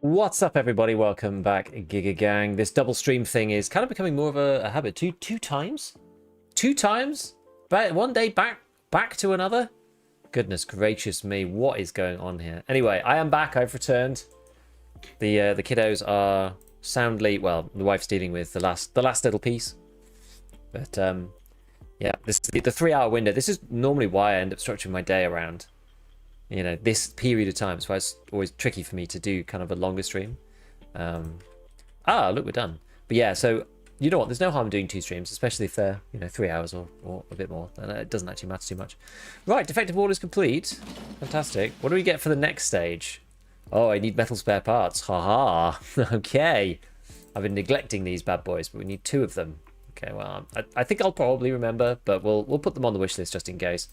What's up, everybody? Welcome back, Giga Gang. This double stream thing is kind of becoming more of a habit. Two times, but one day back to another. Goodness gracious me, what is going on here? Anyway, I am back. I've returned. The kiddos are soundly, well, the wife's dealing with the last little piece. But yeah, this is the 3 hour window. This is normally why I end up structuring my day around, you know, this period of time. So it's always tricky for me to do kind of a longer stream. Look, we're done. But yeah, so you know what? There's no harm doing 2 streams, especially if they're, you know, 3 hours or a bit more. And it doesn't actually matter too much. Right, defective order is complete. Fantastic. What do we get for the next stage? Oh, I need metal spare parts. Haha. Okay. I've been neglecting these bad boys, but we need 2 of them. Okay, well, I think I'll probably remember, but we'll put them on the wish list just in case.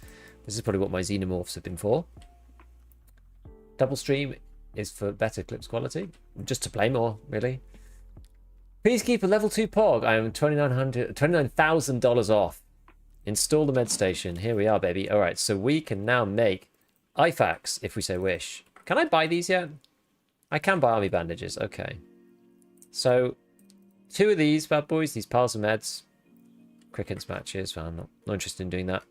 This is probably what my xenomorphs have been for. Double stream is for better clips quality. Just to play more, really. Peacekeeper level 2 POG. I am $29,000 off. Install the med station. Here we are, baby. All right, so we can now make IFAKs if we so wish. Can I buy these yet? I can buy army bandages. Okay. So 2 of these bad boys, these piles of meds. Crickets matches. Well, I'm not interested in doing that.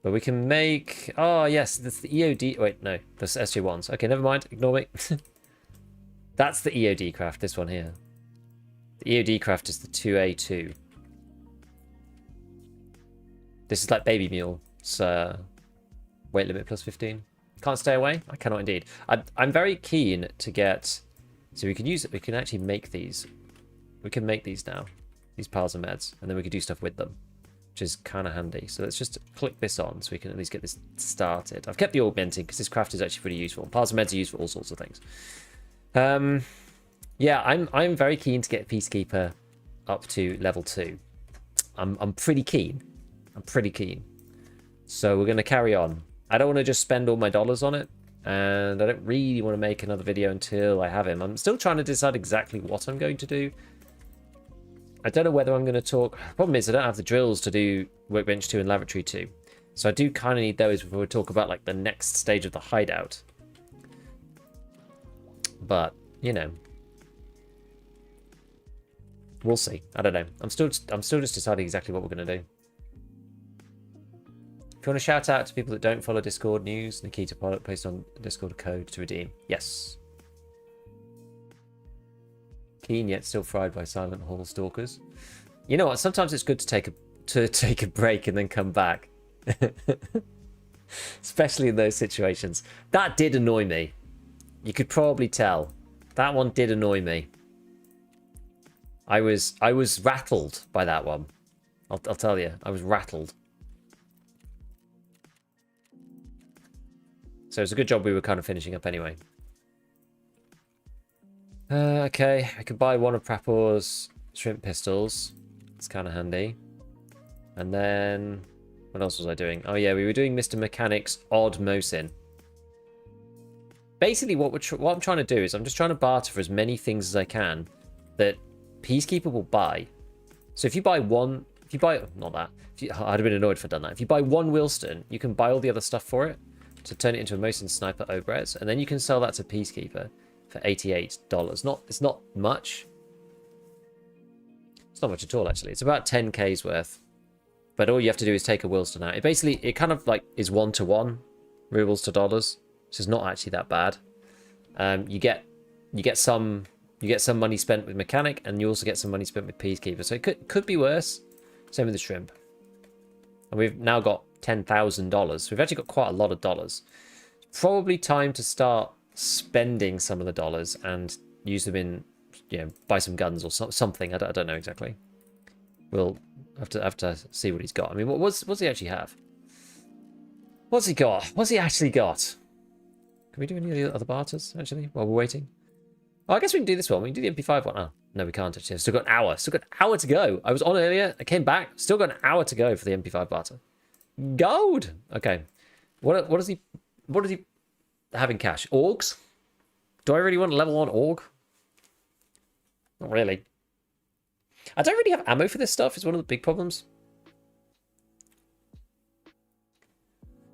But we can make... Oh, yes, that's the EOD... Wait, no. That's SG1s. Okay, never mind. Ignore me. That's the EOD craft, this one here. The EOD craft is the 2A2. This is like Baby Mule. So, weight limit plus 15. Can't stay away? I cannot indeed. I'm very keen to get... So we can use it. We can actually make these. We can make these now. These piles of meds. And then we can do stuff with them, which is kind of handy. So let's just click this on so we can at least get this started. I've kept the augmenting because this craft is actually pretty useful. Piles of meds are used for all sorts of things. Yeah, I'm very keen to get Peacekeeper up to level 2. I'm pretty keen. I'm pretty keen. So we're going to carry on. I don't want to just spend all my dollars on it, and I don't really want to make another video until I have him. I'm still trying to decide exactly what I'm going to do. I don't know whether I'm going to talk... The problem is I don't have the drills to do Workbench 2 and Lavatory 2. So I do kind of need those before we talk about like the next stage of the Hideout. But, you know. We'll see. I don't know. I'm still just deciding exactly what we're going to do. If you want to shout out to people that don't follow Discord news, Nikita Pilot placed on Discord code to redeem. Yes. Keen yet still fried by Silent Hall stalkers. You know what? Sometimes it's good to take a break and then come back, especially in those situations. That did annoy me. You could probably tell. That one did annoy me. I was rattled by that one. I'll tell you, I was rattled. So it's a good job we were kind of finishing up anyway. Okay, I could buy one of Prapor's shrimp pistols. It's kind of handy. And then, what else was I doing? Oh yeah, we were doing Mr. Mechanic's odd Mosin. Basically, what I'm trying to do is I'm just trying to barter for as many things as I can that Peacekeeper will buy. So if you buy one, not that. I'd have been annoyed if I'd done that. If you buy one Wilston, you can buy all the other stuff for it. to turn it into a Mosin Sniper Obres, and then you can sell that to Peacekeeper for $88. It's not much. It's not much at all, actually. It's about 10k's worth. But all you have to do is take a Wilston out. It kind of like is 1-to-1 rubles to dollars. So it's not actually that bad. You get some money spent with Mechanic, and you also get some money spent with Peacekeeper. So it could be worse. Same with the Shrimp. And we've now got $10,000. So we've actually got quite a lot of dollars. Probably time to start spending some of the dollars and use them in, buy some guns or something. I don't know exactly. We'll have to see what he's got. I mean, what's he actually have? What's he got? What's he actually got? Can we do any other barters, actually, while we're waiting? Oh, I guess we can do this one. We can do the MP5 one. Oh, no, we can't, actually. I've still got an hour. Still got an hour to go. I was on earlier. I came back. Still got an hour to go for the MP5 barter. Gold! Okay. What does he have in cash? Orgs? Do I really want a level 1 org? Not really. I don't really have ammo for this stuff. It's one of the big problems.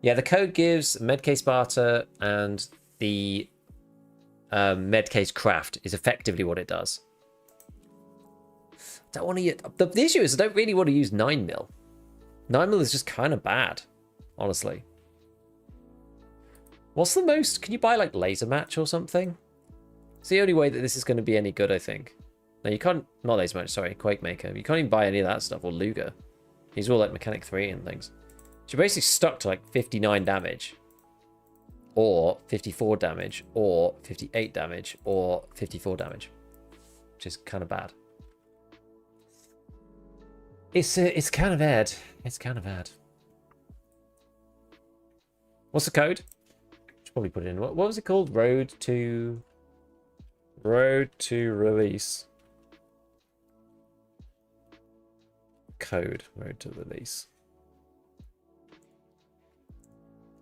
Yeah, the code gives medcase barter, and the medcase craft is effectively what it does. I don't want to. The issue is I don't really want to use 9mm. 9mm is just kind of bad, honestly. What's the most? Can you buy like laser match or something? It's the only way that this is going to be any good, I think. No, you can't. Not laser match. Sorry, Quake Maker. You can't even buy any of that stuff or Luger. These are all like Mechanic 3 and things. So you're basically stuck to like 59 damage, or 54 damage, or 58 damage, or 54 damage, which is kind of bad. It's kind of bad. It's kind of bad. What's the code? Should probably put it in. What was it called? Road to release. Code. Road to release.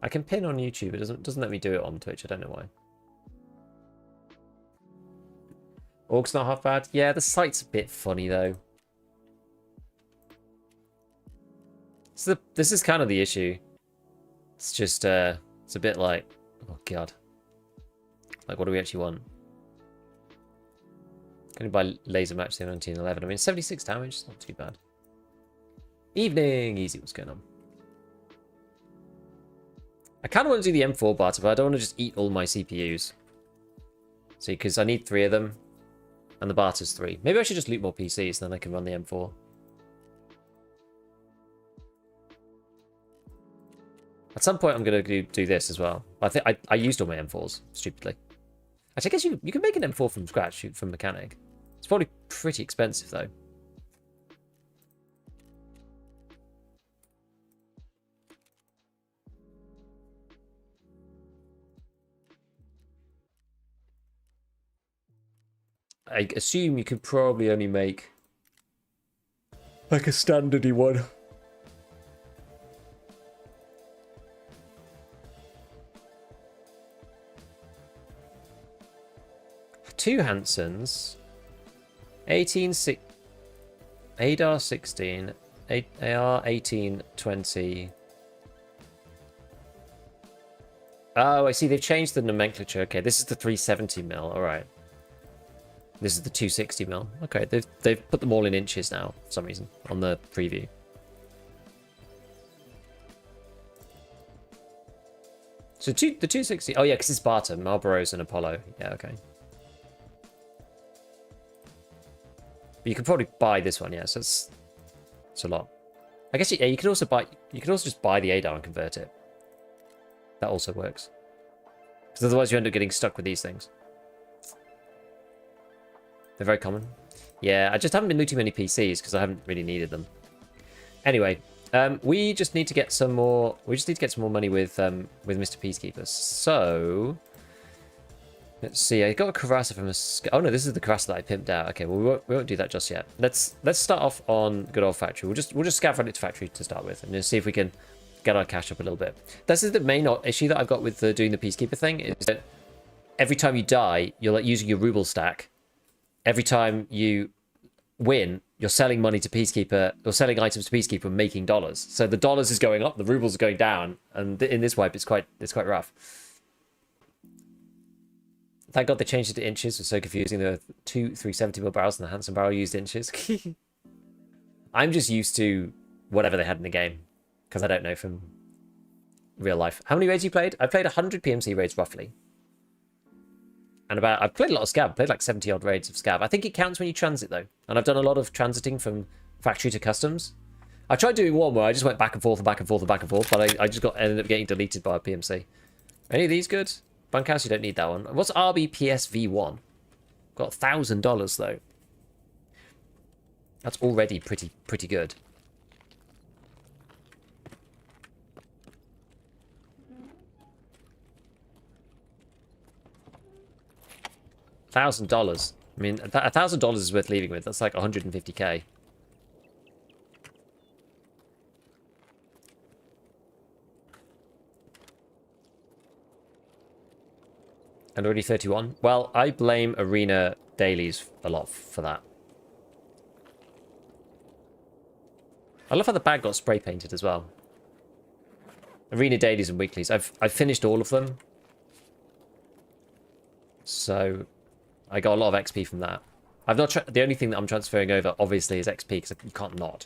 I can pin on YouTube. It doesn't let me do it on Twitch. I don't know why. Org's not half bad. Yeah, the site's a bit funny though. So this is kind of the issue. It's just it's a bit like, oh god. Like, what do we actually want? Can you buy laser match the 1911? I mean, 76 damage. It's not too bad. Evening, easy. What's going on? I kind of want to do the M4 barter, but I don't want to just eat all my CPUs. See, because I need 3 of them, and the barter's 3. Maybe I should just loot more PCs, then I can run the M4. At some point, I'm going to do this as well. I think I used all my M4s, stupidly. Actually, I guess you can make an M4 from scratch, from Mechanic. It's probably pretty expensive, though. I assume you could probably only make like a standardy one. Two Hansons, 18, ADAR 16, AR 18, 20. Oh, I see. They've changed the nomenclature. Okay, this is the 370mm. All right. This is the 260mm. Okay, they've put them all in inches now for some reason on the preview. So the 260. Oh yeah, because it's barter, Marlboros and Apollo. Yeah, okay. But you could probably buy this one, yeah. So it's a lot. I guess yeah, you can also buy. You can also just buy the ADAR and convert it. That also works. Because otherwise you end up getting stuck with these things. They're very common. Yeah, I just haven't been looting many PCs because I haven't really needed them. Anyway, we just need to get some more. We just need to get some more money with Mr. Peacekeeper. So let's see. I got a Carassa from a. Oh no, this is the Carassa that I pimped out. Okay, well we won't do that just yet. Let's start off on good old factory. We'll just scav run it to factory to start with, and just see if we can get our cash up a little bit. This is the main issue that I've got with doing the Peacekeeper thing, is that every time you die, you're like using your ruble stack. Every time you win, you're selling money to Peacekeeper, or selling items to Peacekeeper and making dollars. So the dollars is going up, the rubles are going down, and in this wipe it's quite rough. Thank God they changed it to inches. It was so confusing. There were 2 370mm barrels and the Hanson barrel used inches. I'm just used to whatever they had in the game, because I don't know from real life. How many raids you played? I played 100 PMC raids roughly. And I've played a lot of Scav. I've played like 70 odd raids of Scav. I think it counts when you transit though. And I've done a lot of transiting from factory to customs. I tried doing one where I just went back and forth and back and forth and back and forth, but I just ended up getting deleted by a PMC. Any of these good? Bunkhouse, you don't need that one. What's RBPSV1? Got $1,000 though. That's already pretty good. $1,000. I mean, $1,000 is worth leaving with. That's like 150k. And already 31. Well, I blame arena dailies a lot for that. I love how the bag got spray painted as well. Arena dailies and weeklies. I've finished all of them. So I got a lot of XP from that. I've not the only thing that I'm transferring over obviously is XP because you can't not.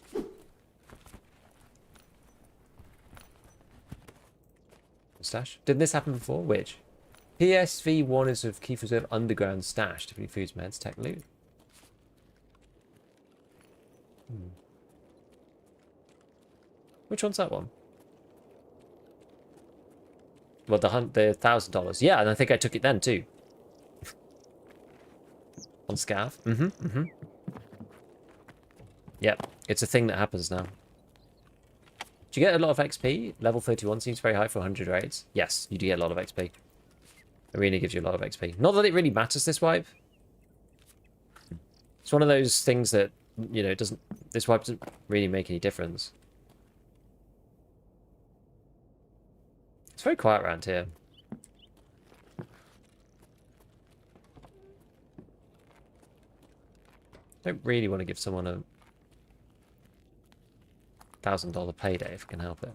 Stash? Didn't this happen before? Which? PSV1 is of Keith Reserve Underground Stash. Typically foods, meds, tech loot. Which one's that one? Well, the $1,000. Yeah, and I think I took it then too. On Scav. Yep, it's a thing that happens now. Do you get a lot of XP? Level 31 seems very high for 100 raids. Yes, you do get a lot of XP. Arena gives you a lot of XP. Not that it really matters this wipe. It's one of those things that, you know, this wipe doesn't really make any difference. It's very quiet around here. Don't really want to give someone a $1,000 payday if I can help it.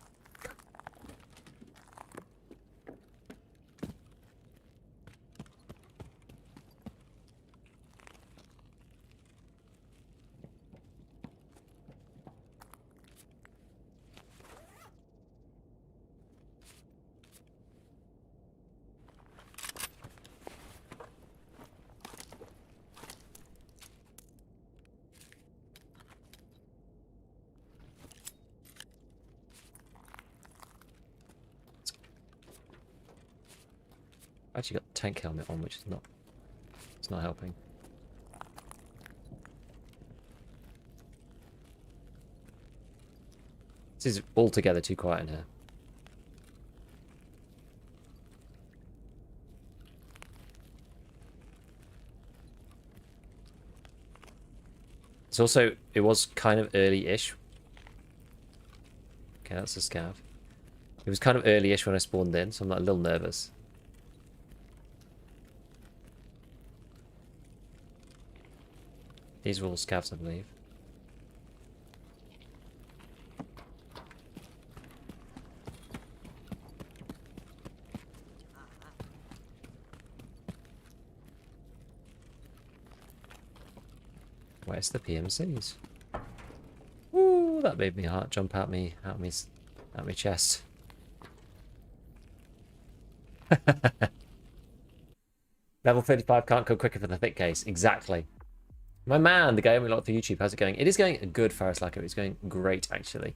I actually got the tank helmet on, which is it's not helping. This is altogether too quiet in here. It's also, it was kind of early-ish. Okay, that's a scav. It was kind of early-ish when I spawned in, so I'm like a little nervous. These are all scavs, I believe. Where's the PMCs? Ooh, that made me heart jump out me chest. Level 35 can't go quicker for the thick case. Exactly. My man, the guy we lot for YouTube, how's it going? It is going good, Faris Lacko. It's going great, actually.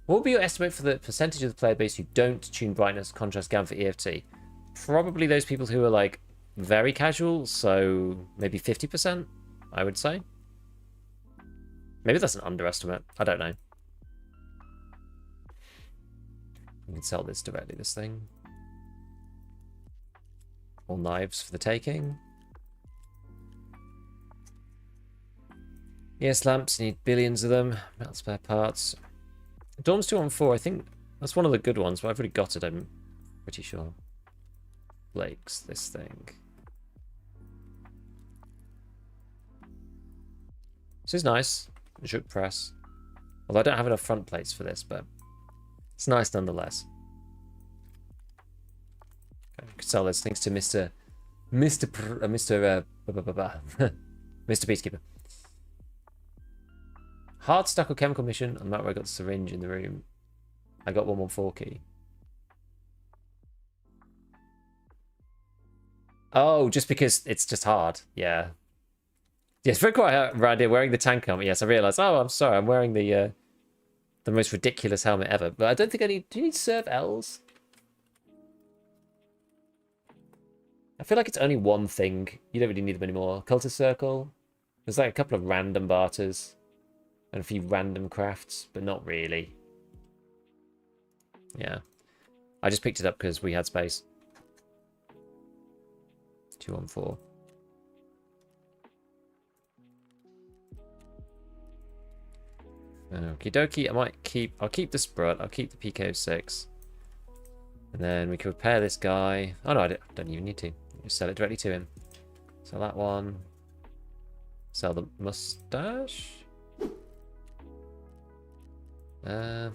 What would be your estimate for the percentage of the player base who don't tune brightness, contrast, gamma for EFT? Probably those people who are, like, very casual, so maybe 50%, I would say. Maybe that's an underestimate. I don't know. We can sell this directly, this thing. All knives for the taking. Yes, lamps, you need billions of them. Metal spare parts. Dorms 214, I think that's one of the good ones, but I've already got it, I'm pretty sure. Lakes, this thing. This is nice. Juk press. Although I don't have enough front plates for this, but it's nice nonetheless. Okay, I could sell those things to Mr. Mr. Peacekeeper. Hard stack or chemical mission on the map where I got the syringe in the room. I got 114 key. Oh, just because it's just hard. Yeah. Yes, very quite around here wearing the tank helmet. Yes, I realised. Oh, I'm sorry. I'm wearing the most ridiculous helmet ever. But I don't think I need... Do you need serve Ls? I feel like it's only one thing. You don't really need them anymore. Cultist Circle. There's like a couple of random barters. And a few random crafts. But not really. Yeah. I just picked it up because we had space. 214. Okie dokie. I'll keep the Sprut. I'll keep the PK06. And then we can repair this guy. Oh no, I don't even need to. Just sell it directly to him. Sell that one. Sell the mustache. Goes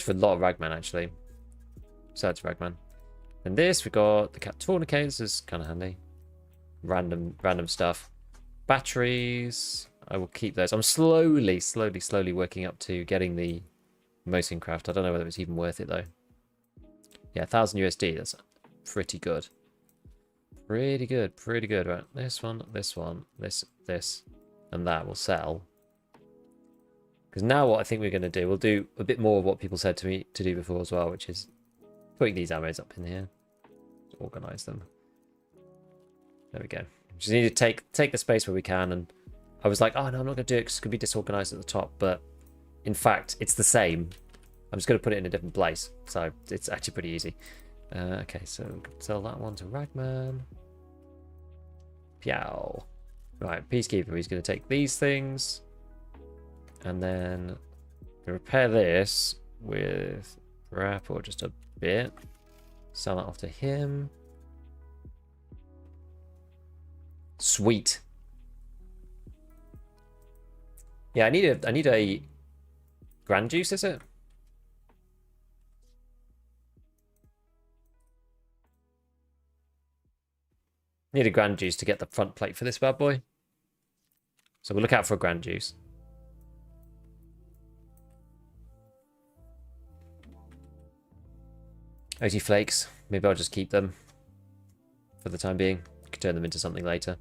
for a lot of Ragman actually. Sell it to Ragman. And this, we got the cat tourniquet. This is kind of handy. Random stuff. Batteries. I will keep those. I'm slowly working up to getting the Mosin craft. I don't know whether it's even worth it though. Yeah, 1,000 USD. That's pretty good. Pretty good. Right, this one, this, and that will sell. Because now what I think we're going to do, we'll do a bit more of what people said to me to do before as well, which is putting these ammos up in here. Organize them. There we go. Just need to take the space where we can, and I was like, oh no, I'm not going to do it because it's going to be disorganized at the top, but in fact, it's the same. I'm just going to put it in a different place, so it's actually pretty easy. Okay, so sell that one to Ragman. Piao. Right, Peacekeeper, he's going to take these things, and then repair this with wrap or just a bit. Sell that off to him. Sweet. Yeah, I need a Grand Juice, is it? Need a Grand Juice to get the front plate for this bad boy. So we'll look out for a Grand Juice. OT flakes. Maybe I'll just keep them for the time being. I can turn them into something later.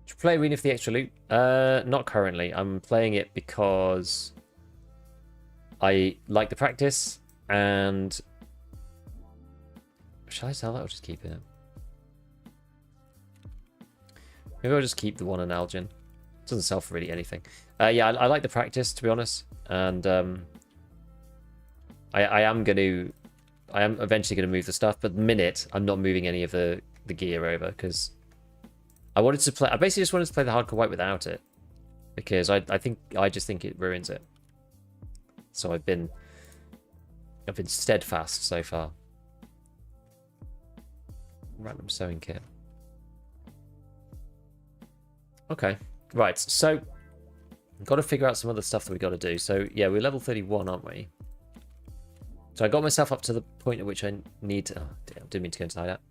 Should we play Arena for the extra loot? Not currently. I'm playing it because I like the practice, and shall I sell that or just keep it? Maybe I'll just keep the one on Algin. It doesn't sell for really anything. Yeah, I like the practice, to be honest, and I am eventually going to move the stuff, but the minute I'm not moving any of the gear over because I basically just wanted to play the hardcore white without it because I just think it ruins it. So I've been steadfast so far. Random sewing kit. Okay, right. So I've got to figure out some other stuff that we got to do. So yeah, we're level 31, aren't we? So I got myself up to the point at which I need to... Oh, damn, didn't mean to go into Hideout.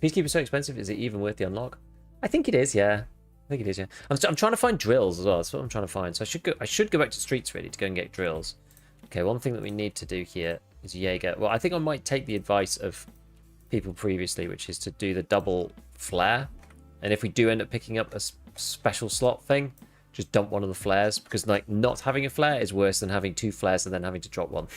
Peacekeeper so expensive, is it even worth the unlock? I think it is, yeah. I think it is, yeah. I'm trying to find drills as well. That's what I'm trying to find. So I should go back to streets really to go and get drills. Okay, one thing that we need to do here is Jaeger. Well, I think I might take the advice of people previously, which is to do the double flare. And if we do end up picking up a special slot thing, just dump one of the flares. Because like not having a flare is worse than having 2 flares and then having to drop one.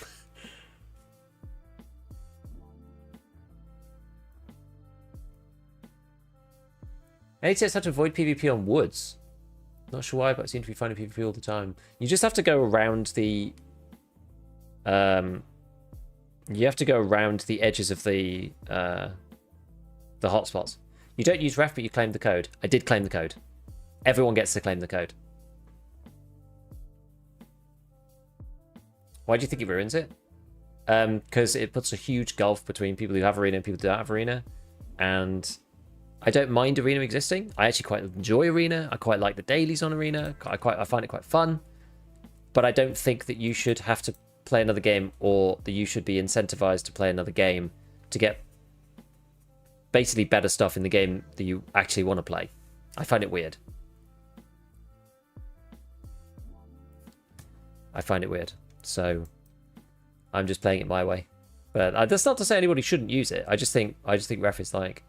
ATS had to avoid PvP on woods. Not sure why, but I seem to be finding PvP all the time. You just have to go around the... you have to go around the edges of the hotspots. You don't use ref, but you claim the code. I did claim the code. Everyone gets to claim the code. Why do you think it ruins it? Because it puts a huge gulf between people who have arena and people who don't have arena. And I don't mind Arena existing. I actually quite enjoy Arena. I quite like the dailies on Arena. I find it quite fun. But I don't think that you should have to play another game, or that you should be incentivized to play another game to get basically better stuff in the game that you actually want to play. I find it weird. So I'm just playing it my way. But that's not to say anybody shouldn't use it. I just think ref is like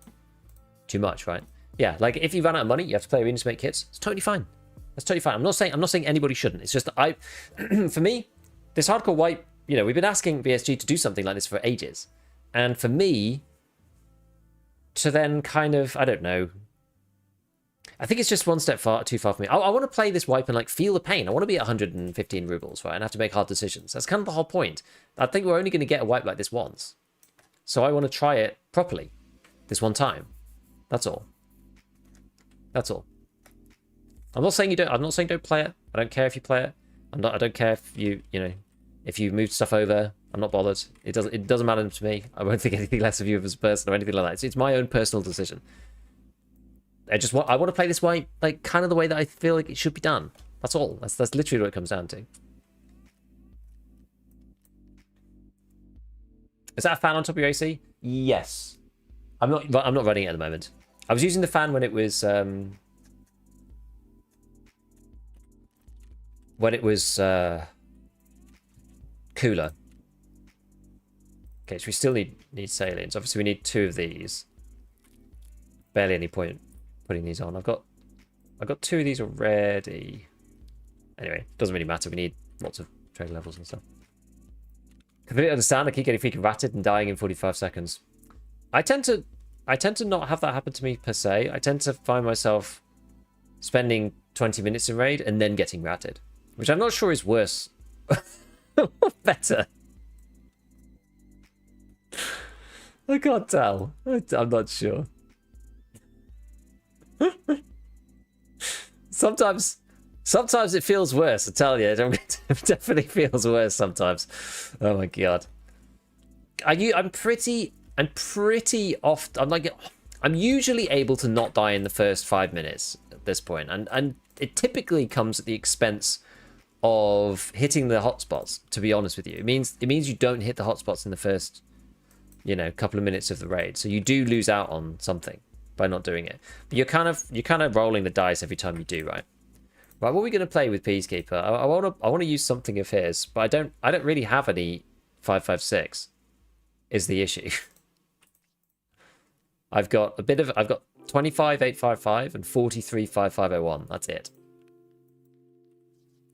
too much, right? Yeah, like if you run out of money, you have to play Arena to make kits. It's totally fine. That's totally fine. I'm not saying anybody shouldn't. It's just that for me, this hardcore wipe, we've been asking BSG to do something like this for ages. And for me to then kind of, I don't know, I think it's just one step too far for me. I want to play this wipe and like feel the pain. I want to be at 115 rubles, right? And have to make hard decisions. That's kind of the whole point. I think we're only going to get a wipe like this once. So I want to try it properly this one time. That's all. I'm not saying don't play it. I don't care if you play it. I don't care if if you move stuff over. I'm not bothered. It doesn't matter to me. I won't think anything less of you as a person or anything like that. It's my own personal decision. I want to play this way, like kind of the way that I feel like it should be done. That's all. That's literally what it comes down to. Is that a fan on top of your AC? Yes. I'm not running it at the moment. I was using the fan when it was cooler. Okay, so we still need salients. Obviously, we need 2 of these. Barely any point putting these on. I've got 2 of these already. Anyway, doesn't really matter. We need lots of trade levels and stuff. Completely understand. I keep getting freaking ratted and dying in 45 seconds. I tend to not have that happen to me per se. I tend to find myself spending 20 minutes in raid and then getting ratted, which I'm not sure is worse or better. I can't tell. I'm not sure. Sometimes it feels worse, I tell you. It definitely feels worse sometimes. Oh my god. I'm pretty I'm usually able to not die in the first 5 minutes at this point, and it typically comes at the expense of hitting the hotspots, to be honest with you. It means you don't hit the hotspots in the first couple of minutes of the raid, so you do lose out on something by not doing it. But you're kind of rolling the dice every time you do, right? Right, what are we going to play with Peacekeeper? I want to use something of his, but I don't really have any 5.56 is the issue. I've got 25.855 and 43.5501. That's it.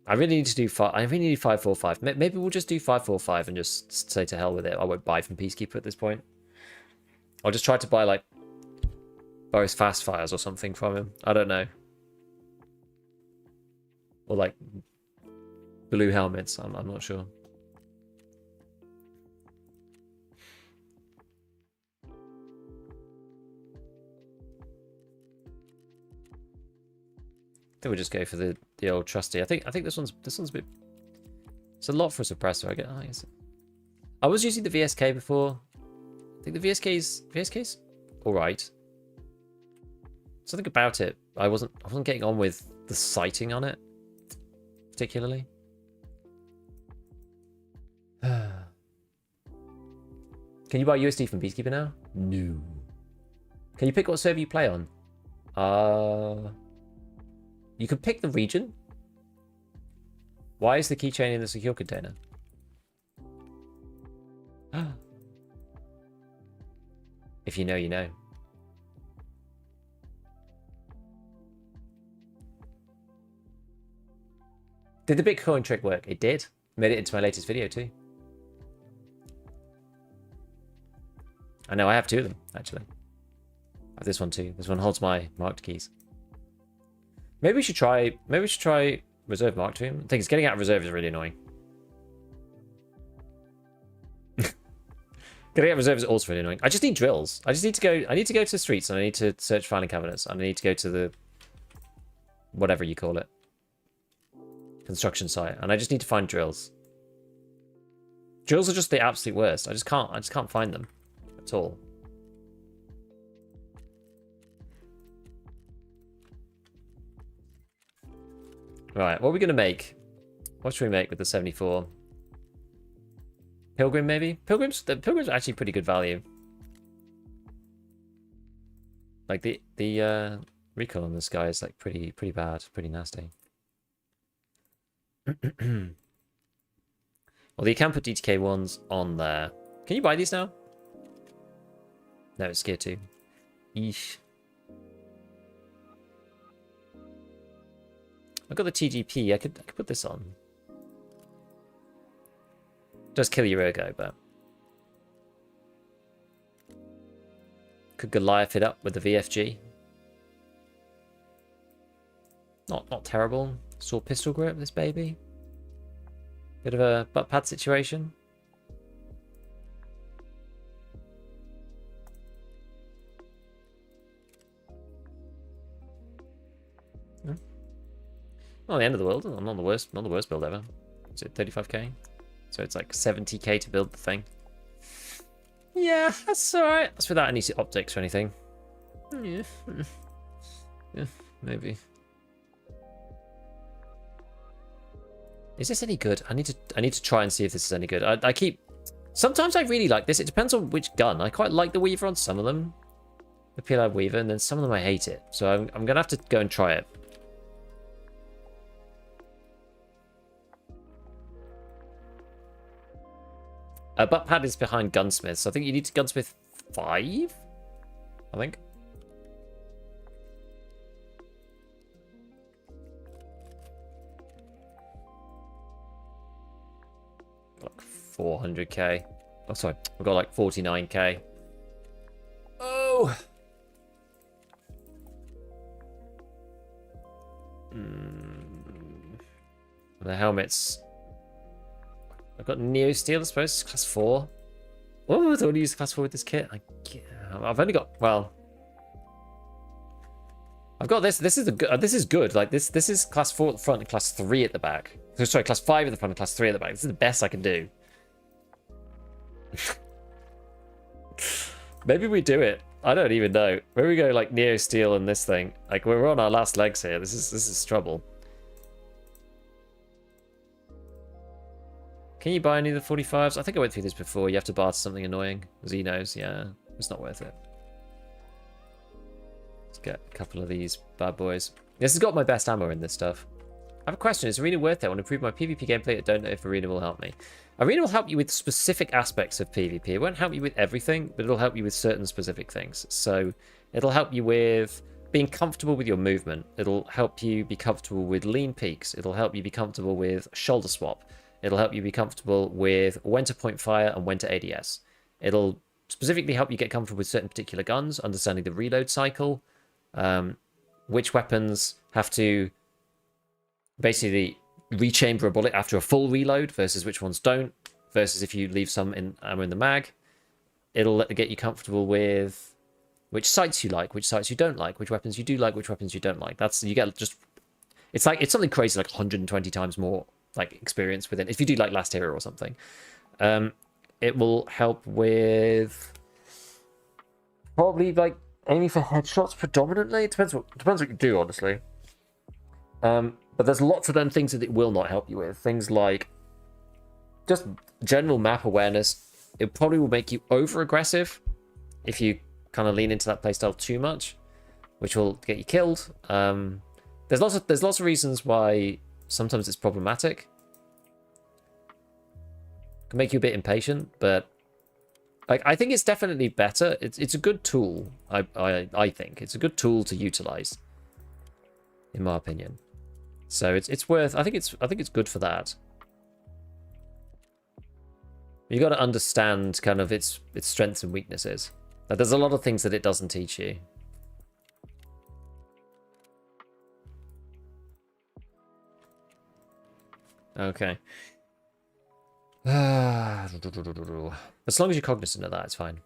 I really need 5.45. Maybe we'll just do 5.45 and just say to hell with it. I won't buy from Peacekeeper at this point. I'll just try to buy like Boris Fast Fires or something from him. I don't know. Or like blue helmets. I'm not sure. I think we'll just go for the old trusty. I think this one's a bit. It's a lot for a suppressor. I was using the VSK before. I think the VSK's all right. Something about it. I wasn't getting on with the sighting on it particularly. Can you buy USD from Peacekeeper now? No. Can you pick what server you play on? You can pick the region. Why is the keychain in the secure container? If you know, you know. Did the Bitcoin trick work? It did. Made it into my latest video too. I know I have 2 of them, actually. I have this one too. This one holds my marked keys. Maybe we should try reserve mark to him. I think getting out of reserve is really annoying. Getting out of reserve is also really annoying. I just need drills. I need to go to the streets and I need to search filing cabinets and I need to go to the whatever you call it. Construction site. And I just need to find drills. Drills are just the absolute worst. I just can't find them at all. Right, what are we going to make? What should we make with the 74? Pilgrim, maybe? The Pilgrim's actually pretty good value. Like, the recoil on this guy is, like, pretty bad. Pretty nasty. Well, you can put DTK ones on there. Can you buy these now? No, it's gear 2. Eesh. I've got the TGP. I could put this on. Does kill your ergo, but could Goliath it up with the VFG. Not terrible. Saw pistol grip this baby. Bit of a butt pad situation. Not the end of the world. Not the worst build ever. Is it 35k? So it's like 70k to build the thing. Yeah, that's alright. That's without any optics or anything. Yeah. Yeah, maybe. Is this any good? I need to try and see if this is any good. Sometimes I really like this. It depends on which gun. I quite like the Weaver on some of them. The PLI Weaver, and then some of them I hate it. So I'm gonna have to go and try it. Butt pad is behind Gunsmith, so I think you need to Gunsmith 5, I think. Like 400k. Oh, sorry, we've got like 49k. Oh! The helmets. I've got Neo Steel, I suppose, it's class 4. Oh, I don't want to use class 4 with this kit. I've only got, well, I've got this. This is good. Like this is class 4 at the front and class 3 at the back. So, sorry, class 5 at the front and class 3 at the back. This is the best I can do. Maybe we do it. I don't even know. Maybe we go like Neo Steel and this thing. Like we're on our last legs here. This is trouble. Can you buy any of the 45s? I think I went through this before. You have to barter something annoying. Xenos, yeah. It's not worth it. Let's get a couple of these bad boys. This has got my best ammo in this stuff. I have a question. Is Arena worth it? I want to improve my PvP gameplay. I don't know if Arena will help me. Arena will help you with specific aspects of PvP. It won't help you with everything, but it'll help you with certain specific things. So it'll help you with being comfortable with your movement. It'll help you be comfortable with lean peaks. It'll help you be comfortable with shoulder swap. It'll help you be comfortable with when to point fire and when to ADS. It'll specifically help you get comfortable with certain particular guns, understanding the reload cycle, which weapons have to basically rechamber a bullet after a full reload versus which ones don't, versus if you leave some ammo in the mag. It'll get you comfortable with which sights you like, which sights you don't like, which weapons you do like, which weapons you don't like. You get just, it's something crazy, like 120 times more like experience within, if you do like Last Hero or something. It will help with probably like aiming for headshots predominantly. It depends what you do, honestly. But there's lots of them things that it will not help you with. Things like just general map awareness. It probably will make you over aggressive if you kind of lean into that playstyle too much, which will get you killed. There's lots of reasons why sometimes it's problematic. It can make you a bit impatient, but like I think it's definitely better. It's a good tool. I think it's a good tool to utilize, in my opinion. So it's worth. I think it's good for that. You got to understand kind of its strengths and weaknesses. Like, there's a lot of things that it doesn't teach you. Okay. As long as you're cognizant of that, it's fine.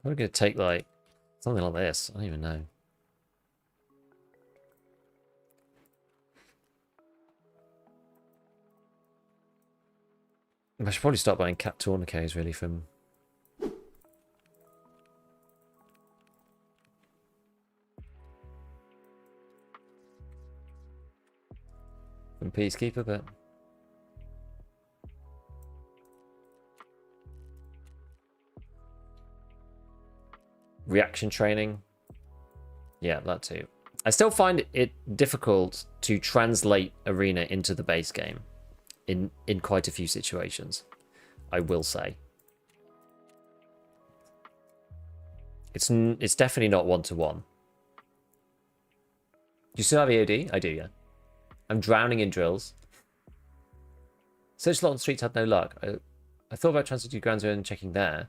I'm going to take like something like this. I don't even know. I should probably start buying cat tourniquets really from from Peacekeeper, but... Reaction training. Yeah, that too. I still find it difficult to translate Arena into the base game in quite a few situations, I will say. It's definitely not one-to-one. Do you still have EOD? I do, yeah. I'm drowning in drills. Search a lot on the streets, had no luck. I thought about transiting to ground zero and checking there.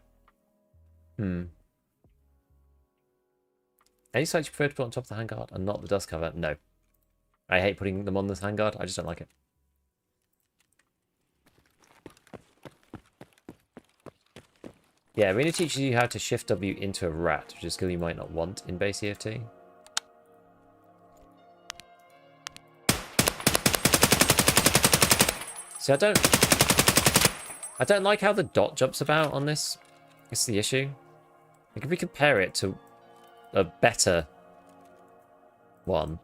Any sites you prefer to put on top of the handguard and not the dust cover? No. I hate putting them on the handguard. I just don't like it. Yeah, Arena teaches you how to shift W into a rat, which is a skill you might not want in base EFT. See, I don't like how the dot jumps about on this. It's the issue. Like if we compare it to a better one.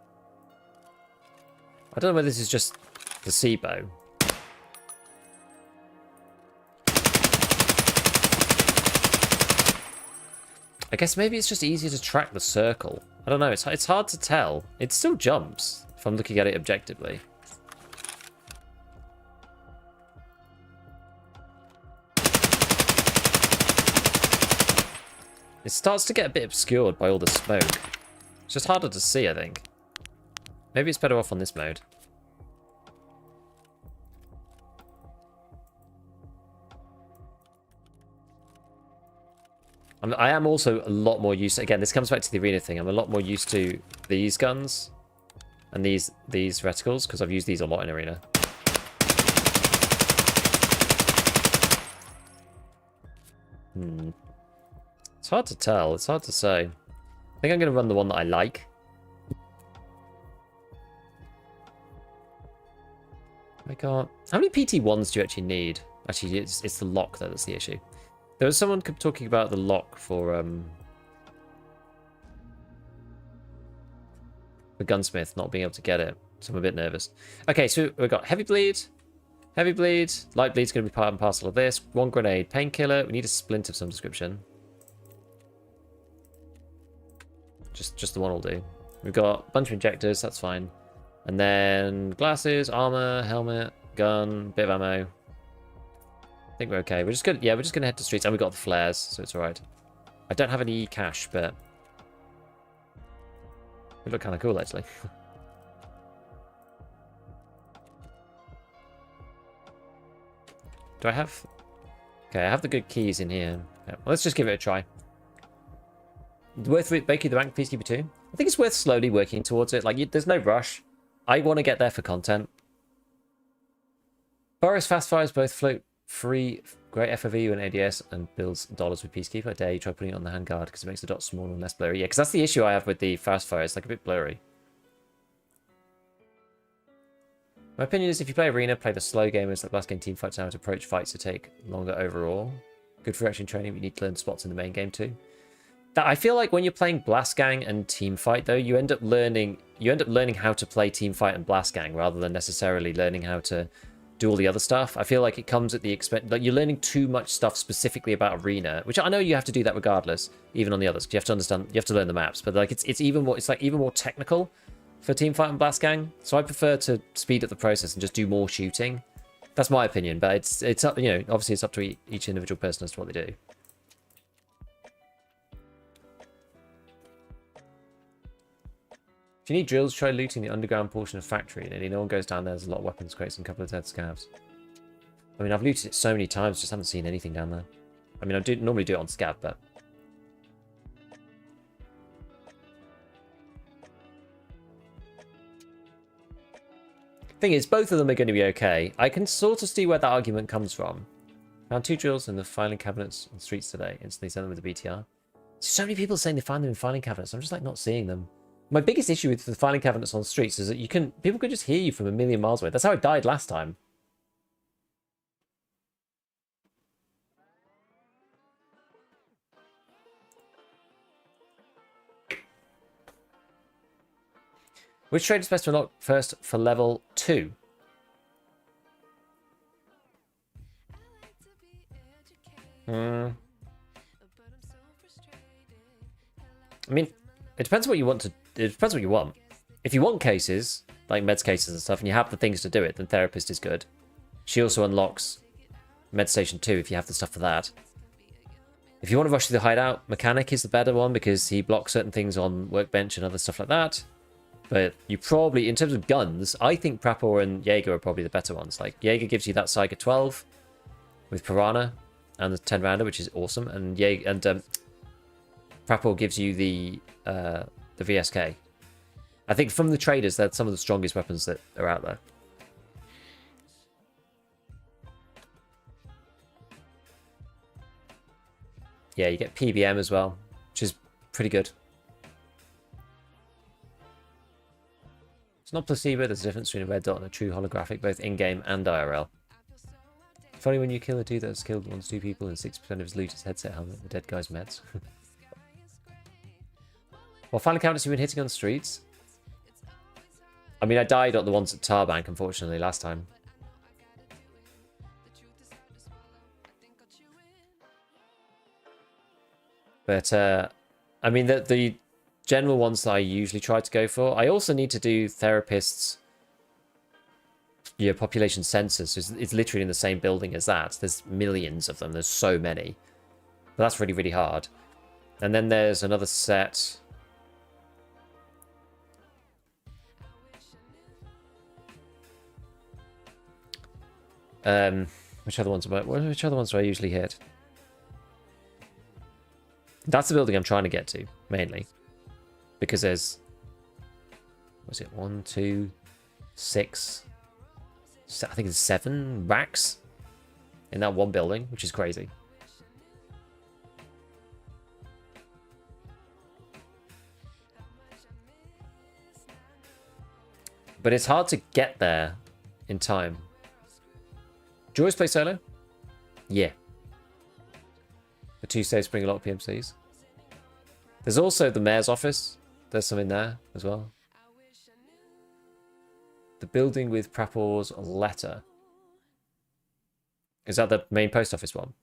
I don't know whether this is just the C-bow. I guess maybe it's just easier to track the circle. I don't know, it's hard to tell. It still jumps if I'm looking at it objectively. It starts to get a bit obscured by all the smoke. It's just harder to see, I think. Maybe it's better off on this mode. I am also a lot more used to, again, this comes back to the arena thing. I'm a lot more used to these guns and these reticles because I've used these a lot in arena. It's hard to tell. It's hard to say. I think I'm going to run the one that I like. I can't... How many PT1s do you actually need? Actually, it's the lock though that's the issue. There was someone talking about the lock for Gunsmith not being able to get it, so I'm a bit nervous. Okay, so we've got heavy bleed, light bleed's going to be part and parcel of this. 1 grenade, painkiller. We need a splint of some description. Just the one will do. We've got a bunch of injectors, that's fine. And then glasses, armor, helmet, gun, bit of ammo. I think we're okay. We're just gonna head to streets, and we got the flares, so it's alright. I don't have any cash, but they look kind of cool actually. Do I have? Okay, I have the good keys in here. Yeah, well, let's just give it a try. Worth making the rank Peacekeeper 2? I think it's worth slowly working towards it. Like, there's no rush. I want to get there for content. Boris fast fires both float free, great FOV and ADS, and builds dollars with Peacekeeper. I dare you try putting it on the handguard because it makes the dots smaller and less blurry. Yeah, because that's the issue I have with the fast fire. It's like a bit blurry. My opinion is if you play Arena, play the slow gamers like last game team fights now to approach fights to take longer overall. Good for action training, but you need to learn spots in the main game too. That I feel like when you're playing Blast Gang and Team Fight though, you end up learning how to play Team Fight and Blast Gang rather than necessarily learning how to do all the other stuff. I feel like it comes at the expense, like you're learning too much stuff specifically about Arena, which I know you have to do that regardless, even on the others, because you have to understand, you have to learn the maps. But like it's even more, it's like even more technical for Team Fight and Blast Gang. So I prefer to speed up the process and just do more shooting. That's my opinion, but it's up, you know, obviously it's up to each individual person as to what they do. If you need drills, try looting the underground portion of factory. Nearly no one goes down there. There's a lot of weapons crates and a couple of dead scavs. I mean, I've looted it so many times, just haven't seen anything down there. I mean, I do normally do it on scav, but thing is, both of them are going to be okay. I can sort of see where that argument comes from. Found 2 drills in the filing cabinets on the streets today. Instantly sent them with the BTR. So many people saying they find them in filing cabinets. I'm just like not seeing them. My biggest issue with the filing cabinets on the streets is that people can just hear you from a million miles away. That's how I died last time. Which trade is best to unlock first for level 2? I mean, it depends what you want to. It depends what you want. If you want cases, like meds cases and stuff, and you have the things to do it, then therapist is good. She also unlocks med station 2 if you have the stuff for that. If you want to rush through the hideout, mechanic is the better one because he blocks certain things on workbench and other stuff like that. But you probably, in terms of guns, I think Prapor and Jaeger are probably the better ones. Like, Jaeger gives you that Saiga 12 with Piranha and the 10 rounder, which is awesome. And Prapor gives you the VSK. I think from the traders, they're some of the strongest weapons that are out there. Yeah, you get PBM as well, which is pretty good. It's not placebo, there's a difference between a red dot and a true holographic, both in-game and IRL. Funny when you kill a dude that's killed 1 to 2 people and 6% of his loot is headset, helmet, the dead guy's meds. Well, final cabinets you've been hitting on the streets. I mean, I died on the ones at Tarbank, unfortunately, last time. But, I mean, the general ones that I usually try to go for. I also need to do therapists, population census. So it's literally in the same building as that. There's millions of them. There's so many. But that's really, really hard. And then there's another set. Which other ones do I usually hit? That's the building I'm trying to get to, mainly. Because there's... What's it? 1, 2, 6... I think it's 7 racks in that one building, which is crazy. But it's hard to get there in time. Do you always play solo? Yeah. The 2 saves bring a lot of PMCs. There's also the mayor's office. There's some in there as well. The building with Prapor's letter. Is that the main post office one?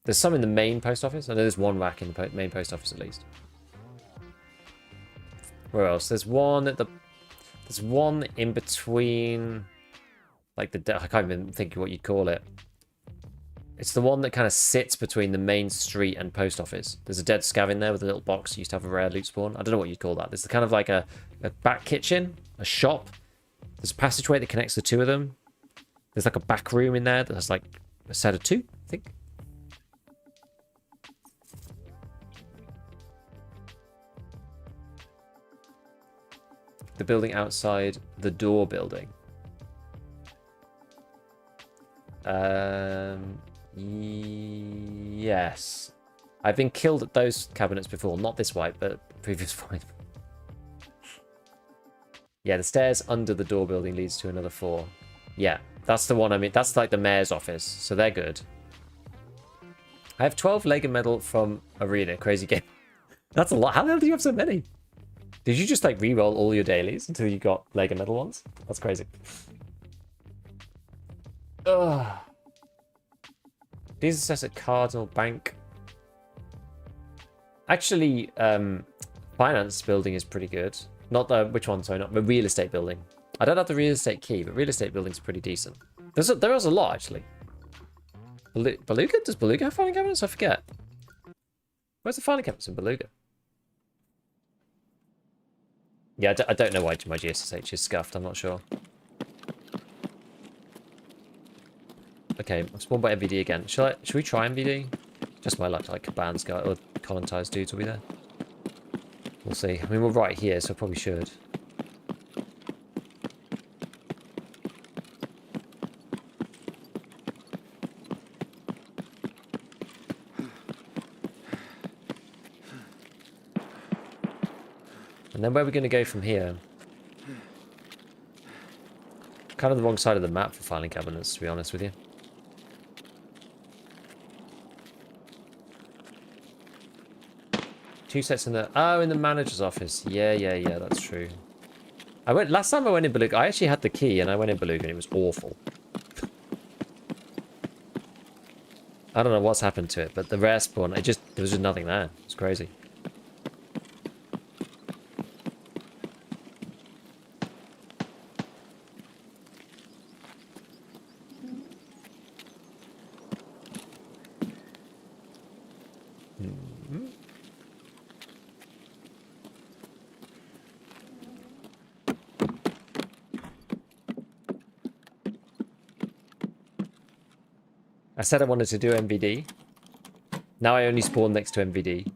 There's some in the main post office. I know there's 1 rack in the main post office at least. Where else? There's one at the... There's one in between... Like the... I can't even think of what you'd call it. It's the one that kind of sits between the main street and post office. There's a dead scav in there with a little box. You used to have a rare loot spawn. I don't know what you'd call that. There's kind of like a back kitchen, a shop. There's a passageway that connects the 2 of them. There's like a back room in there that has like a set of 2, I think. The building outside the door building. Yes. I've been killed at those cabinets before. Not this wipe, but the previous wipe. Yeah, the stairs under the door building leads to another 4. Yeah, that's the one I mean. That's like the mayor's office, so they're good. I have 12 Lega medal from Arena. Crazy game. That's a lot. How the hell do you have so many? Did you just like re-roll all your dailies until you got Lega medal ones? That's crazy. Ugh. These are set at Cardinal Bank. Actually, finance building is pretty good. Not the... Which one? Sorry, not the real estate building. I don't have the real estate key, but real estate building's pretty decent. There is a lot, actually. Beluga? Does Beluga have filing cabinets? I forget. Where's the filing cabinets in Beluga? Yeah, I don't know why my GSSH is scuffed. I'm not sure. Okay, I'm spawned by MVD again. Should we try MVD? Just my luck, like Caban's guy or Colonized dudes will be there. We'll see. I mean, we're right here, so I probably should. And then where are we going to go from here? Kind of the wrong side of the map for filing cabinets, to be honest with you. Two sets in the... Oh, in the manager's office. Yeah, that's true. Last time I went in Beluga, I actually had the key and I went in Beluga and it was awful. I don't know what's happened to it, but the rare spawn, there was just nothing there. It's crazy. I said I wanted to do MVD. Now I only spawn next to MVD.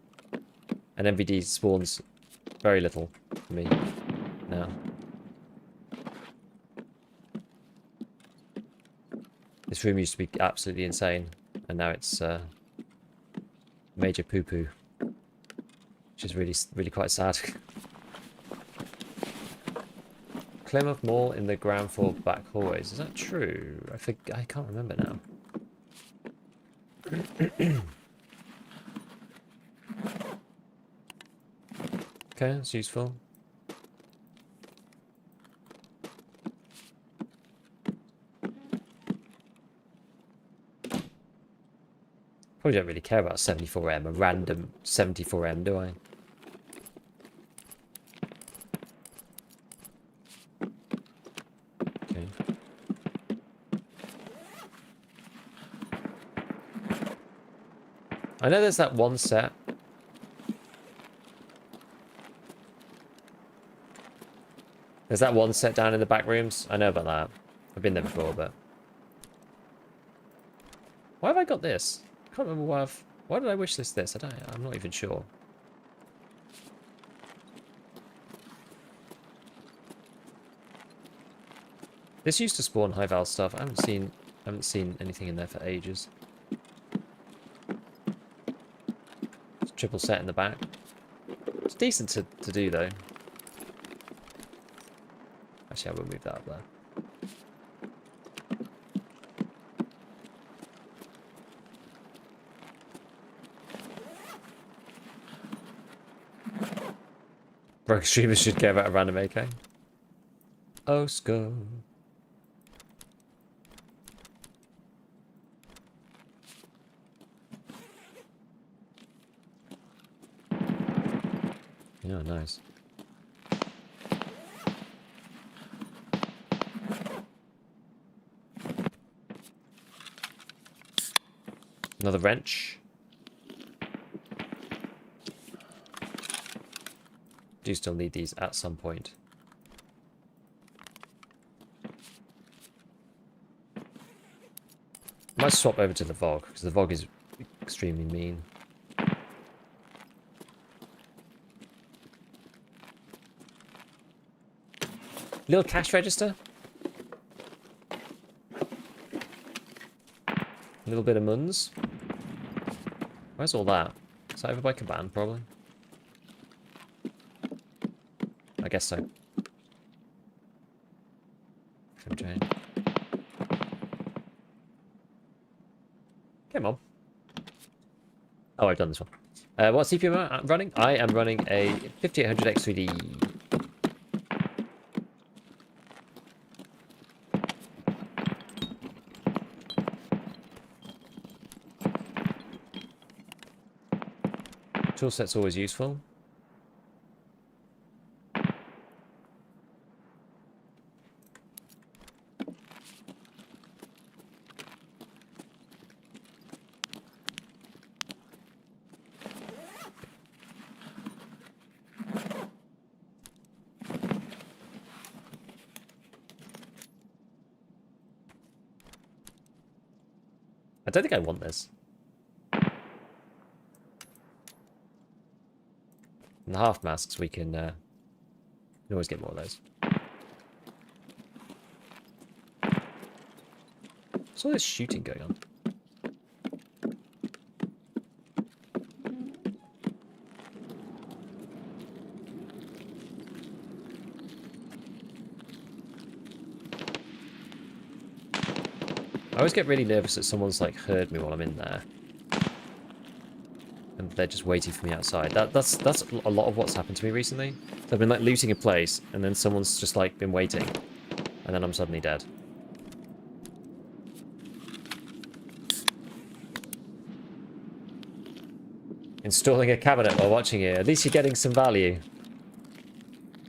And MVD spawns very little for me now. This room used to be absolutely insane. And now it's major poo-poo. Which is really quite sad. Plymouth Mall in the ground floor back hallways. Is that true? I can't remember now. Okay, that's useful. Probably don't really care about 74M, a random 74M, do I? Okay. I know there's that one set. There's that one set down in the back rooms. I know about that. I've been there before, but... Why have I got this? I can't remember why I've... Why did I wish this? I'm not even sure. This used to spawn high val stuff. I haven't seen anything in there for ages. It's triple set in the back. It's decent to do though. Actually, I will move that up there. Rogue streamers should care about a random AK. Osco. Yeah, nice. Another wrench. Do still need these at some point. I might swap over to the Vogue, because the Vogue is extremely mean. Little cash register. A little bit of muns. Where's all that? Is that over by Caban, probably? I guess so. FMJ. Come on. Oh, I've done this one. What CPU am I running? I am running a 5800 X3D. Tool set's always useful. I don't think I want this. And the half masks, we can always get more of those. What's all this shooting going on? I always get really nervous that someone's like heard me while I'm in there. And they're just waiting for me outside. That's a lot of what's happened to me recently. So I've been like looting a place, and then someone's just like been waiting, and then I'm suddenly dead. Installing a cabinet while watching it. At least you're getting some value.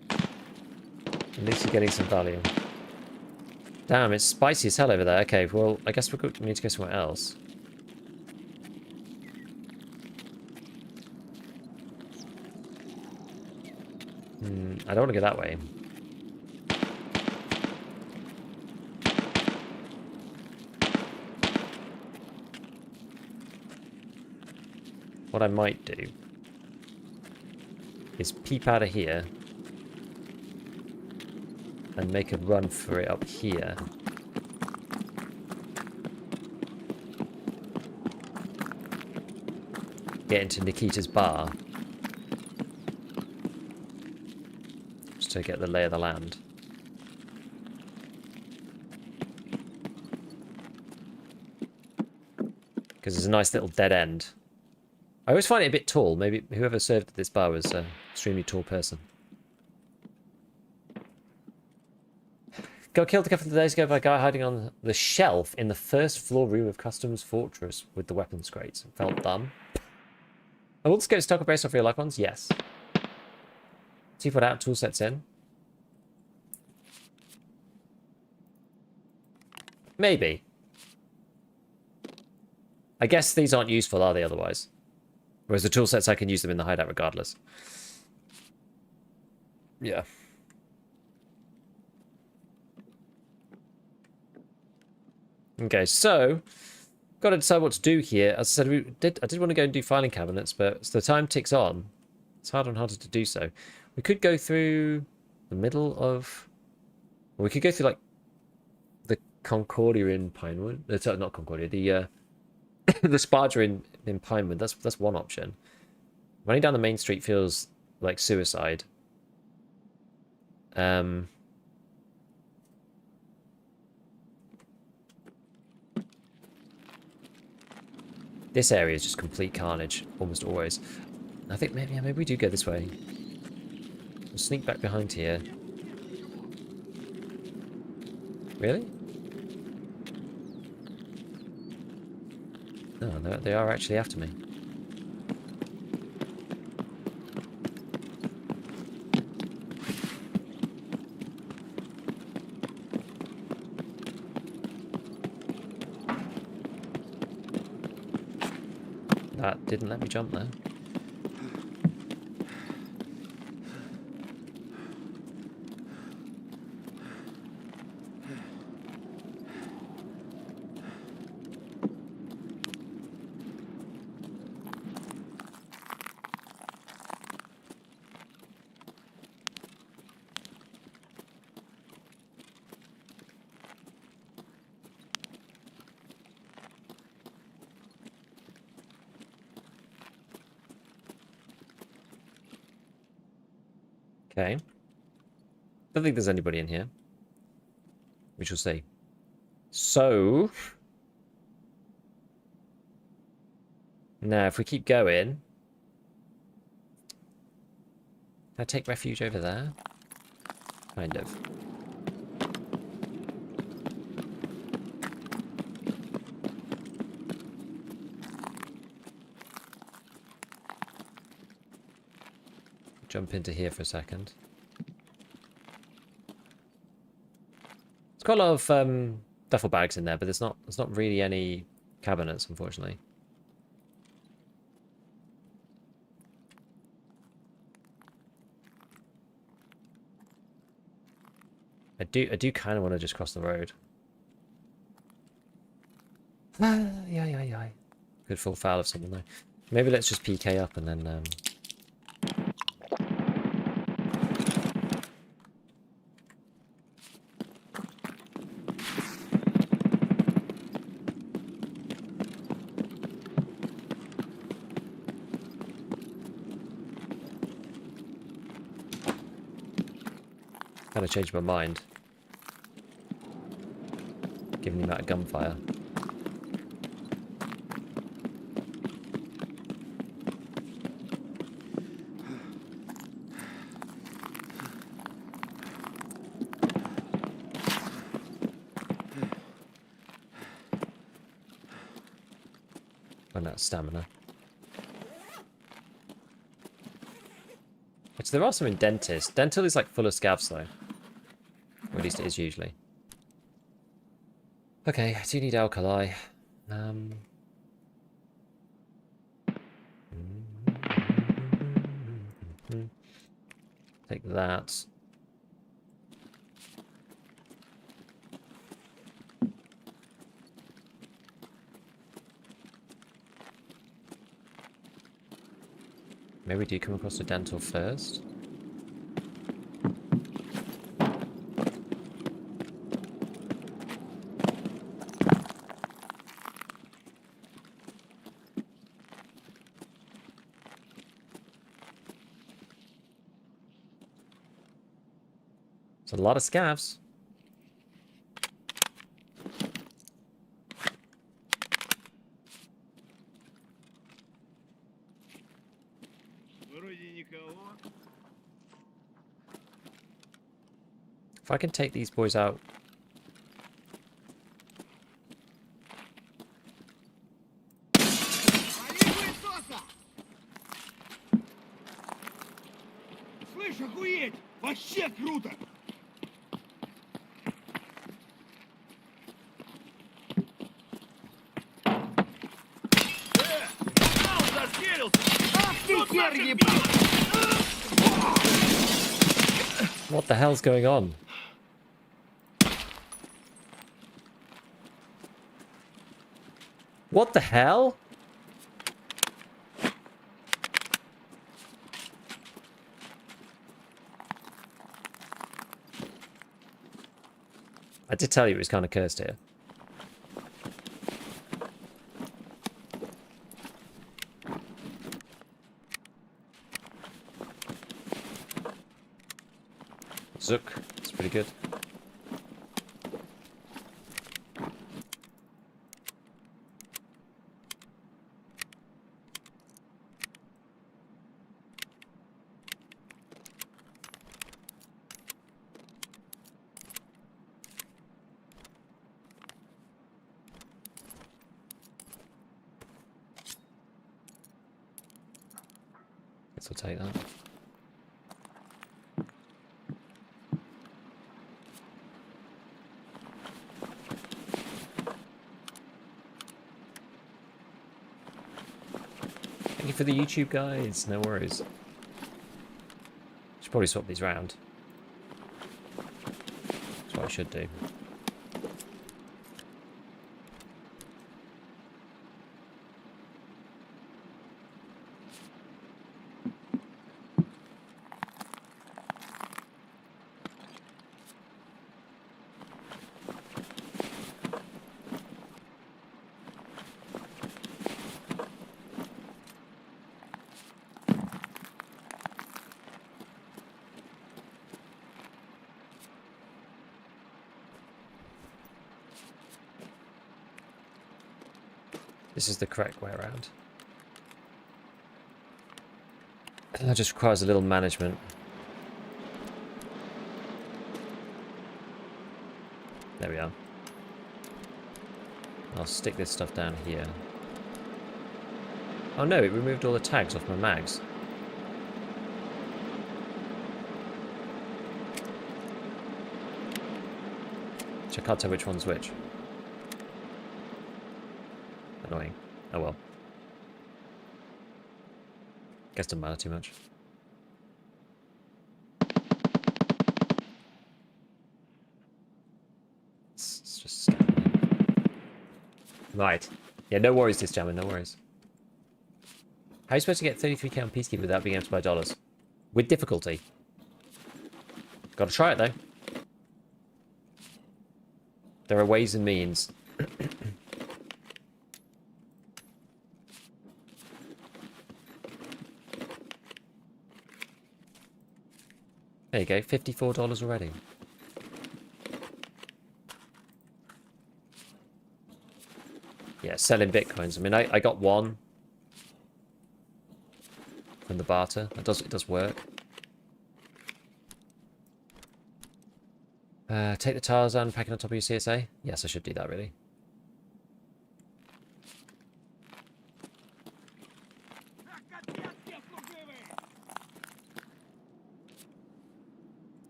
At least you're getting some value. Damn, it's spicy as hell over there. Okay, well, I guess we need to go somewhere else. I don't want to go that way. What I might do is peep out of here and make a run for it up here. Get into Nikita's bar. Just to get the lay of the land. Because there's a nice little dead end. I always find it a bit tall. Maybe whoever served at this bar was an extremely tall person. Got killed a couple of days ago by a guy hiding on the shelf in the first floor room of Customs Fortress with the weapons crates. Felt dumb. I will scope stock based off real life ones? Yes. See what out tool sets in? Maybe. I guess these aren't useful, are they, otherwise? Whereas the tool sets, I can use them in the hideout regardless. Yeah. Okay, so got to decide what to do here. As I said, I did want to go and do filing cabinets, but as the time ticks on, it's harder and harder to do so. We could go through the middle of... Well, we could go through, like, the Concordia in Pinewood. Not Concordia, the the Sparta in Pinewood. That's one option. Running down the main street feels like suicide. This area is just complete carnage, almost always. I think maybe we do go this way. We'll sneak back behind here. Really? No, they are actually after me. That didn't let me jump there. Okay. Don't think there's anybody in here. We shall see. So... now, if we keep going... Can I take refuge over there? Kind of. Jump into here for a second. There's quite a lot of duffel bags in there, but there's not really any cabinets, unfortunately. I do kind of want to just cross the road. Yeah. Could fall foul of someone though. Maybe let's just PK up and then kind of changed my mind, given the amount of gunfire. Run out of stamina. Which there are some in Dentist. Dental is like full of scavs though. Or at least it is usually. Okay, I do need alkali. Take that. Maybe we do come across the dental first. It's a lot of scavs. If I can take these boys out. Слышь, охуеть! Вообще круто! What the hell's going on? What the hell? I did tell you it was kind of cursed here. Zook, it's pretty good. Guess I'll take that. Thank you for the YouTube guys, no worries. Should probably swap these round. That's what I should do. This is the correct way around. That just requires a little management. There we are. I'll stick this stuff down here. Oh no, it removed all the tags off my mags. Which I can't tell which one's which. Annoying. Oh well. Guess doesn't matter too much. It's just scamming. Right. Yeah, no worries, this jammer, no worries. How are you supposed to get 33k on Peacekeeper without being able to buy dollars? With difficulty. Gotta try it though. There are ways and means. There you go, $54 already. Yeah, selling bitcoins. I mean, I got one from the barter. It does work. Take the Tarzan packing on top of your CSA. Yes, I should do that really.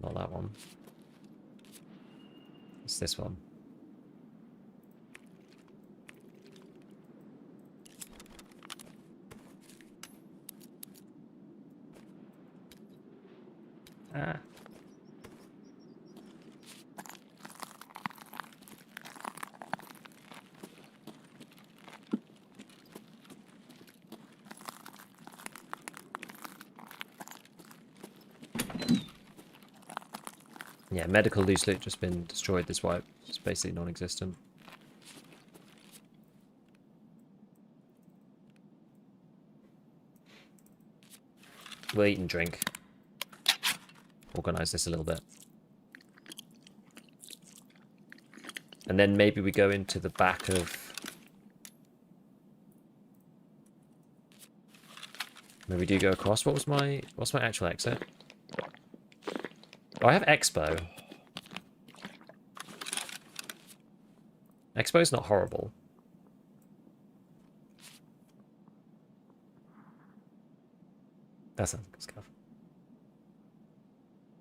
Not that one. It's this one. Ah. Yeah, medical loose loot just been destroyed this wipe. It's basically non-existent. We'll eat and drink. Organize this a little bit. And then maybe we go into the back of... Maybe we do go across. What's my actual exit? Oh, I have Expo. Expo's not horrible. That's a good stuff.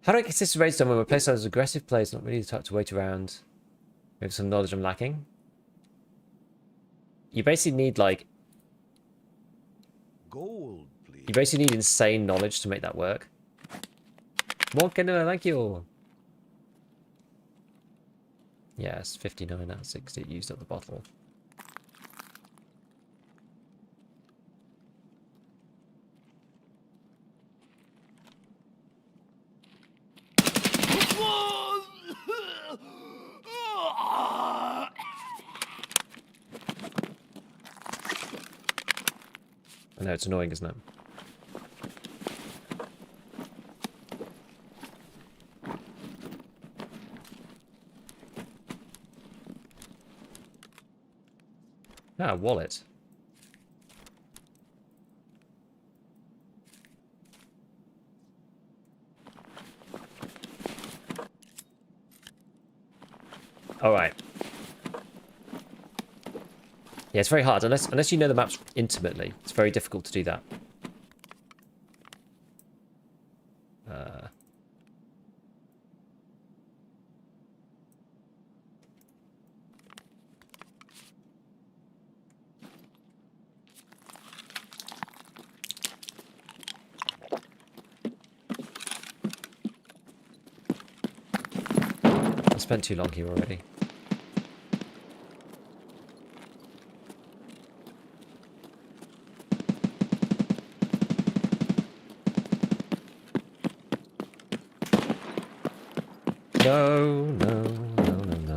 How do I get this race done when my playstyle is aggressive players, not really the type to wait around? Maybe some knowledge I'm lacking. You basically need like... Gold, please. You basically need insane knowledge to make that work. More Canelo, thank you. Yes, 59 out of 60 used up the bottle. I know, it's annoying, isn't it? Ah, wallet. Alright. Yeah, it's very hard. Unless you know the maps intimately, it's very difficult to do that. I spent too long here already. No, no, no, no, no.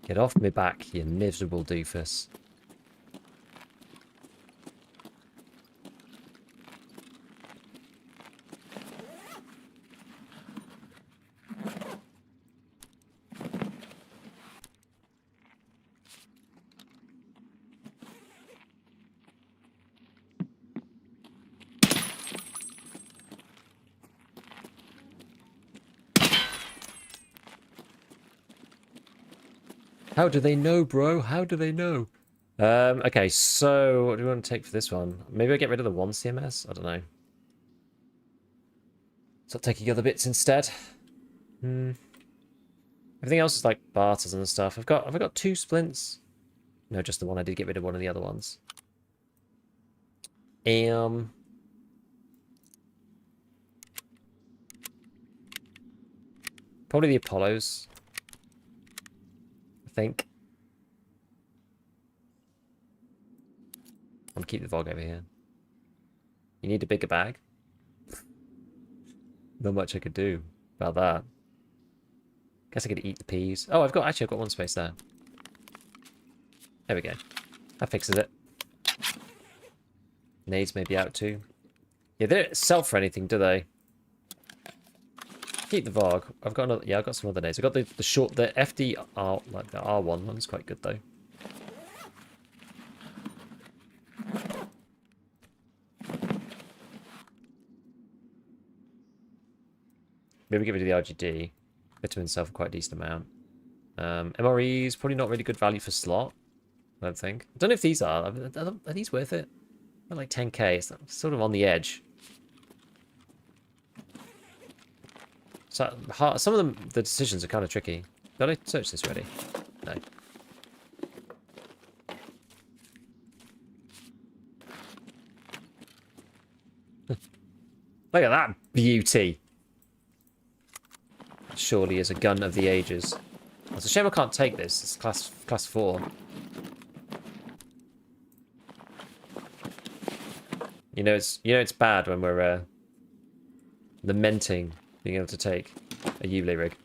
Get off me back, you miserable doofus. How do they know, bro? How do they know? Okay, so what do we want to take for this one? Maybe I get rid of the 1 CMS? I don't know. Start taking other bits instead. Everything else is like barters and stuff. Have I got 2 splints? No, just the one. I did get rid of one of the other ones. Probably the Apollos. I think. I'm gonna keep the Vogue over here. You need a bigger bag? Not much I could do about that. Guess I could eat the peas. Oh, I've got 1 space there. There we go. That fixes it. Nades may be out too. Yeah, they don't sell for anything, do they? Keep the Vogue. I've got another. Yeah, I've got some other nades. I've got the FDR, like the R1 one's quite good though. Maybe give it to the RGD. Vitamin sell for quite a decent amount. MRE's probably not really good value for slot. I don't think. I don't know if these are. Are these worth it? They're like 10k. It's sort of on the edge. So some of them, the decisions are kind of tricky. Did I search this already? No. Look at that beauty. Surely is a gun of the ages. It's a shame I can't take this. It's class 4. You know it's bad when we're lamenting being able to take a Ubley rig.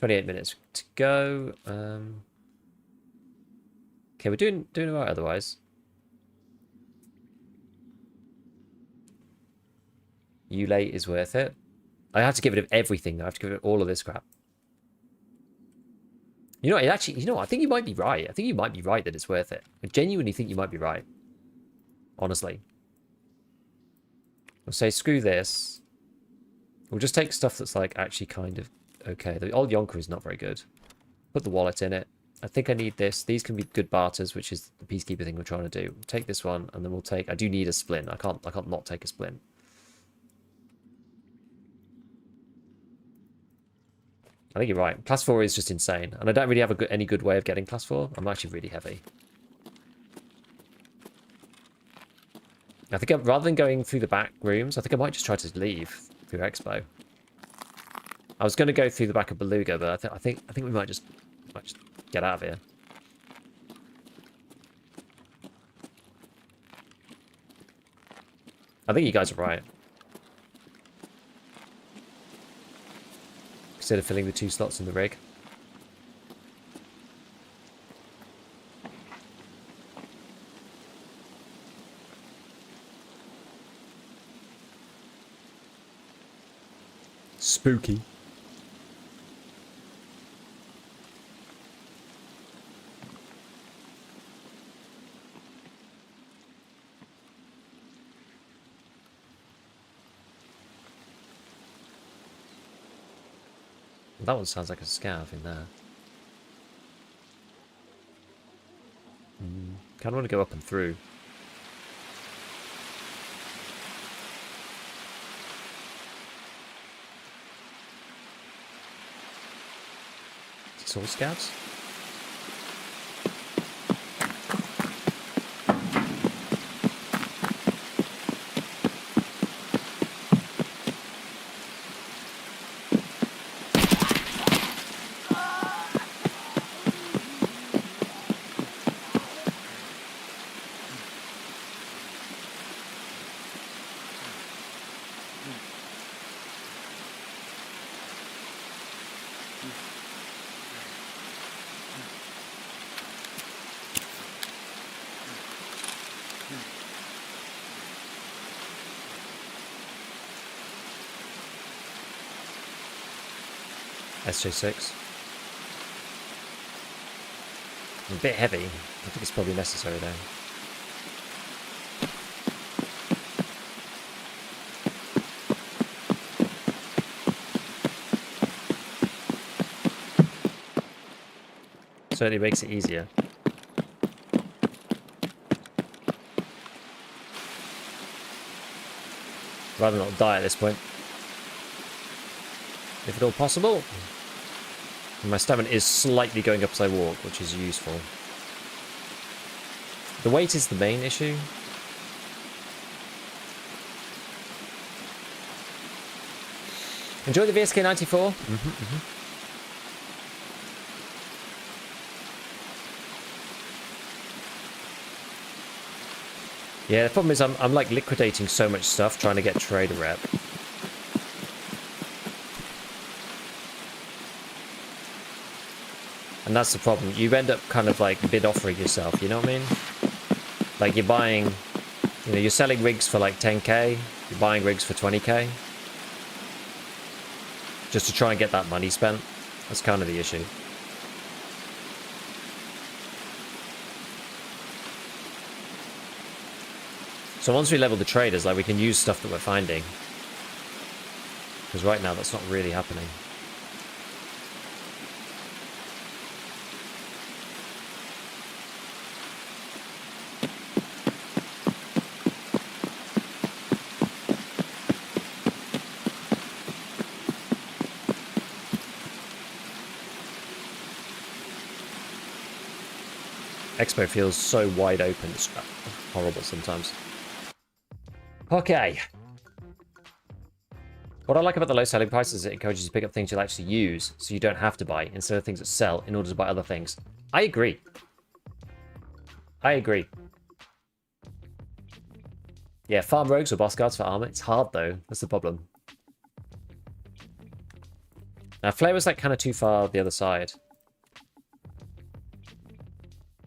28 minutes to go. Okay, we're doing alright otherwise. Ulay is worth it. I have to get rid of everything though. I have to get rid of all of this crap. You know, I think you might be right. I think you might be right that it's worth it. I genuinely think you might be right. Honestly. We'll say screw this. We'll just take stuff that's like actually kind of okay. The old Yonker is not very good. Put the wallet in it. I think I need this. These can be good barters, which is the Peacekeeper thing we're trying to do. We'll take this one, and then we'll take... I do need a splint. I can't not take a splint. I think you're right. Class 4 is just insane. And I don't really have any good way of getting class 4. I'm actually really heavy. I think rather than going through the back rooms, I think I might just try to leave through Expo. I was going to go through the back of Beluga, but I think we might just get out of here. I think you guys are right. Consider filling the 2 slots in the rig. Spooky. That one sounds like a scav in there. Kind of want to go up and through. Is this all scavs? SJ6. A bit heavy. I think it's probably necessary though. Certainly makes it easier. Rather not die at this point. If at all possible. And my stamina is slightly going up as I walk, which is useful. The weight is the main issue. Enjoy the VSK 94. Yeah, the problem is I'm like liquidating so much stuff trying to get trader rep. And that's the problem. You end up kind of like bid offering yourself, you know what I mean? Like you're buying, you know, you're selling rigs for like 10k, you're buying rigs for 20k. Just to try and get that money spent. That's kind of the issue. So once we level the traders, like we can use stuff that we're finding. Because right now that's not really happening. Expo feels so wide open. It's horrible sometimes. Okay. What I like about the low selling prices is it encourages you to pick up things you'll actually use, so you don't have to buy, instead of things that sell in order to buy other things. I agree. I agree. Yeah, farm rogues or boss guards for armor. It's hard, though. That's the problem. Now, Flavor's like kind of too far the other side.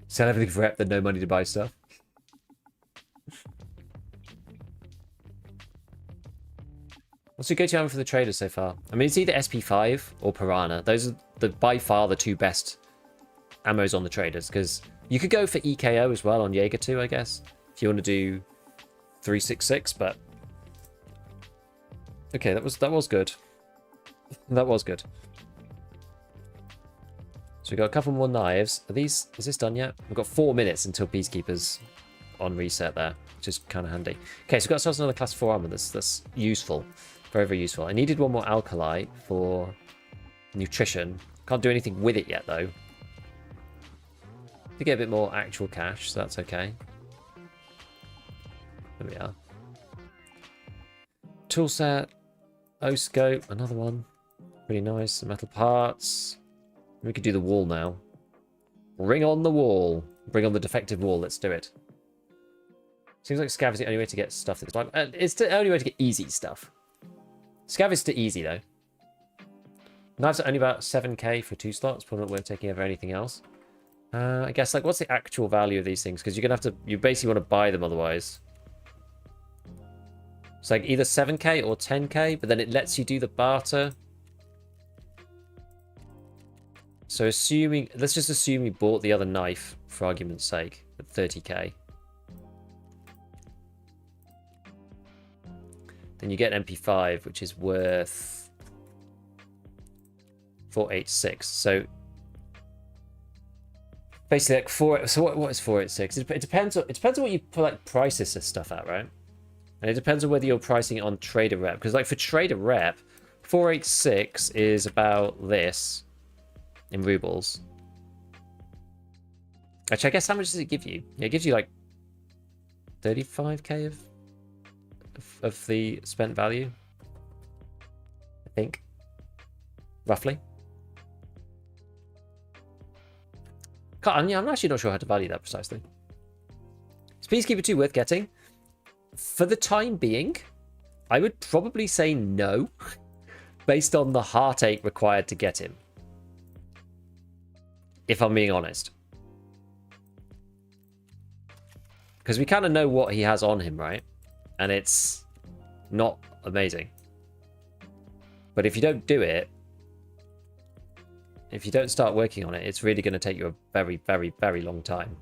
Sell everything for rep, then no money to buy stuff. What's your go-to ammo for the traders so far? I mean, it's either SP5 or Piranha. Those are by far the two best ammos on the traders, because you could go for EKO as well on Jaeger too, I guess, if you want to do 366, but... Okay, that was good. That was good. So we've got a couple more knives. Is this done yet? We've got 4 minutes until Peacekeeper's on reset there, which is kind of handy. Okay, so we've got ourselves another class 4 armor that's useful. Very, very useful. I needed one more alkali for nutrition. Can't do anything with it yet, though. To get a bit more actual cash, so that's okay. There we are. Tool set. O-scope, another one. Pretty nice. Some metal parts. We could do the wall now. Bring on the wall. Bring on the defective wall. Let's do it. Seems like Scav is the only way to get stuff that's like... it's the only way to get easy stuff. Scav is too easy, though. Knives are only about 7k for 2 slots. Probably not worth taking over anything else. I guess, like, what's the actual value of these things? Because you're going to have to... You basically want to buy them otherwise. It's like either 7k or 10k, but then it lets you do the barter. So assuming... Let's just assume you bought the other knife, for argument's sake, at 30k. Then you get an MP5, which is worth 486. So basically, like what is 486? It depends on what you put like prices this stuff at, right? And it depends on whether you're pricing it on trader rep, because like for trader rep, 486 is about this in rubles. Actually, I guess how much does it give you? Yeah, it gives you like 35k of the spent value, I think, roughly. I'm actually not sure how to value that precisely. Is Peacekeeper 2 worth getting? For the time being, I would probably say no, based on the heartache required to get him, if I'm being honest. Because we kind of know what he has on him, right? And it's not amazing. But if you don't do it, if you don't start working on it, it's really going to take you a very, very, very long time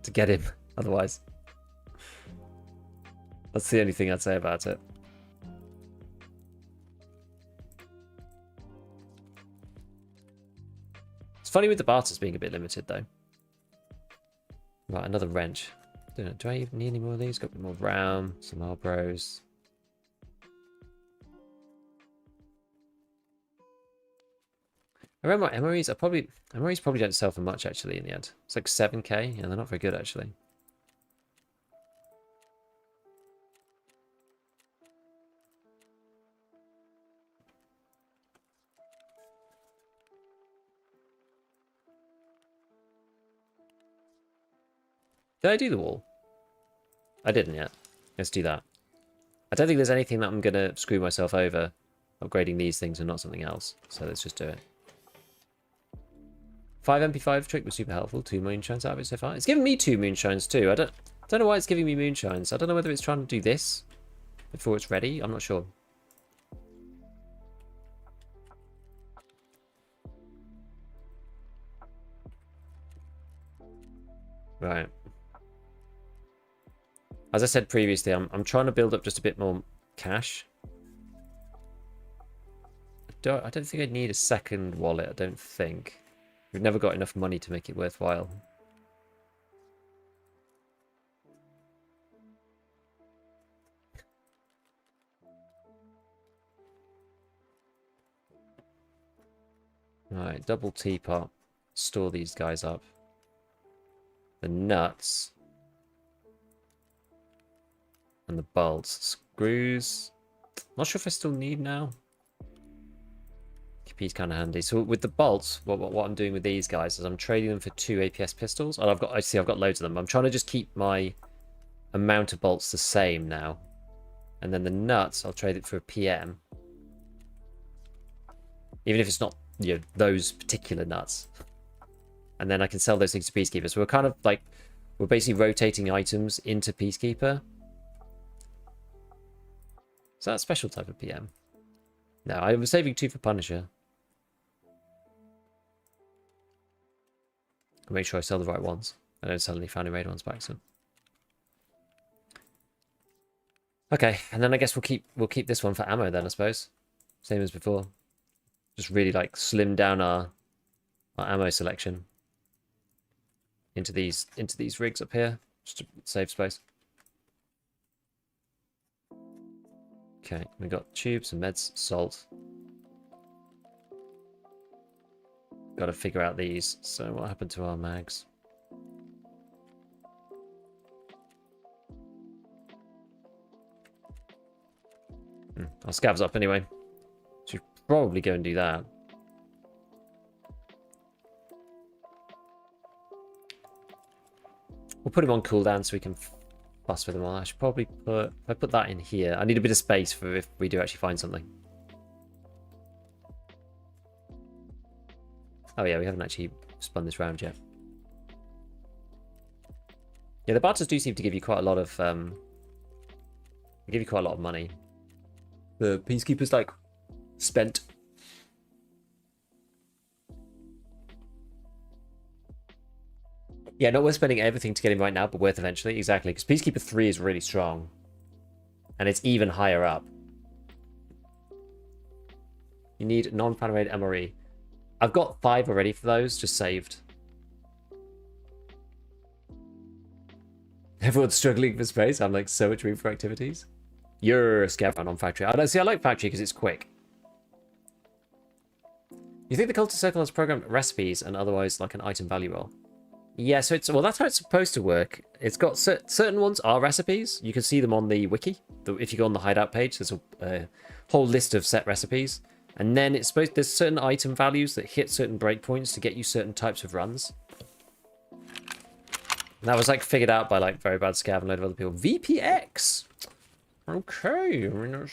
to get him otherwise. That's the only thing I'd say about it. It's funny with the barters being a bit limited, though. Right, another wrench. Do I even need any more of these? Got a bit more RAM, some Marlboros. I remember my MREs probably don't sell for much actually in the end. It's like 7k, and they're not very good actually. Did I do the wall? I didn't yet. Let's do that. I don't think there's anything that I'm going to screw myself over upgrading these things and not something else. So let's just do it. 5 MP5 trick was super helpful. 2 moonshines out of it so far. It's giving me 2 moonshines too. I don't know why it's giving me moonshines. I don't know whether it's trying to do this before it's ready. I'm not sure. Right. As I said previously, I'm trying to build up just a bit more cash. I don't think I'd need a second wallet, I don't think. We've never got enough money to make it worthwhile. Right, double teapot. Store these guys up. the nuts, and the bolts. Screws. Not sure if I still need now. KP's kind of handy. So with the bolts, what I'm doing with these guys is I'm trading them for 2 APS pistols. And I've got loads of them. I'm trying to just keep my amount of bolts the same now. And then the nuts, I'll trade it for a PM. Even if it's not, you know, those particular nuts. And then I can sell those things to Peacekeeper. So we're kind of like, we're basically rotating items into Peacekeeper. Is that a special type of PM? No, I was saving 2 for Punisher. I'll make sure I sell the right ones. I don't sell any Founding Raid ones back, so. Okay, and then I guess we'll keep this one for ammo then, I suppose. Same as before. Just really like slim down our ammo selection into these rigs up here, just to save space. Okay, we got tubes and meds, salt. Got to figure out these. So what happened to our mags? Our scav's up anyway. Should probably go and do that. We'll put him on cooldown so we can fuss with them all. I should probably put... If I put that in here, I need a bit of space for if we do actually find something. Oh yeah, we haven't actually spun this round yet. Yeah, the barters do seem to give you quite a lot of... they give you quite a lot of money. The Peacekeeper's like spent. Yeah, not worth spending everything to get him right now, but worth eventually. Exactly, because Peacekeeper 3 is really strong. And it's even higher up. You need non-Founding Raid MRE. I've got 5 already for those, just saved. Everyone's struggling for space. I'm like so much room for activities. You're Scav on factory. I don't see. I like factory because it's quick. You think the Cultist Circle has programmed recipes and otherwise like an item value roll? Yeah, so well, that's how it's supposed to work. It's got certain ones are recipes. You can see them on the wiki. If you go on the Hideout page, there's a whole list of set recipes, and then it's supposed there's certain item values that hit certain breakpoints to get you certain types of runs. And that was like figured out by like Very Bad Scav and a load of other people. VPX. Okay, I mean, that's...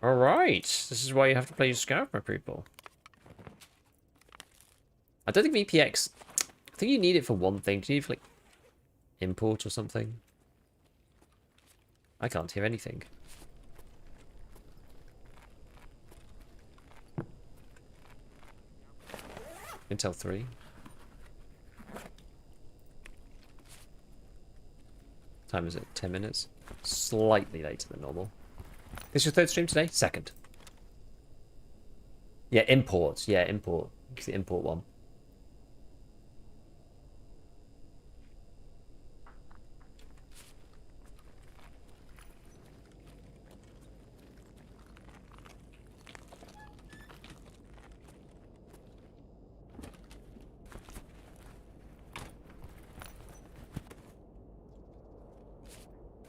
Alright, this is why you have to play your Scav, my people. I don't think VPX... I think you need it for one thing. Do you need it for, like, import or something? I can't hear anything. Intel 3. Time is it? 10 minutes? Slightly later than normal. This is your 3rd stream today? 2nd. Yeah, import. Yeah, import. It's the import one.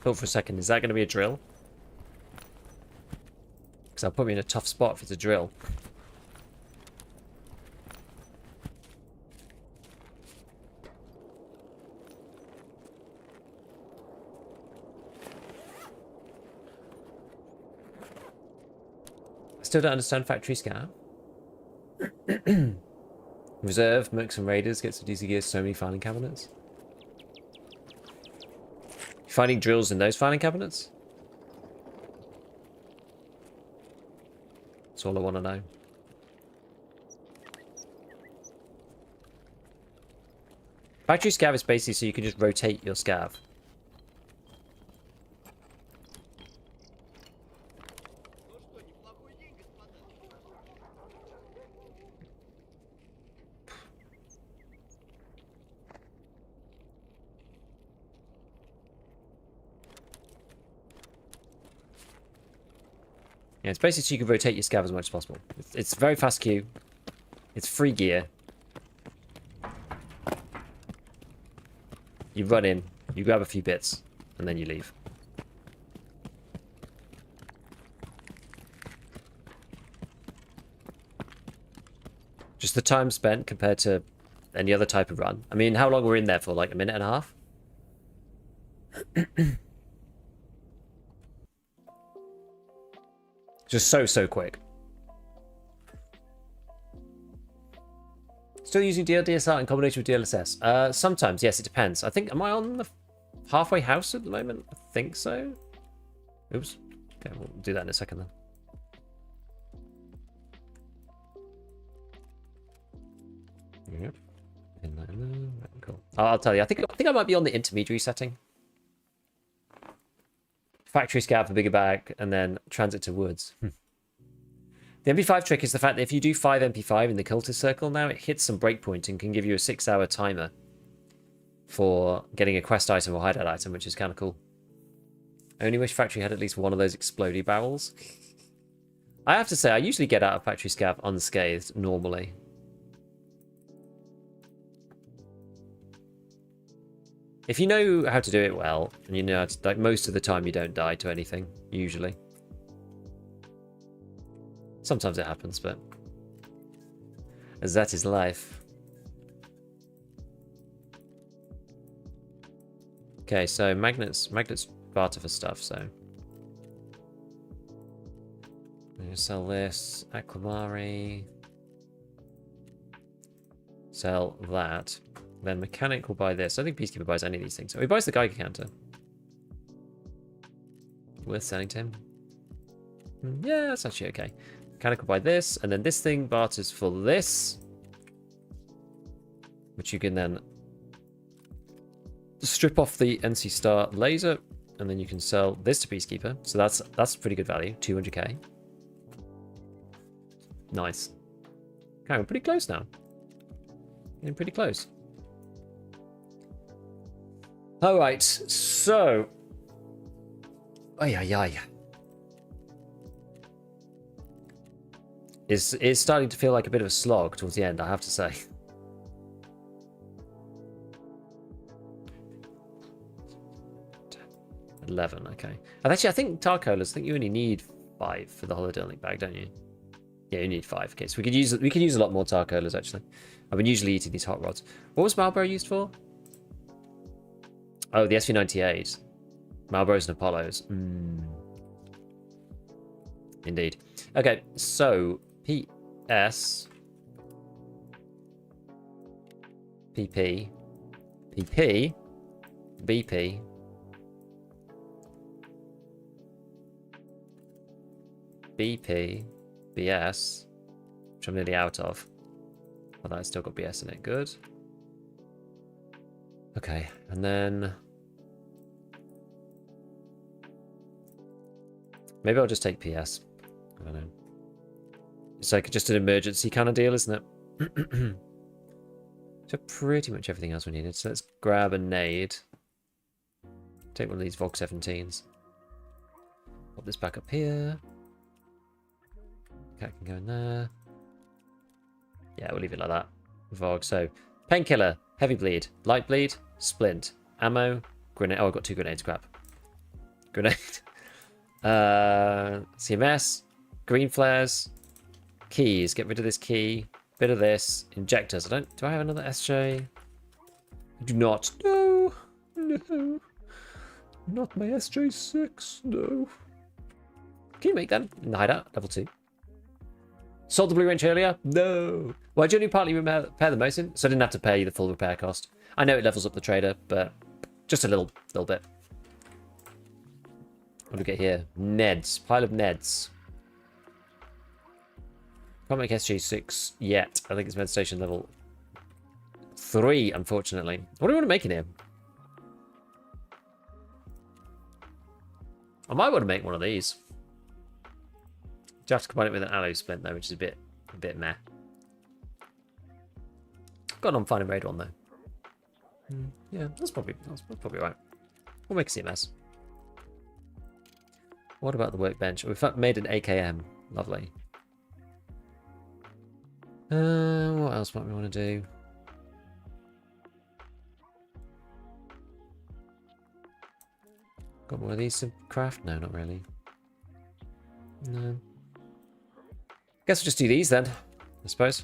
Thought for a second, is that going to be a drill? Because that'll put me in a tough spot if it's a drill. I still don't understand factory scout. Reserve, Mercs and Raiders gets to DC Gears so many filing cabinets. Finding drills in those filing cabinets? That's all I want to know. Factory scav is basically so you can just rotate your scav. Yeah, it's basically so you can rotate your scav as much as possible. It's a very fast queue. It's free gear. You run in, you grab a few bits, and then you leave. Just the time spent compared to any other type of run. I mean, how long we're in there for? Like a minute and a half? Just so quick. Still using DLSR in combination with DLSS? Sometimes, yes, it depends. I think, am I on the halfway house at the moment? I think so. Oops. Okay, we'll do that in a second then. Yep. In there. Cool. I'll tell you. I think I might be on the intermediary setting. Factory scout for bigger bag, and then transit to woods. The MP5 trick is the fact that if you do 5 MP5 in the cultist circle now, it hits some breakpoint and can give you a 6-hour timer for getting a quest item or hideout item, which is kind of cool. I only wish Factory had at least one of those explodey barrels. I have to say, I usually get out of Factory Scav unscathed, normally. If you know how to do it well, and you know how to, like, most of the time you don't die to anything, usually. Sometimes it happens, but as that is life. Okay, so magnets barter for stuff, so I'm gonna sell this, Aquamari, sell that, then Mechanic will buy this. I think Peacekeeper buys any of these things. So he buys the Geiger counter. Worth selling to him. Yeah, that's actually okay. Mechanic will buy this, and then this thing barters for this, which you can then strip off the NC Star laser, and then you can sell this to Peacekeeper. So that's pretty good value, 200k. Nice. Okay, we're pretty close now. Getting pretty close. All right, so, It's starting to feel like a bit of a slog towards the end, I have to say. $11, okay. And actually, I think Tarkolas, I think you only need 5 for the holiday link bag, don't you? Yeah, you need 5. Okay, so we could use a lot more Tarkolas actually. I've been usually eating these hot rods. What was Marlboro used for? Oh, the SV98. Marlboros and Apollos. Indeed. Okay, so PS, PP, PP, BP, BP, BS, which I'm nearly out of. Although it's still got BS in it. Good. Okay, and then maybe I'll just take PS. I don't know. It's like just an emergency kind of deal, isn't it? So pretty much everything else we needed. So let's grab a nade. Take one of these Vogue 17s. Pop this back up here. Cat can go in there. Yeah, we'll leave it like that. Vogue. So painkiller, heavy bleed, light bleed, splint, ammo, grenade. Oh, I've got 2 grenades. Crap. Grenade. CMS, green flares, keys. Get rid of this key. Bit of this. Injectors. Do I have another SJ? I do not. No. No. Not my SJ6. No. Can you make that in the hideout? Level 2. Sold the blue wrench earlier? No. Well, I only partly repair the most in, so I didn't have to pay the full repair cost. I know it levels up the trader, but just a little bit. What do we get here? Neds. Pile of Neds. Can't make SG6 yet. I think it's med station level 3, unfortunately. What do we want to make in here? I might want to make one of these. You have to combine it with an alloy splint though, which is a bit meh. Got an on fine and raid one though. Yeah, that's probably right. We'll make a CMS. What about the workbench? We've made an AKM. Lovely. What else might we want to do? Got more of these to craft? No, not really. No. Guess we'll just do these then, I suppose.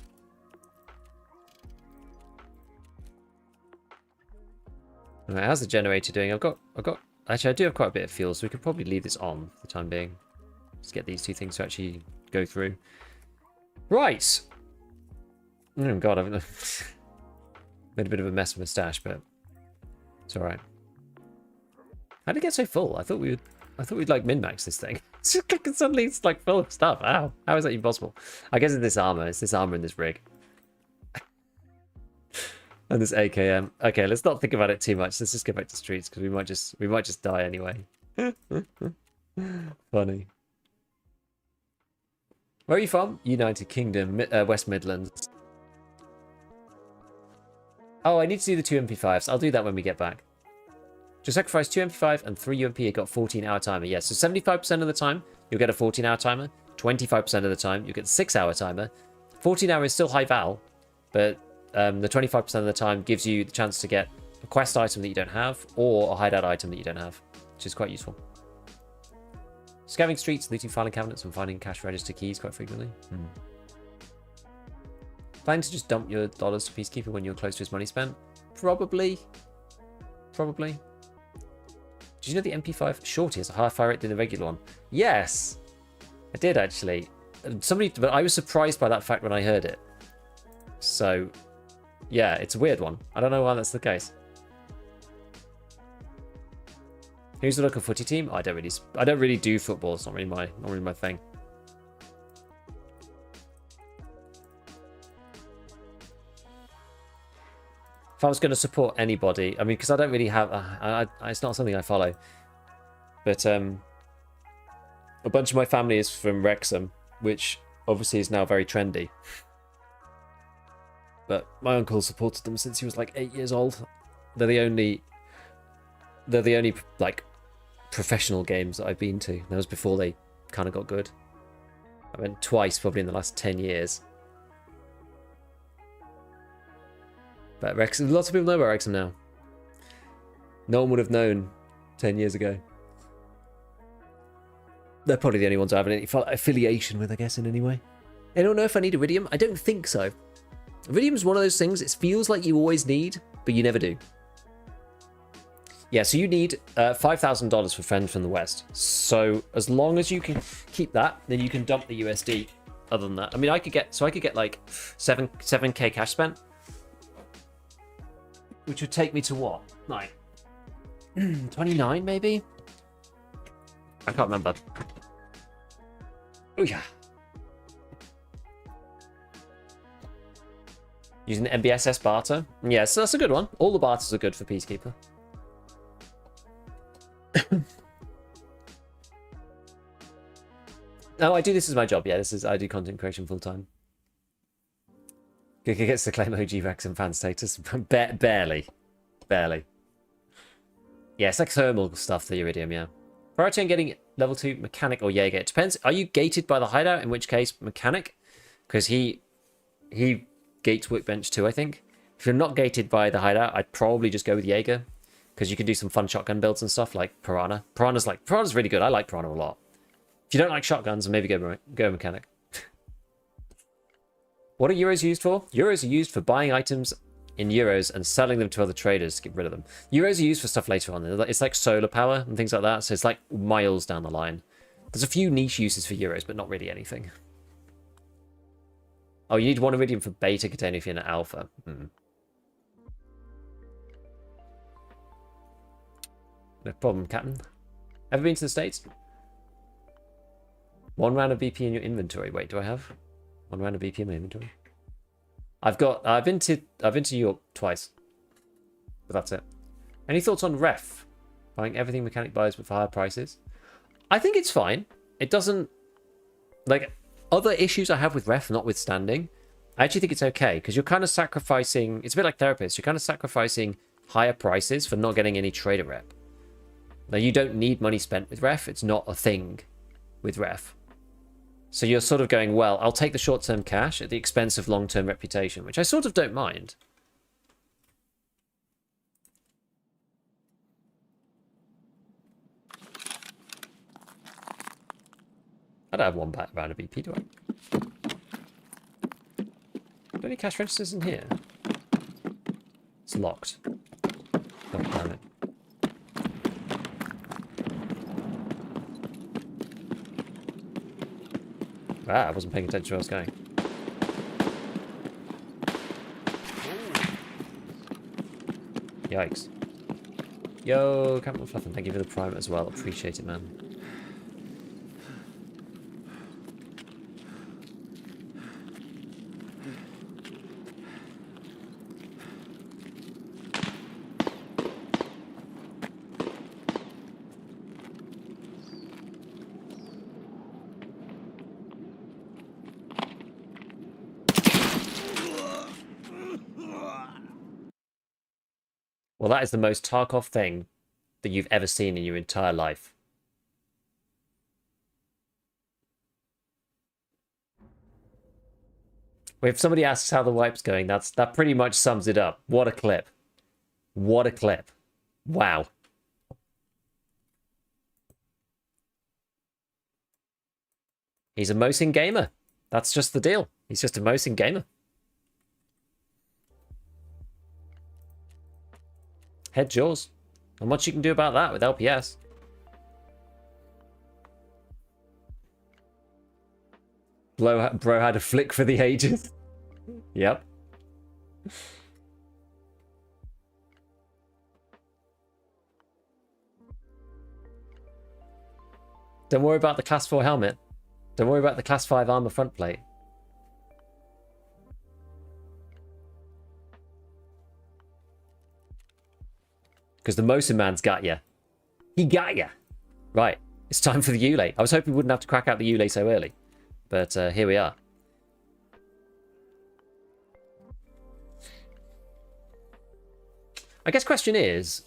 Alright, how's the generator doing? Actually, I do have quite a bit of fuel, so we could probably leave this on for the time being. Just get these two things to actually go through. Right. Oh god, I've made a bit of a mess of my stash, but it's alright. How did it get so full? I thought we'd like min-max this thing. Suddenly it's like full of stuff. How is that even possible? I guess it's this armor. It's this armor in this rig. And this AKM. Okay, let's not think about it too much. Let's just go back to streets because we might just die anyway. Funny. Where are you from? United Kingdom, West Midlands. Oh, I need to do the 2 MP5s. I'll do that when we get back. Just sacrifice 2 MP5 and 3 UMP. You got 14-hour timer. Yes, so 75% of the time you'll get a 14-hour timer. 25% of the time you'll get a 6-hour timer. 14-hour is still high val, but the 25% of the time gives you the chance to get a quest item that you don't have or a hideout item that you don't have, which is quite useful. Scavenging streets, looting filing cabinets, and finding cash register keys quite frequently. Planning to just dump your dollars to Peacekeeper when you're close to his money spent? Probably. Probably. Did you know the MP5 Shorty has a higher fire rate than the regular one? Yes! I did, actually. But I was surprised by that fact when I heard it. So, yeah, it's a weird one. I don't know why that's the case. Who's the local footy team? I don't really do football. It's not really my thing. If I was going to support anybody, I mean, because I don't really have, it's not something I follow. But a bunch of my family is from Wrexham, which obviously is now very trendy. But my uncle supported them since he was like 8 years old. They're the only like professional games that I've been to. That was before they kind of got good. I went twice, probably in the last 10 years. But Wrexham, lots of people know about Wrexham now. No one would have known 10 years ago. They're probably the only ones I have any affiliation with, I guess, in any way. Anyone know if I need Iridium? I don't think so. Iridium's one of those things, it feels like you always need, but you never do. Yeah, so you need $5,000 for Friends from the West. So as long as you can keep that, then you can dump the USD. Other than that, I mean, I could get like 7K cash spent. Which would take me to what? Like 29 maybe? I can't remember. Oh yeah. Using the MBSS barter? Yes, that's a good one. All the barters are good for Peacekeeper. No, I do this as my job. Yeah, I do content creation full time. Giga gets to claim OG Wrexham fan status. Barely. Barely. Yeah, it's like thermal stuff, the Iridium, yeah. Priority on getting level 2 mechanic or Jaeger. It depends. Are you gated by the hideout? In which case, mechanic. Because he gates workbench too, I think. If you're not gated by the hideout, I'd probably just go with Jaeger. Because you can do some fun shotgun builds and stuff like Piranha. Piranha's really good. I like Piranha a lot. If you don't like shotguns, maybe go mechanic. What are euros used for? Euros are used for buying items in euros and selling them to other traders to get rid of them. Euros are used for stuff later on. It's like solar power and things like that. So it's like miles down the line. There's a few niche uses for euros, but not really anything. Oh, you need 1 iridium for beta container if you're in an alpha. No problem, Captain. Ever been to the States? 1 round of BP in your inventory. Wait, do I have 1 round of BP in my inventory? I've been to New York twice. But that's it. Any thoughts on ref? Buying everything mechanic buys but for higher prices? I think it's fine. It doesn't, like, other issues I have with ref notwithstanding, I actually think it's okay because you're kind of sacrificing, it's a bit like therapists, you're kind of sacrificing higher prices for not getting any trader rep. Now, you don't need money spent with ref. It's not a thing with ref. So you're sort of going, well, I'll take the short-term cash at the expense of long-term reputation, which I sort of don't mind. I don't have one back round of BP, do I? Are there any cash registers in here? It's locked. God damn it. Ah, I wasn't paying attention where I was going. Yikes. Yo, Captain Fluffin, thank you for the prime as well. Appreciate it, man. Well, that is the most Tarkov thing that you've ever seen in your entire life. If somebody asks how the wipe's going, that pretty much sums it up. What a clip. What a clip. Wow. He's a Mosin gamer. That's just the deal. He's just a Mosin gamer. Head jaws. Not much you can do about that with LPS. Bro had a flick for the ages. Yep. Don't worry about the class 4 helmet. Don't worry about the class 5 armor front plate. Because the Mosin man's got ya. He got ya. Right. It's time for the Ulay. I was hoping we wouldn't have to crack out the Ulay so early. But here we are. I guess question is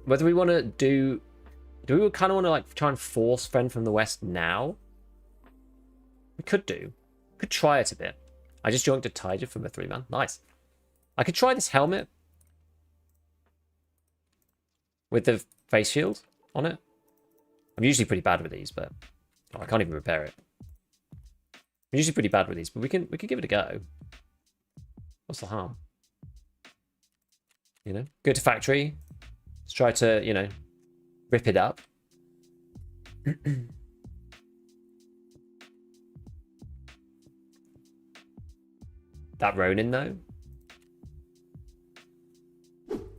whether we want to do we kind of want to like try and force Friend from the West now? We could do. Could try it a bit. I just joined a Tiger from a 3-man. Nice. I could try this helmet with the face shield on it. I'm usually pretty bad with these, but I can't even repair it. I'm usually pretty bad with these, but we can give it a go. What's the harm? You know, go to factory. Let's try to, you know, rip it up. That Ronin though.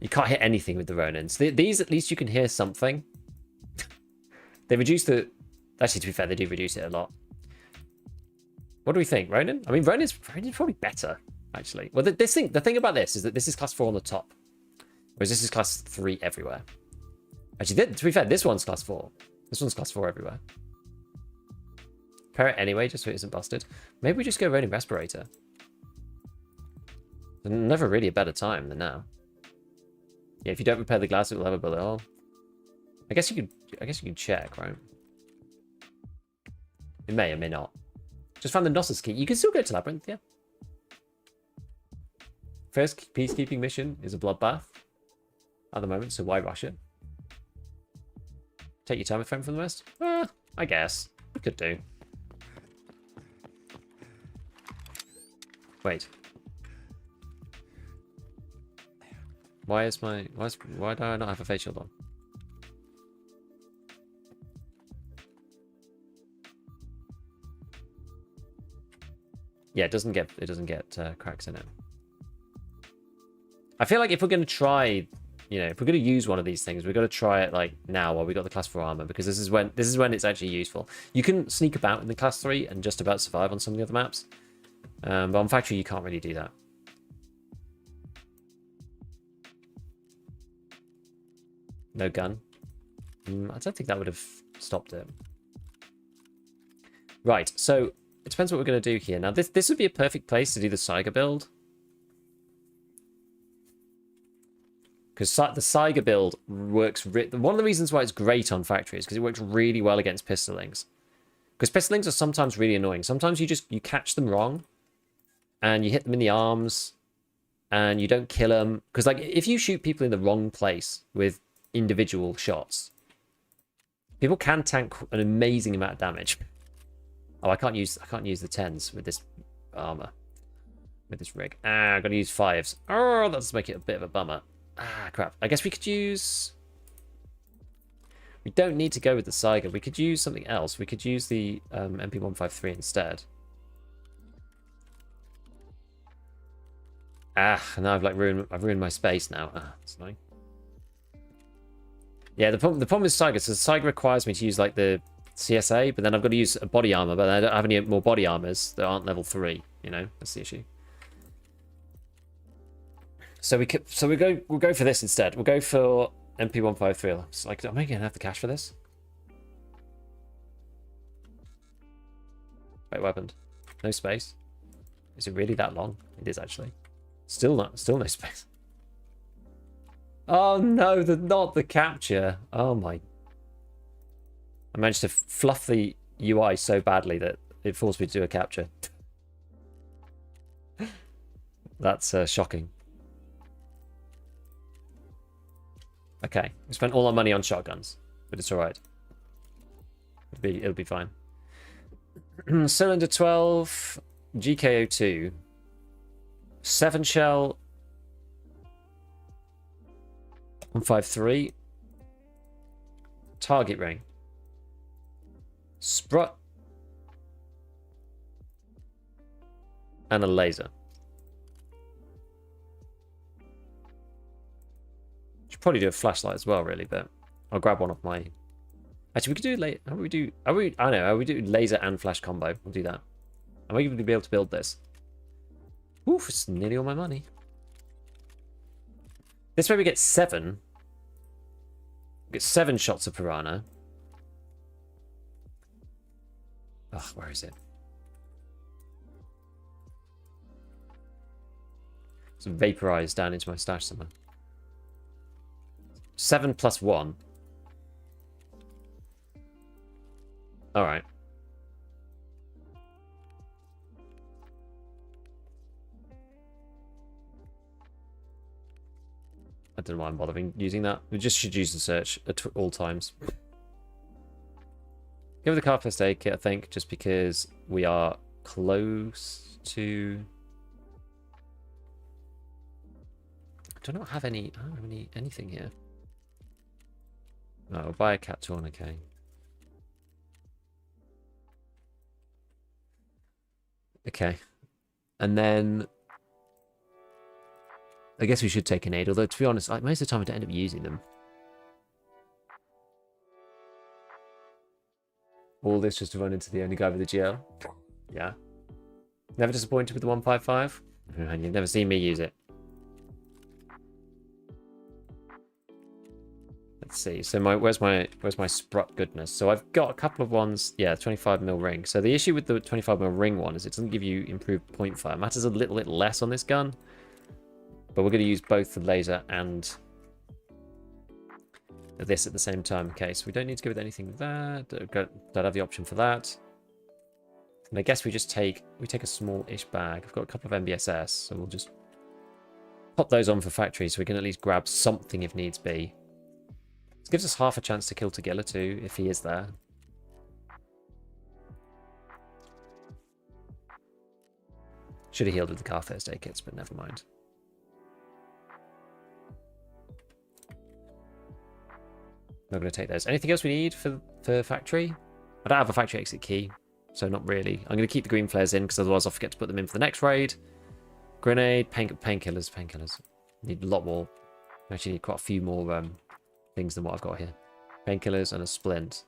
You can't hit anything with the Ronins. These, at least you can hear something. They reduce the... Actually, to be fair, they do reduce it a lot. What do we think? Ronin? I mean, Ronin's probably better, actually. Well, the thing about this is that this is class 4 on the top. Whereas this is class 3 everywhere. Actually, to be fair, this one's class 4. This one's class 4 everywhere. Repair it anyway, just so it isn't busted. Maybe we just go Ronin Respirator. There's never really a better time than now. Yeah, if you don't repair the glass, it will have a bullet hole. I guess you could check, right? It may or may not. Just found the Gnosis key. You can still go to Labyrinth, yeah. First peacekeeping mission is a bloodbath at the moment, so why rush it? Take your time with Friend from the West? I guess. We could do. Wait. Why do I not have a face shield on? Yeah, it doesn't get cracks in it. I feel like if we're going to try, you know, if we're going to use one of these things, we've got to try it like now while we got the class 4 armor, because this is when it's actually useful. You can sneak about in the class 3 and just about survive on some of the other maps, but on factory you can't really do that. No gun. I don't think that would have stopped it. Right, so it depends what we're going to do here. Now, this would be a perfect place to do the Saiga build. Because the Saiga build works... One of the reasons why it's great on factory is because it works really well against pistolings. Because pistolings are sometimes really annoying. Sometimes you catch them wrong, and you hit them in the arms, and you don't kill them. Because like, if you shoot people in the wrong place with individual shots, People can tank an amazing amount of damage. Oh, I can't use the 10s with this armor. With this rig. Ah, I've got to use 5s. Oh, that's make it a bit of a bummer. Ah, crap. I guess we could use... We don't need to go with the Saiga. We could use something else. We could use the MP153 instead. Ah, now I've ruined my space now. Ah, that's annoying. Yeah, the problem with Saiga is the Saiga requires me to use like the CSA, but then I've got to use a body armor, but I don't have any more body armors that aren't level 3. You know, that's the issue. So we'll go for this instead. We'll go for MP153. It's like, am I gonna have the cash for this? Wait, what happened? No space. Is it really that long? It is actually. Still no space. Oh no, not the capture. Oh my. I managed to fluff the UI so badly that it forced me to do a capture. That's shocking. Okay, we spent all our money on shotguns, but it's alright. It'll be fine. Cylinder 12, GKO2, 7 shell, 153, target ring, sprut, and a laser. Should probably do a flashlight as well, really, but I'll grab one off my. Actually, we could do how we do? I don't know. How we do laser and flash combo? We'll do that. Am I going to be able to build this? Oof, it's nearly all my money. This way we get 7. We get 7 shots of piranha. Ugh, where is it? It's vaporized down into my stash somewhere. 7 plus 1. Alright. I don't know why I'm bothering using that. We just should use the search at all times. Give the car first aid kit, I think, just because we are close to... I don't have any... I don't have anything here. No, I'll buy a cat tourniquet. Okay. And then... I guess we should take an aid, although to be honest, most of the time I don't end up using them. All this just to run into the only guy with the GL. Yeah. Never disappointed with the 155? And you've never seen me use it. Let's see. So where's my sprut goodness? So I've got a couple of ones. Yeah, 25mm ring. So the issue with the 25mm ring one is it doesn't give you improved point fire. It matters a little bit less on this gun. But we're going to use both the laser and this at the same time. Okay, so we don't need to go with anything with that. Don't have the option for that. And I guess we just take a small-ish bag. I've got a couple of MBSS, so we'll just pop those on for factory so we can at least grab something if needs be. This gives us half a chance to kill Tagilla too, if he is there. Should have healed with the car first aid kits, but never mind. Not going to take those. Anything else we need for factory? I don't have a factory exit key, so not really. I'm going to keep the green flares in, because otherwise I'll forget to put them in for the next raid. Grenade, painkillers. Need a lot more. I actually need quite a few more things than what I've got here. Painkillers and a splint.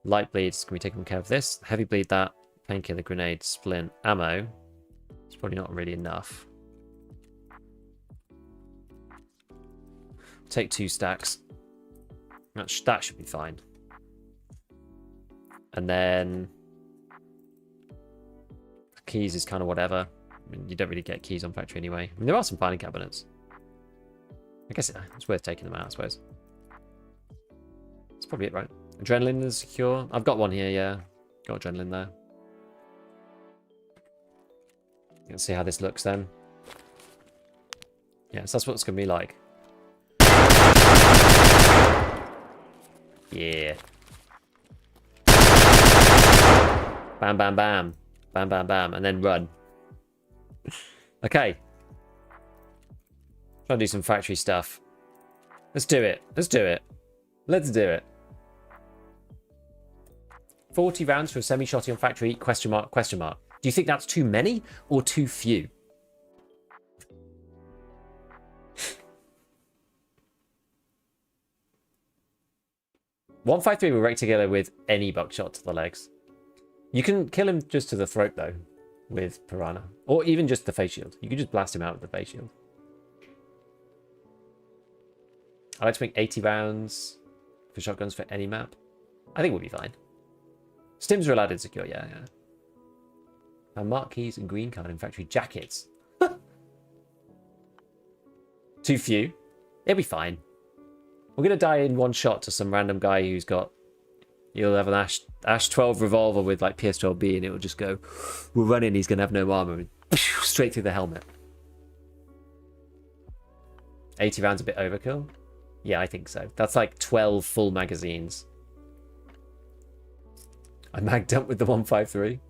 Light bleeds, can we take care of this? Heavy bleed that. Painkiller, grenade, splint, ammo. It's probably not really enough. Take 2 stacks. That should be fine. And then keys is kind of whatever. I mean, you don't really get keys on factory anyway. I mean, there are some filing cabinets. I guess it's worth taking them out, I suppose. That's probably it, right? Adrenaline is secure. I've got one here, yeah. Got adrenaline there. Let's see how this looks then. Yeah, so that's what it's going to be like. Yeah. Bam, bam, bam. Bam, bam, bam. And then run. Okay. Try to do some factory stuff. Let's do it. Let's do it. Let's do it. 40 rounds for a semi-shotty on factory, question mark, question mark. Do you think that's too many or too few? $153 will wreck together with any buckshot to the legs. You can kill him just to the throat, though, with Piranha. Or even just the face shield. You can just blast him out with the face shield. I like to make 80 rounds for shotguns for any map. I think we'll be fine. Stims are allowed insecure, yeah. And marquees and green card in factory jackets. Too few. It'll be fine. We're going to die in one shot to some random guy who's got... He'll have an Ash 12 revolver with like PS12B and it'll just go... We'll run in, he's going to have no armor. And straight through the helmet. 80 rounds a bit overkill? Yeah, I think so. That's like 12 full magazines. I magged up with the 153.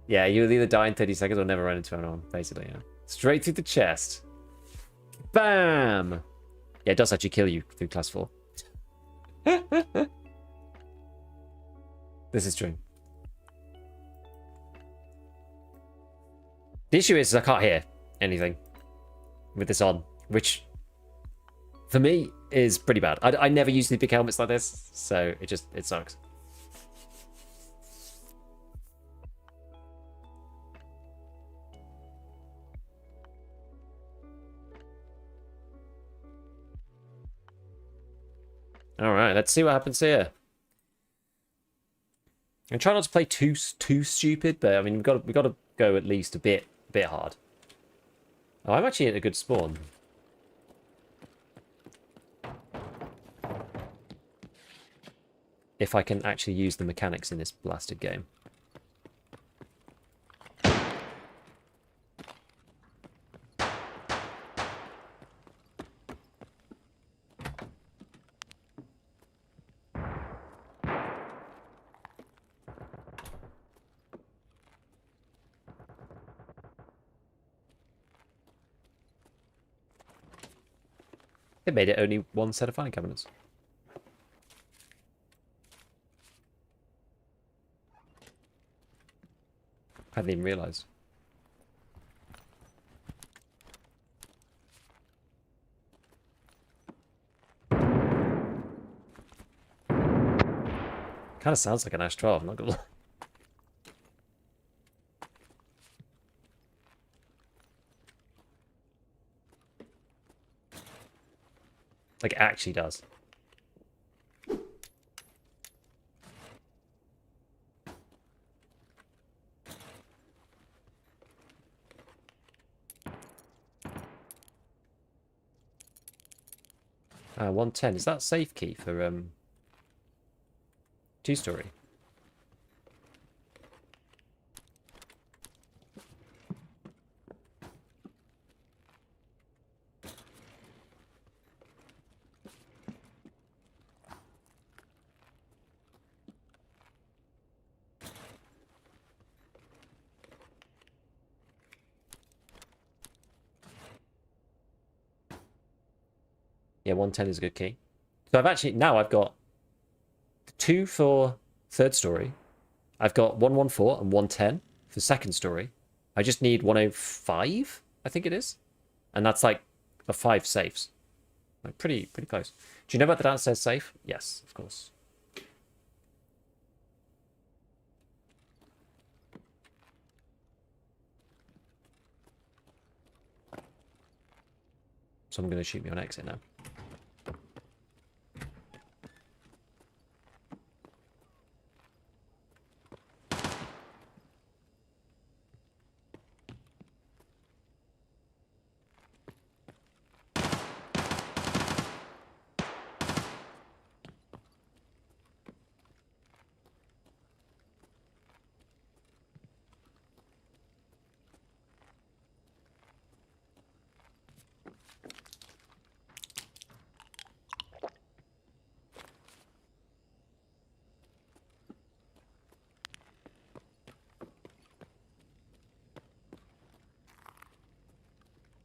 Yeah, you'll either die in 30 seconds or never run into an arm, basically, yeah. Straight through the chest. Bam! Yeah, it does actually kill you through class 4. This is true. The issue is I can't hear anything with this on, which for me is pretty bad. I never use the big helmets like this, so it sucks. All right, let's see what happens here. And try not to play too stupid, but I mean we've got to go at least a bit hard. Oh, I'm actually at a good spawn. If I can actually use the mechanics in this blasted game. It made it only one set of filing cabinets. I didn't even realise. Kind of sounds like an Ash 12, I'm not gonna lie. Like, it actually does. Ah, 110. Is that safe key for 2-story? Yeah, 110 is a good key. So I've got 2 for 3rd story. I've got 114 and 110 for 2nd story. I just need 105, I think it is. And that's like the 5 safes. Like pretty close. Do you know about the downstairs safe? Yes, of course. Someone going to shoot me on exit now.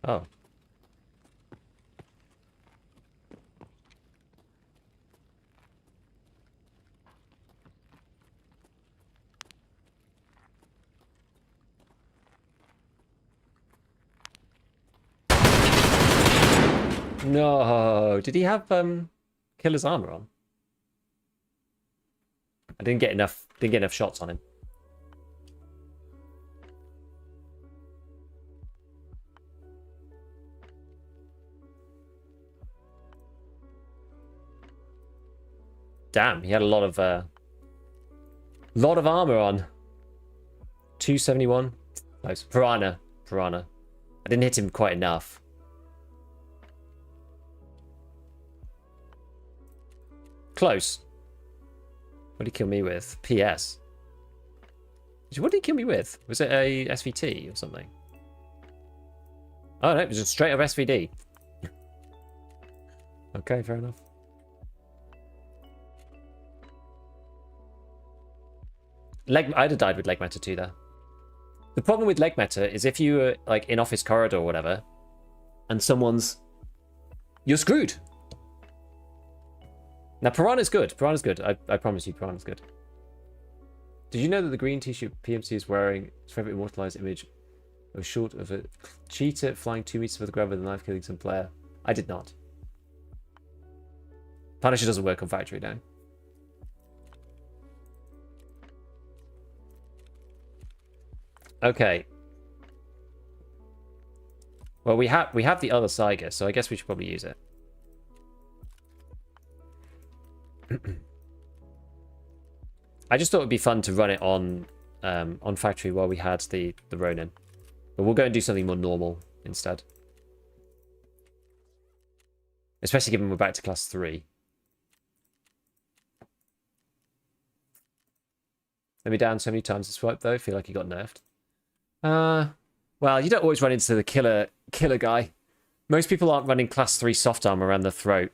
Oh. No. Did he have killer's armor on? I didn't get enough shots on him. Damn, he had a lot of armor on. 271. Nice. Piranha. I didn't hit him quite enough. Close. What did he kill me with? PS. What did he kill me with? Was it a SVT or something? Oh no, it was just straight up SVD. Okay, fair enough. I'd have died with leg meta too there. The problem with leg meta is if you were like in office corridor or whatever, and you're screwed. Now Piranha's good. I promise you, Piranha's good. Did you know that the green t-shirt PMC is wearing its favorite immortalized image of short of a cheetah flying 2 meters for the ground with a knife killing some player? I did not. Punisher doesn't work on factory now. Okay. Well, we have the other Saiga, so I guess we should probably use it. I just thought it'd be fun to run it on factory while we had the Ronin, but we'll go and do something more normal instead. Especially given we're back to class 3. Let me down so many times to swipe though. I feel like he got nerfed. Well, you don't always run into the killer guy. Most people aren't running class 3 soft armor around the throat.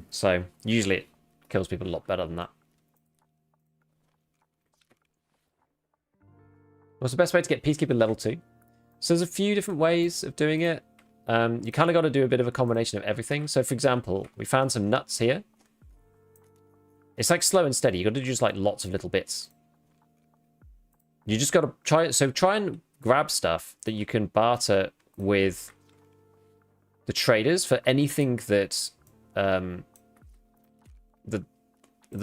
So usually it kills people a lot better than that. What's the best way to get Peacekeeper level 2? So there's a few different ways of doing it. You kind of got to do a bit of a combination of everything. So for example, we found some nuts here. It's like slow and steady. You got to do just like lots of little bits. You just got to try and grab stuff that you can barter with the traders for anything that the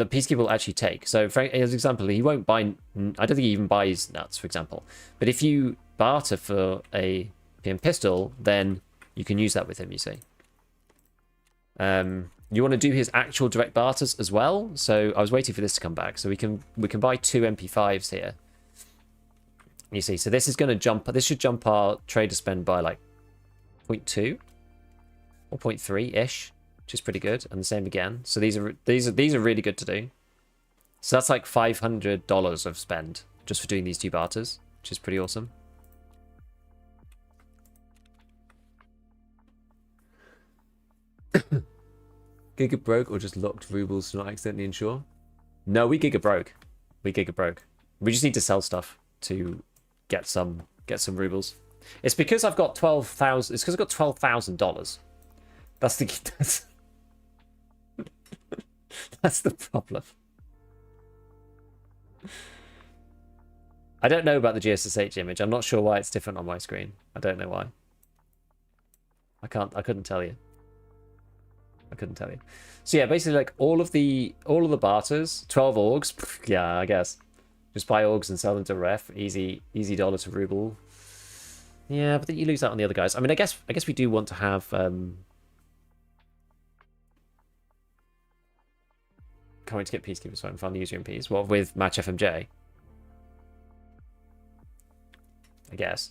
Peacekeeper will actually take. So for as an example, he won't buy, I don't think he even buys nuts, for example. But if you barter for a PM pistol, then you can use that with him, you see. You want to do his actual direct barters as well. So I was waiting for this to come back. So we can buy 2 MP5s here. You see, so this is going to jump, this should jump our trader spend by like 0.2 or 0.3-ish. Which is pretty good, and the same again. So these are really good to do. So that's like $500 of spend just for doing these 2 barters, which is pretty awesome. Giga broke or just locked rubles to not accidentally insure? No, we giga broke. We just need to sell stuff to get some rubles. It's because I've got 12,000. It's because I've got $12,000. That's the problem. I don't know about the GSSH image. I'm not sure why it's different on my screen. I don't know why. I couldn't tell you. So yeah, basically like all of the barters, 12 orgs, yeah, I guess. Just buy orgs and sell them to ref. Easy dollar to ruble. Yeah, but then you lose out on the other guys. I mean, I guess we do want to have can't wait to get Peacekeeper so I can finally use UMPs. Well, with match FMJ. I guess.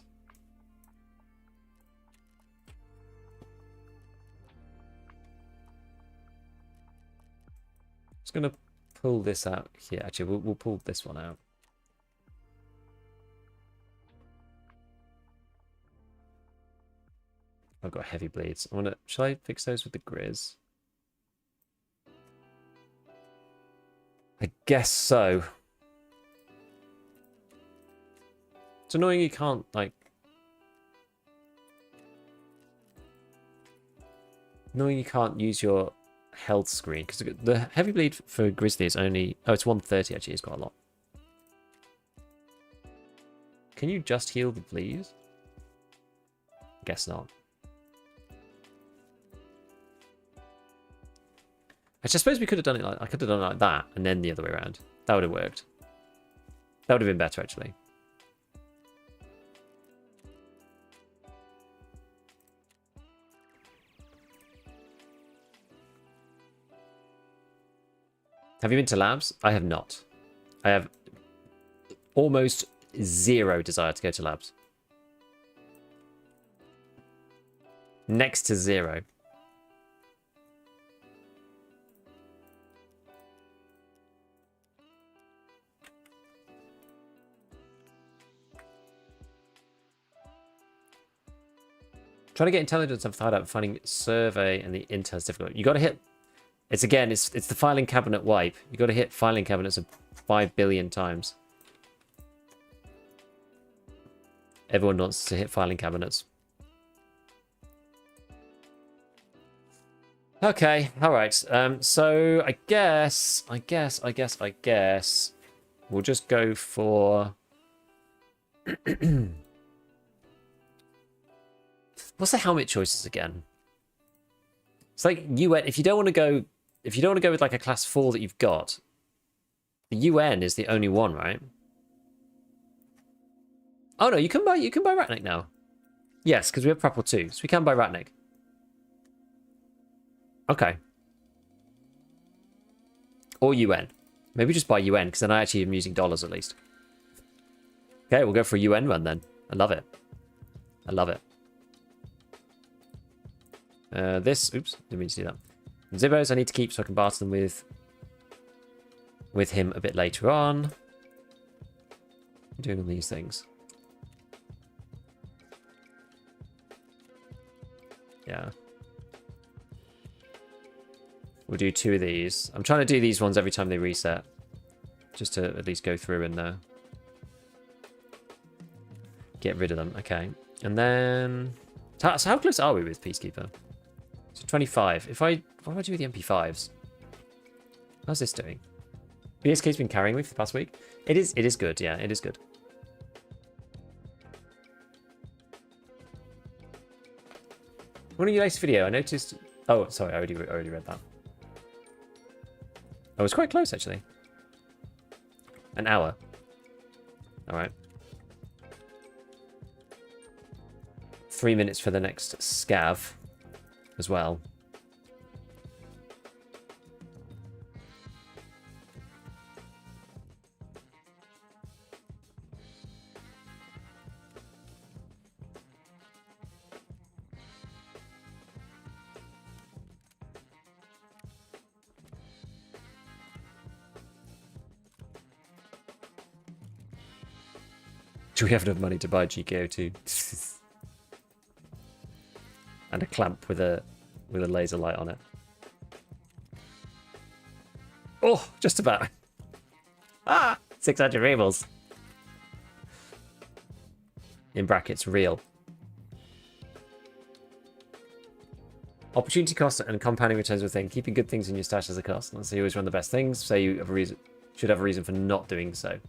Just gonna pull this out here. Actually, we'll pull this one out. I've got heavy bleeds. Shall I fix those with the Grizz? I guess so. It's annoying you can't, like... No, you can't use your health screen because the heavy bleed for Grizzly is only... Oh, it's 130 actually. It's got a lot. Can you just heal the bleed? Guess not. Actually, I suppose we could have done it like... I could have done it like that and then the other way around. That would have worked. That would have been better, actually. Have you been to labs? I have not. I have almost zero desire to go to labs. Next to zero. Trying to get intelligence of the hideout, finding survey and the intel is difficult. You got to hit. It's again. It's the filing cabinet wipe. You got to hit filing cabinets 5 billion times. Everyone wants to hit filing cabinets. Okay. All right. So I guess we'll just go for. What's the helmet choices again? It's like UN. If you don't want to go with like a class 4 that you've got, the UN is the only one, right? Oh no, you can buy Ratnik now. Yes, because we have Prapor 2, so we can buy Ratnik. Okay. Or UN. Maybe just buy UN, because then I actually am using dollars at least. Okay, we'll go for a UN run then. I love it. I love it. Oops, didn't mean to do that. Zibbos I need to keep so I can barter them with him a bit later on. I'm doing all these things. Yeah. We'll do 2 of these. I'm trying to do these ones every time they reset. Just to at least go through and get rid of them. Okay. And then... So how close are we with Peacekeeper? So 25. What do I do with the MP5s? How's this doing? BSK's been carrying me for the past week. It is good, yeah, it is good. One of your latest video, I noticed... Oh, sorry, I already read that. I was quite close, actually. An hour. Alright. 3 minutes for the next scav as well. Do we have enough money to buy GKO2? And a clamp with a laser light on it. Oh, just about. Ah, 600 rubles. In brackets, real. Opportunity cost and compounding returns are a thing. Keeping good things in your stash as a cost. Let's say you always run the best things. Say you have a reason, should have a reason for not doing so.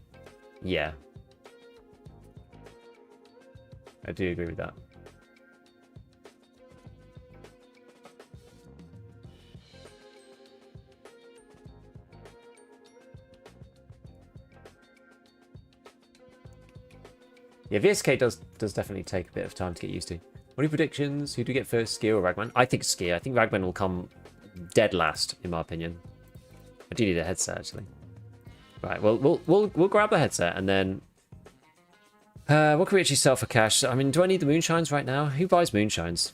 Yeah. I do agree with that. Yeah, VSK does definitely take a bit of time to get used to. What are your predictions? Who do you get first, Ski or Ragman? I think Ski. I think Ragman will come dead last, in my opinion. I do need a headset, actually. Right, well, we'll grab the headset and then... what can we actually sell for cash? I mean, do I need the moonshines right now? Who buys moonshines?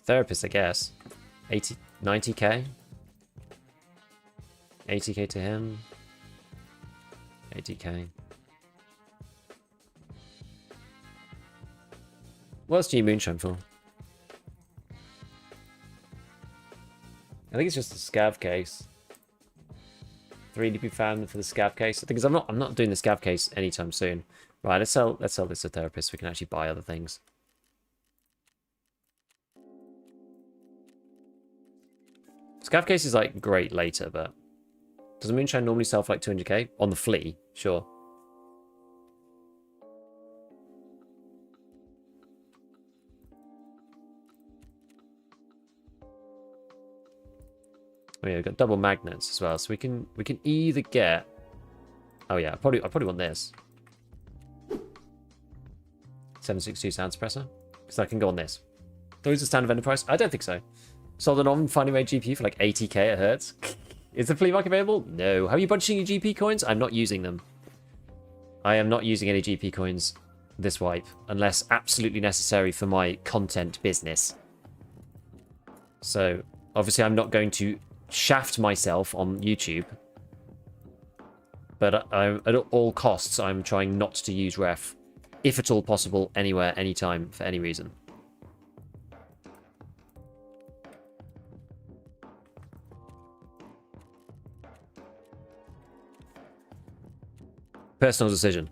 Therapist, I guess. 90k? 80k to him. 80k. What else do you moonshine for? I think it's just a scav case. 3 to be found for the scav case. The thing is, I'm not doing the scav case anytime soon. Right, let's sell this to therapists so we can actually buy other things. Scav case is like great later, but does Moonshine normally sell for like 200k? On the flea, sure. Oh yeah, we've got double magnets as well, so we can either get. Oh yeah, I probably want this. 762 sound suppressor, because I can go on this. Those are standard vendor price? I don't think so. Sold a non-finding rate GPU for like 80k at Hertz. Is the flea market available? No. Have you bunching your GP coins? I'm not using them. I am not using any GP coins this wipe, unless absolutely necessary for my content business. So, obviously I'm not going to shaft myself on YouTube. But at all costs, I'm trying not to use ref. If at all possible, anywhere, anytime, for any reason. Personal decision.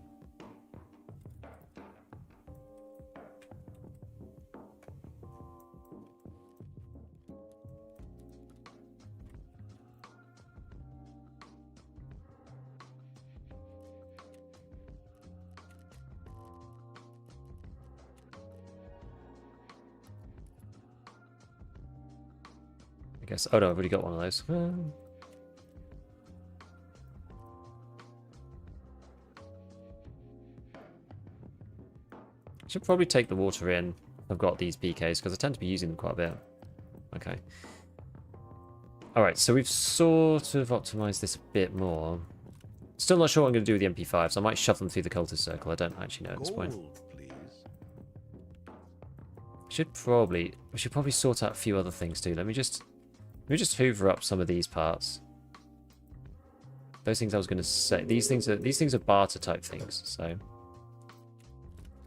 I guess. Oh no, I've already got one of those. Should probably take the water in. I've got these PKs because I tend to be using them quite a bit. Okay. Alright, so we've sort of optimized this a bit more. Still not sure what I'm going to do with the MP5s. I might shove them through the cultist circle. I don't actually know at this point. We should probably sort out a few other things too. Let me just hoover up some of these parts. Those things I was going to say. These things are barter type things. So let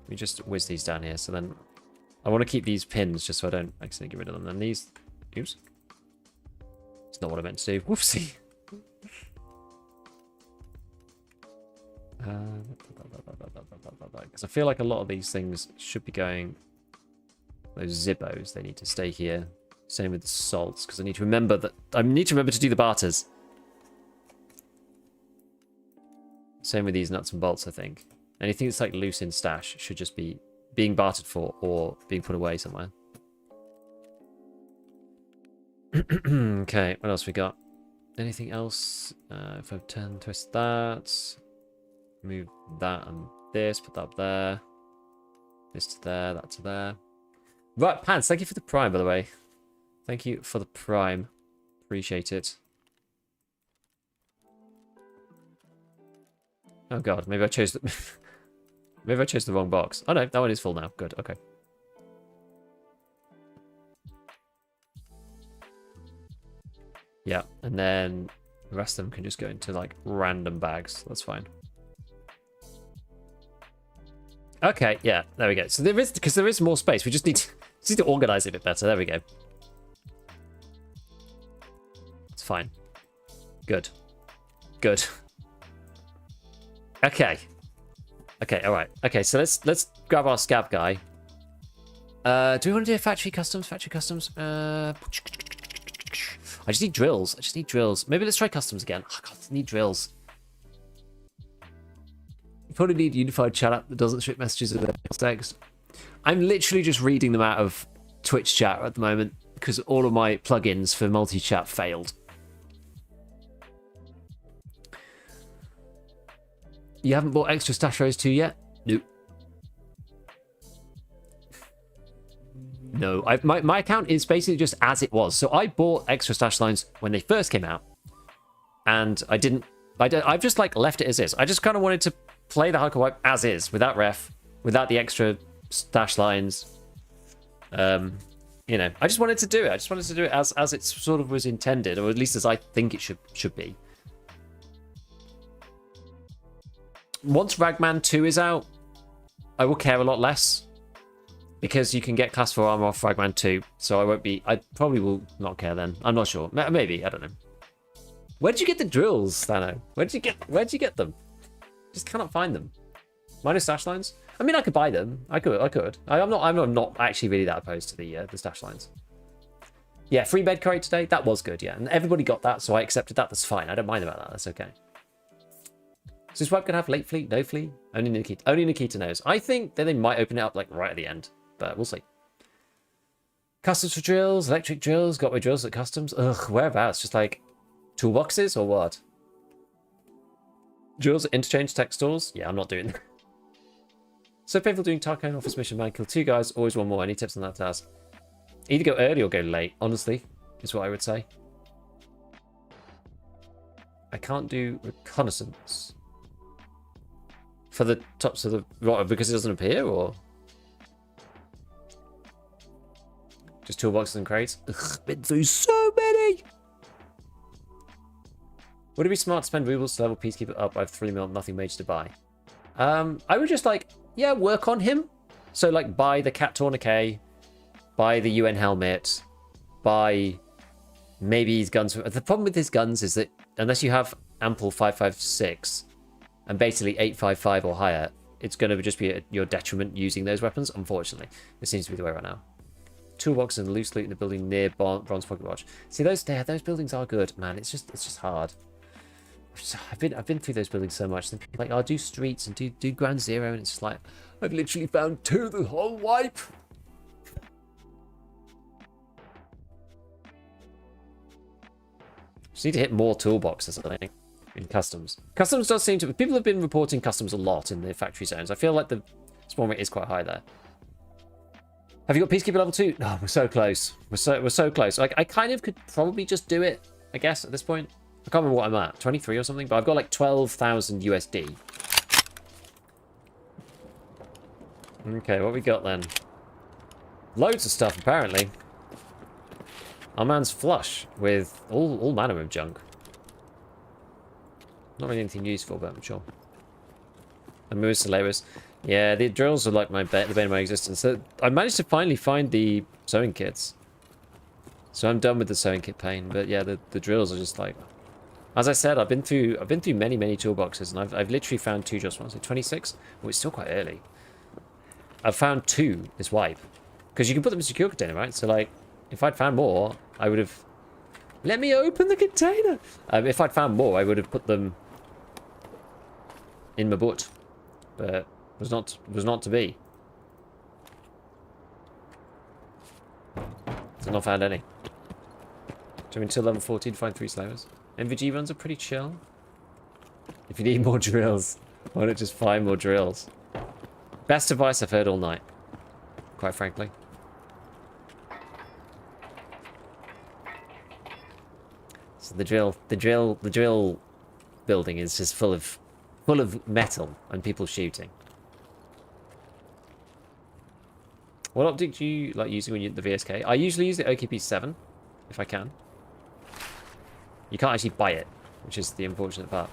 me just whiz these down here. So then I want to keep these pins just so I don't accidentally get rid of them. And these, oops, it's not what I meant to do. Whoopsie. Because I feel like a lot of these things should be going. Those Zibbos, they need to stay here. Same with the salts, because I need to remember to do the barters. Same with these nuts and bolts, I think. Anything that's like loose in stash should just be being bartered for or being put away somewhere. Okay, what else we got? Anything else? If I turn, twist that, move that and this, put that up there, this to there, that to there. Right, Pants, thank you for the prime, by the way. Thank you for the prime. Appreciate it. Oh god, maybe I chose the maybe I chose the wrong box. Oh no, that one is full now. Good, okay. Yeah, and then the rest of them can just go into like random bags. That's fine. Okay, yeah, there we go. So there is more space. We just need to organize it a bit better. There we go. It's fine. Good. Good. Okay. Okay, alright. Okay, so let's grab our Scav guy. Do we want to do factory customs? Factory customs? I just need drills. I just need drills. Maybe let's try customs again. Oh, God, I need drills. You probably need a unified chat app that doesn't strip messages with text. I'm literally just reading them out of Twitch chat at the moment because all of my plugins for multi-chat failed. You haven't bought extra stash rows 2 yet? Nope. No, my account is basically just as it was. So I bought extra stash lines when they first came out, and I've just like left it as is. I just kind of wanted to play the hardcore wipe as is, without ref, without the extra stash lines. You know, I just wanted to do it. I just wanted to do it as it sort of was intended, or at least as I think it should be. Once Ragman 2 is out, I will care a lot less. Because you can get class 4 armor off Ragman 2, so I probably will not care then. I'm not sure. Maybe, I don't know. Where did you get the drills, Thano? Where'd you get them? Just cannot find them. Minus stash lines? I mean, I could buy them. I could. I'm not actually really that opposed to the stash lines. Yeah, free bed crate today. That was good, yeah. And everybody got that, so I accepted that. That's fine. I don't mind about that. That's okay. Is this web going to have late fleet? No fleet? Only Nikita knows. I think that they might open it up like right at the end, but we'll see. Customs for drills, electric drills, got my drills at customs. Ugh, whereabouts? Just like toolboxes or what? Drills at interchange tech stores? Yeah, I'm not doing that. So painful doing Tarkov office mission, man. Kill 2 guys, always one more. Any tips on that task? Either go early or go late, honestly, is what I would say. I can't do reconnaissance. For the tops of the... What, because it doesn't appear, or...? Just toolboxes and crates? Ugh, been through so many! Would it be smart to spend rubles to level Peacekeeper up? I have 3 mil, nothing major to buy. I would just, like, yeah, work on him. So, like, buy the Cat Tourniquet, buy the UN helmet, buy maybe his guns. The problem with his guns is that unless you have ample 5.56 and basically 8.55 or higher, it's going to just be at your detriment using those weapons, unfortunately. It seems to be the way right now. Toolbox and loose loot in the building near Bronze Pocket Watch. See, those buildings are good, man. It's just hard. I've been through those buildings so much. Like, I'll do streets and do Ground Zero, and it's just like, I've literally found 2 the whole wipe. Just need to hit more toolboxes, I think, in customs. Customs does seem to... People have been reporting customs a lot in the factory zones. I feel like the spawn rate is quite high there. Have you got Peacekeeper level 2? No, we're so close. We're so close. Like, I kind of could probably just do it, I guess, at this point. I can't remember what I'm at. 23 or something? But I've got like 12,000 USD. Okay, what we got then? Loads of stuff, apparently. Our man's flush with all manner of junk. Not really anything useful, but I'm sure. And Moose Solaris. Yeah, the drills are like the bane of my existence. So I managed to finally find the sewing kits. So I'm done with the sewing kit pain. But yeah, the drills are just like... As I said, I've been through many toolboxes, and I've literally found 2 just once. So 26? Oh, it's still quite early. I've found 2 this wipe. Because you can put them in secure container, right? So like, if I'd found more, I would have... Let me open the container! If I'd found more, I would have put them in my butt. But was not to be. So not found any. So until level 14 to find 3 slavers. MVG runs are pretty chill. If you need more drills, why not just find more drills? Best advice I've heard all night, quite frankly. So the drill building is just full of metal and people shooting. What optic do you like using when you the VSK? I usually use the OKP7 if I can. You can't actually buy it, which is the unfortunate part.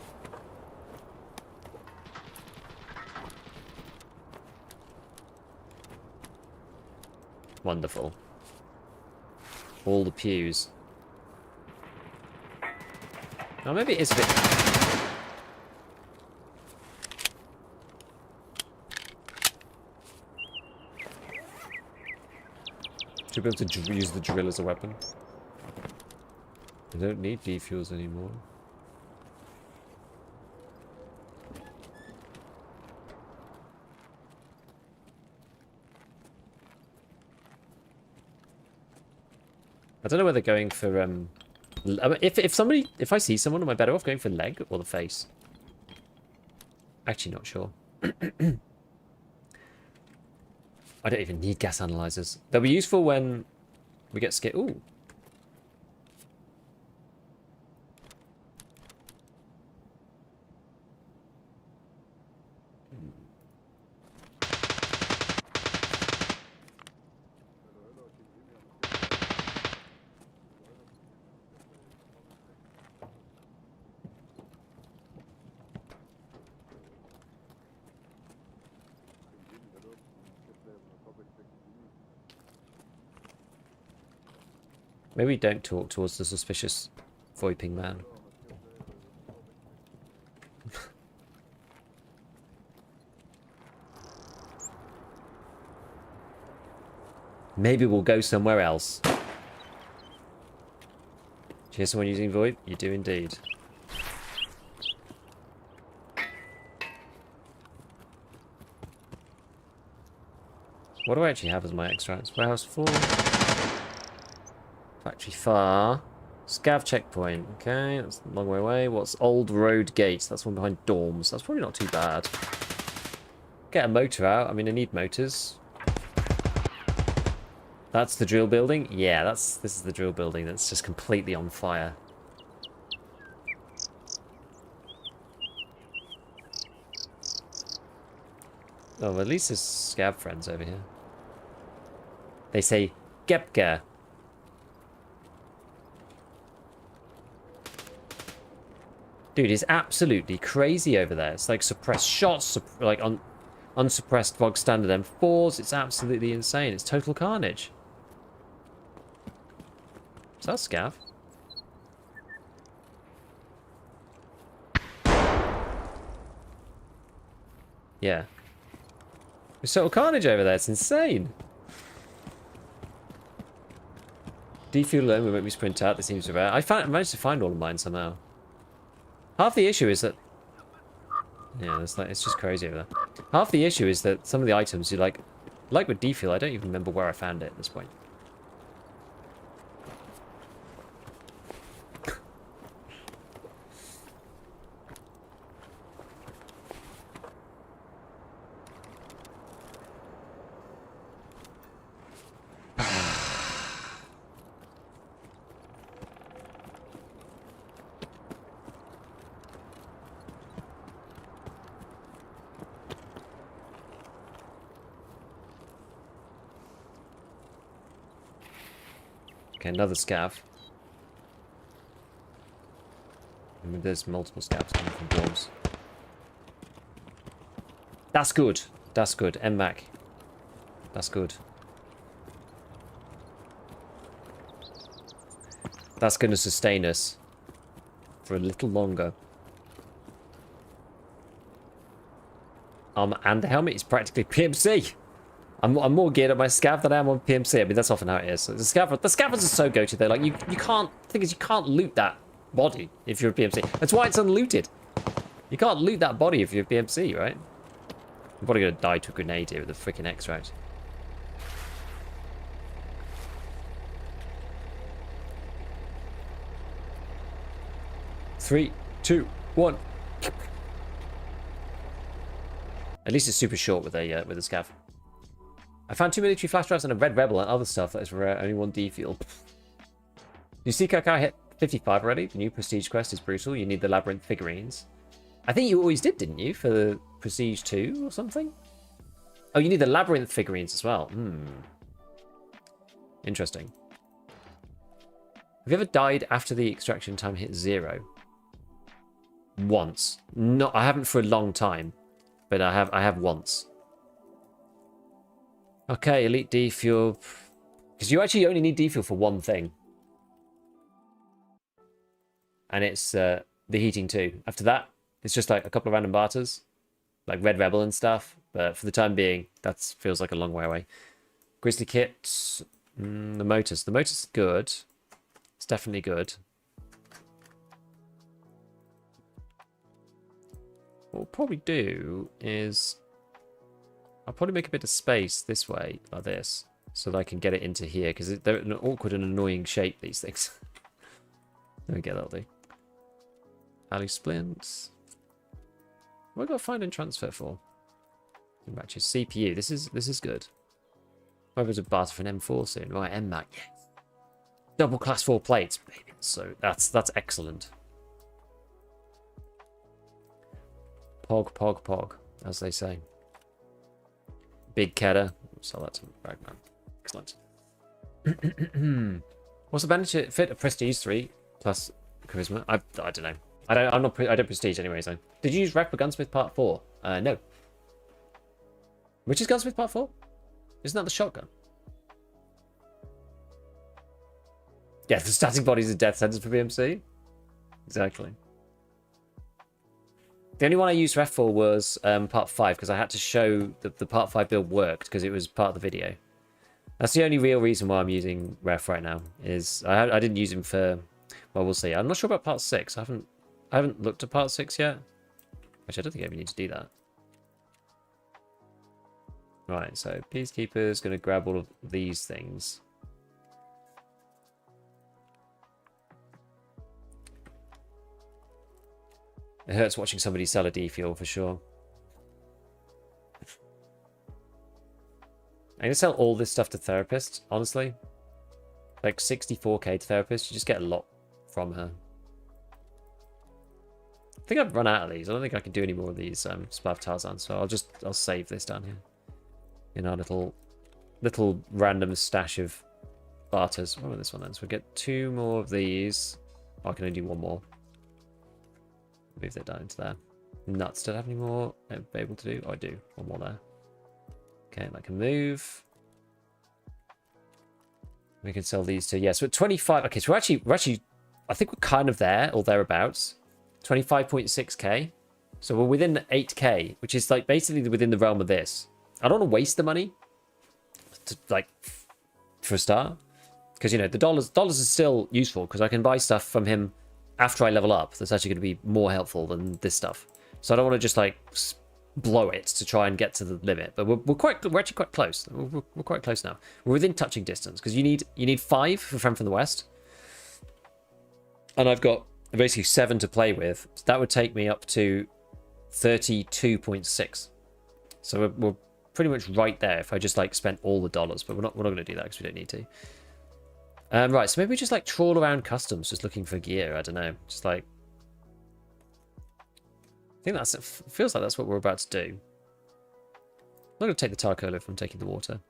Wonderful. All the pews. Now maybe it is a bit... Should be able to use the drill as a weapon. I don't need defuels anymore. I don't know whether going for if I see someone, am I better off going for leg or the face? Actually not sure. I don't even need gas analyzers. They'll be useful when we get scared. Ooh. Maybe don't talk towards the suspicious VoIPing man. Maybe we'll go somewhere else. Do you hear someone using VoIP? You do indeed. What do I actually have as my extracts? Warehouse 4. Factory far. Scav checkpoint. Okay, that's a long way away. What's Old Road Gate? That's one behind dorms. That's probably not too bad. Get a motor out. I mean, I need motors. That's the drill building? Yeah, this is the drill building that's just completely on fire. Oh, well, at least there's Scav friends over here. They say, Gepka. Dude, it's absolutely crazy over there. It's like suppressed shots, like unsuppressed bog standard M4s. It's absolutely insane. It's total carnage. Is that Scav? Yeah. There's total carnage over there. It's insane. Defuel alone will make me sprint out. This seems rare. I managed to find all of mine somehow. Half the issue is that... Yeah, it's just crazy over there. Half the issue is that some of the items you like with defuel, I don't even remember where I found it at this point. Okay, another scav. I mean, there's multiple scavs coming from dorms. That's good. That's good. MMAC. That's good. That's going to sustain us for a little longer. And the helmet is practically PMC. I'm more geared at my scav than I am on PMC. I mean, that's often how it is. So the scavs are so go-to. They're like, you can't... The thing is, you can't loot that body if you're a PMC. That's why it's unlooted. You can't loot that body if you're a PMC, right? I'm probably going to die to a grenade here with a freaking extract. Three, two, one. At least it's super short with a scav. I found 2 military flash drives and a red rebel and other stuff that is rare. Only 1 D fuel. You see Kakai hit 55 already? The new prestige quest is brutal. You need the labyrinth figurines. I think you always did, didn't you? For the prestige 2 or something? Oh, you need the labyrinth figurines as well. Interesting. Have you ever died after the extraction time hit 0? Once. No, I haven't for a long time. But I have once. Okay, elite D fuel. Because you actually only need D fuel for one thing. And it's the heating too. After that, it's just like a couple of random barters. Like Red Rebel and stuff. But for the time being, that feels like a long way away. Grizzly kit. The motors. The motor's good. It's definitely good. What we'll probably do is... I'll probably make a bit of space this way, like this, so that I can get it into here, because they're an awkward and annoying shape, these things. There we go, that'll do. Alley splints. What have I got to find and transfer for? Matches CPU. This is good. I'm able to barter for an M4 soon. Right, MMAC. Yeah. Double class 4 plates, baby. So that's excellent. Pog, pog, pog, as they say. Big Kedda. Sell that to Ragman. Excellent. What's the benefit fit of Prestige 3 plus Charisma? I don't know. I don't Prestige anyway, so. Did you use Rep for Gunsmith Part 4? No. Which is Gunsmith Part 4? Isn't that the shotgun? Yeah, the static bodies of death sentence for BMC. Exactly. The only one I used ref for was part 5, because I had to show that the part 5 build worked, because it was part of the video. That's the only real reason why I'm using Ref right now. Is I didn't use him for, well, we'll see. I'm not sure about part 6. I haven't looked at part 6 yet. Which I don't think I even need to do that. Right, so Peacekeeper is going to grab all of these things. It hurts watching somebody sell a D-fuel for sure. I'm going to sell all this stuff to therapists, honestly. Like 64k to therapists, you just get a lot from her. I think I've run out of these. I don't think I can do any more of these Splav Tarzan, so I'll save this down here. In our little random stash of barters. What about this one then? So we get 2 more of these. Oh, I can only do 1 more. Move that down into there. Nuts, don't have any more I'm able to do? Oh, I do. 1 more there. Okay, that can move. We can sell these to, yes, we're at 25. Okay, so we're actually, I think we're kind of there or thereabouts. 25.6k. So we're within 8k, which is like basically within the realm of this. I don't want to waste the money, like, for a start. Because, you know, the dollars are still useful because I can buy stuff from him after I level up. That's actually going to be more helpful than this stuff. So I don't want to just, like, blow it to try and get to the limit. But we're actually quite close. We're quite close now. We're within touching distance because you need 5 for Friend from the West. And I've got basically 7 to play with. So that would take me up to 32.6. So we're pretty much right there if I just like spent all the dollars, but we're not going to do that because we don't need to. Right, so maybe we just like trawl around customs, just looking for gear. I don't know, just like I think feels like that's what we're about to do. I'm not going to take the Tarkov if I'm taking the water.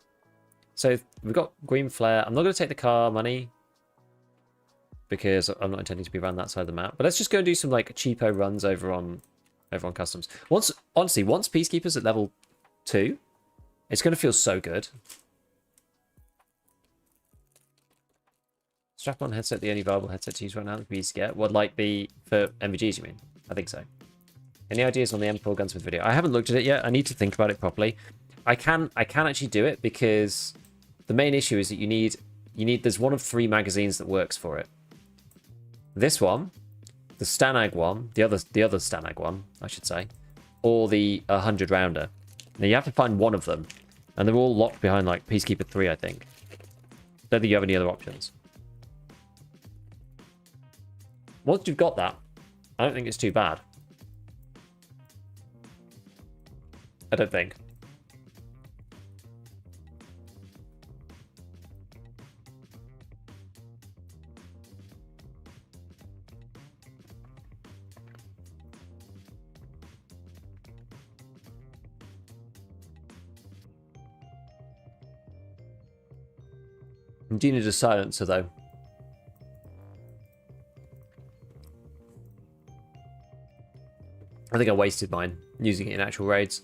So we've got green flare. I'm not going to take the car money because I'm not intending to be around that side of the map. But let's just go and do some like cheapo runs over on customs. Honestly, once Peacekeeper's at level 2. It's going to feel so good. Strap-on headset, the only viable headset to use right now that we used to get. What, like for MVGs, you mean? I think so. Any ideas on the M4 Gunsmith video? I haven't looked at it yet. I need to think about it properly. I can actually do it because the main issue is that you need there's one of 3 magazines that works for it. This one, the Stanag one, the other Stanag one, I should say, or the 100 rounder. Now you have to find one of them, and they're all locked behind like Peacekeeper 3, I think. Don't think you have any other options. Once you've got that, I don't think it's too bad. I don't think. I do need a silencer, though. I think I wasted mine using it in actual raids.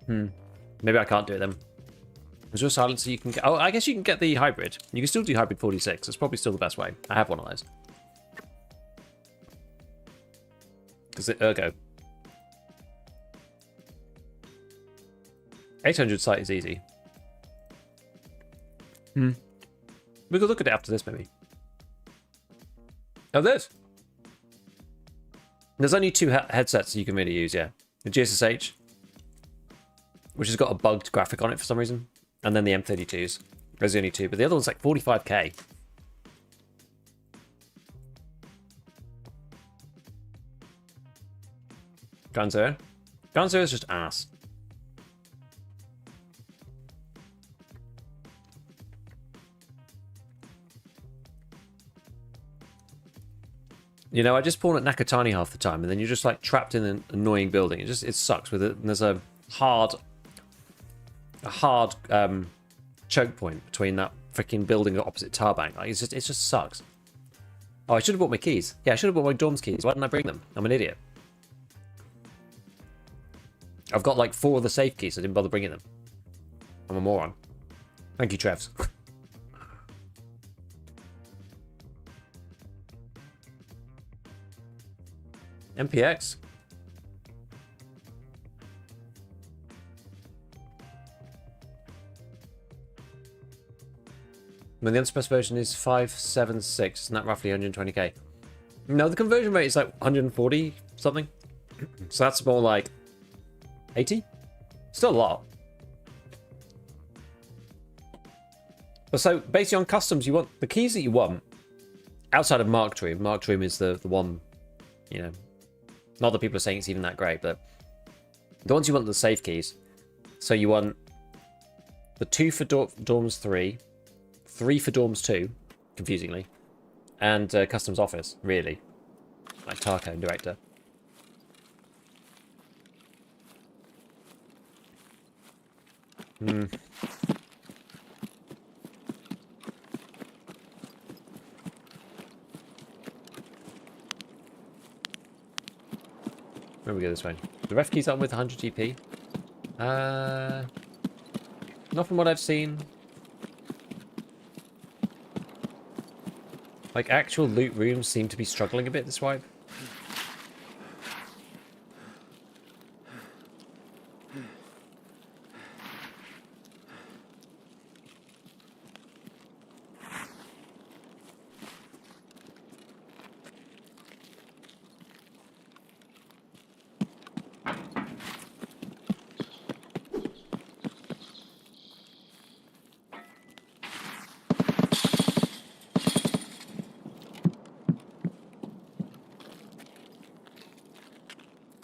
Maybe I can't do it then. Is there a silencer you can get? Oh, I guess you can get the hybrid. You can still do hybrid 46. It's probably still the best way. I have one of those. Because it ergo. 800 sight is easy. We could look at it after this, maybe. Oh, there's only 2 headsets you can really use, yeah. The GSSH, which has got a bugged graphic on it for some reason, and then the M32s. There's the only 2, but the other one's like 45k. Ground Zero is just ass. You know, I just spawn at Nakatani half the time, and then you're just like trapped in an annoying building. It sucks with it. And there's a hard choke point between that freaking building opposite Tarbank. Like, it just sucks. Oh, I should have bought my keys. Yeah, I should have bought my dorm's keys. Why didn't I bring them? I'm an idiot. I've got like 4 of the safe keys. I didn't bother bringing them. I'm a moron. Thank you, Trevs. MPX. When the unsuppressed version is 576, isn't that roughly 120k? No, the conversion rate is like 140 something. So that's more like 80? Still a lot. But so basically on customs, you want the keys that you want outside of Marked Room. Marked Room is the one, you know, not that people are saying it's even that great, but the ones you want are the safe keys. So you want the 2 for dorms 3, 3 for dorms 2, confusingly, and customs office, really. Like Tarkov director. Hmm. Where we go this way? The ref keys aren't with 100 GP. Not from what I've seen. Like, actual loot rooms seem to be struggling a bit this wipe.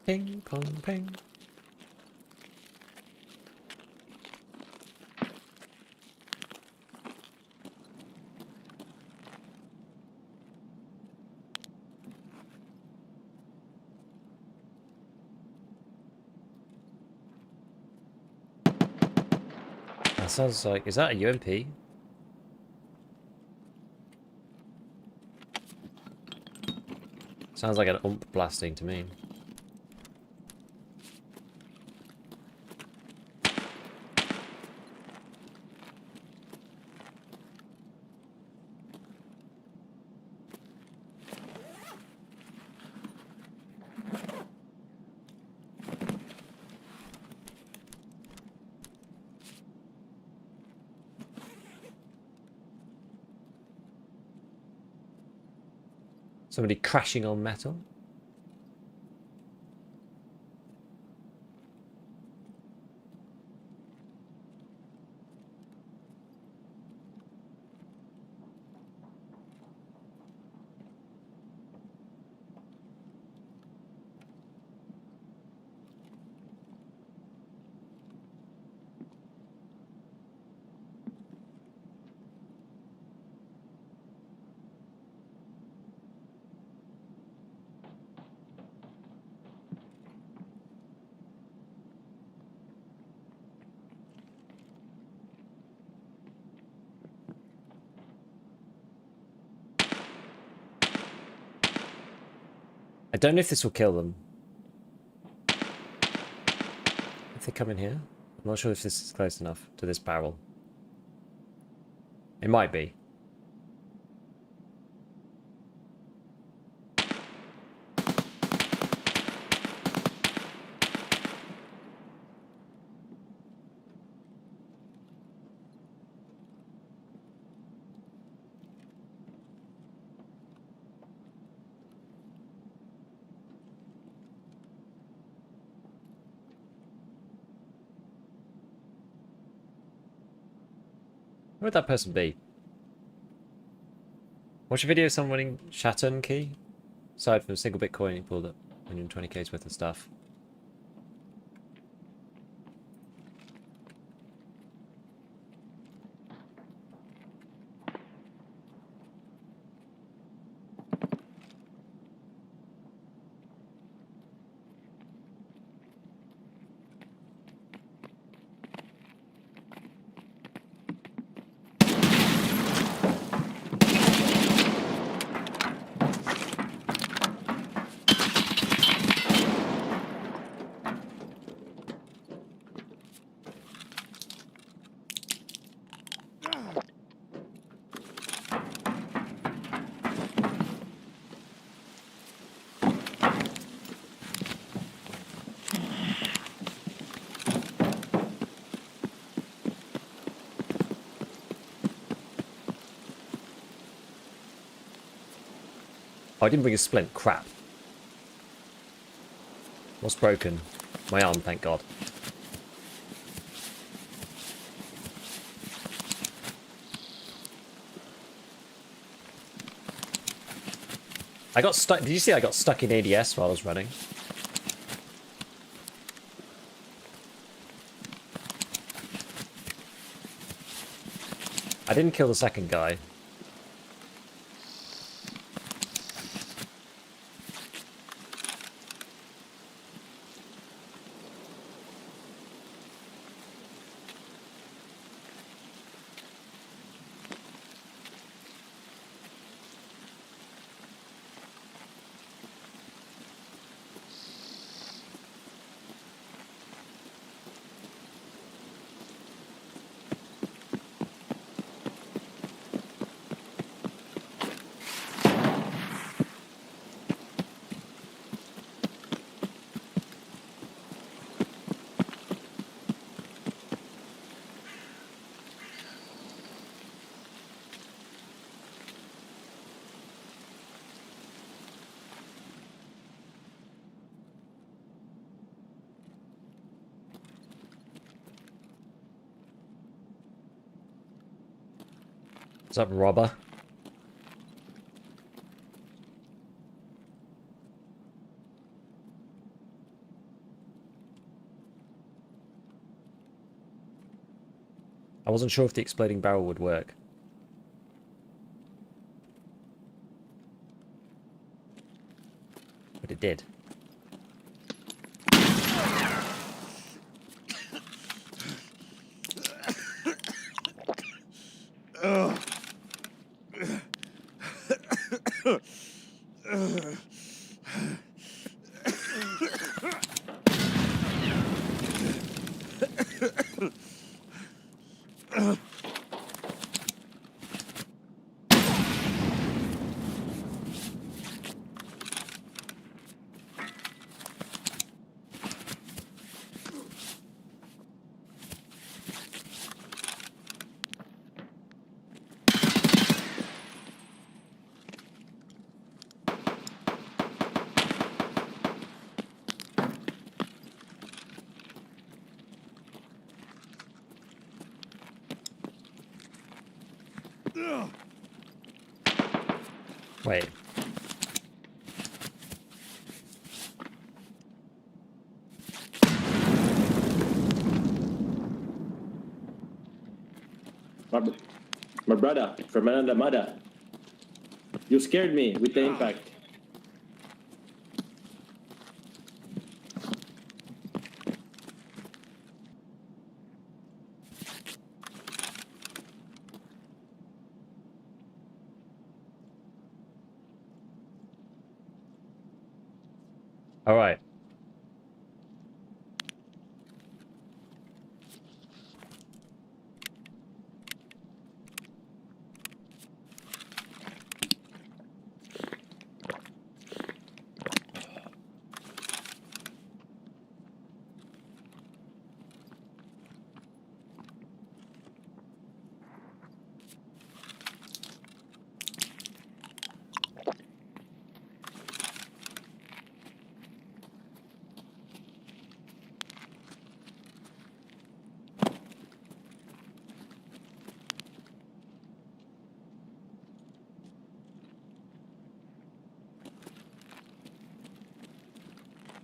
Ping, pong, ping. That sounds like... Is that a UMP? Sounds like an ump blasting to me. Somebody crashing on metal. I don't know if this will kill them. If they come in here. I'm not sure if this is close enough to this barrel. It might be. Where would that person be? Watch a video of someone winning Shattern key. Aside from a single Bitcoin, he pulled up 120k's worth of stuff. Oh, I didn't bring a splint. Crap. What's broken? My arm, thank God. I got stuck. Did you see I got stuck in ADS while I was running? I didn't kill the second guy. What's up, robber? I wasn't sure if the exploding barrel would work. But it did. Wait. My brother from another mother. You scared me with the impact. All right.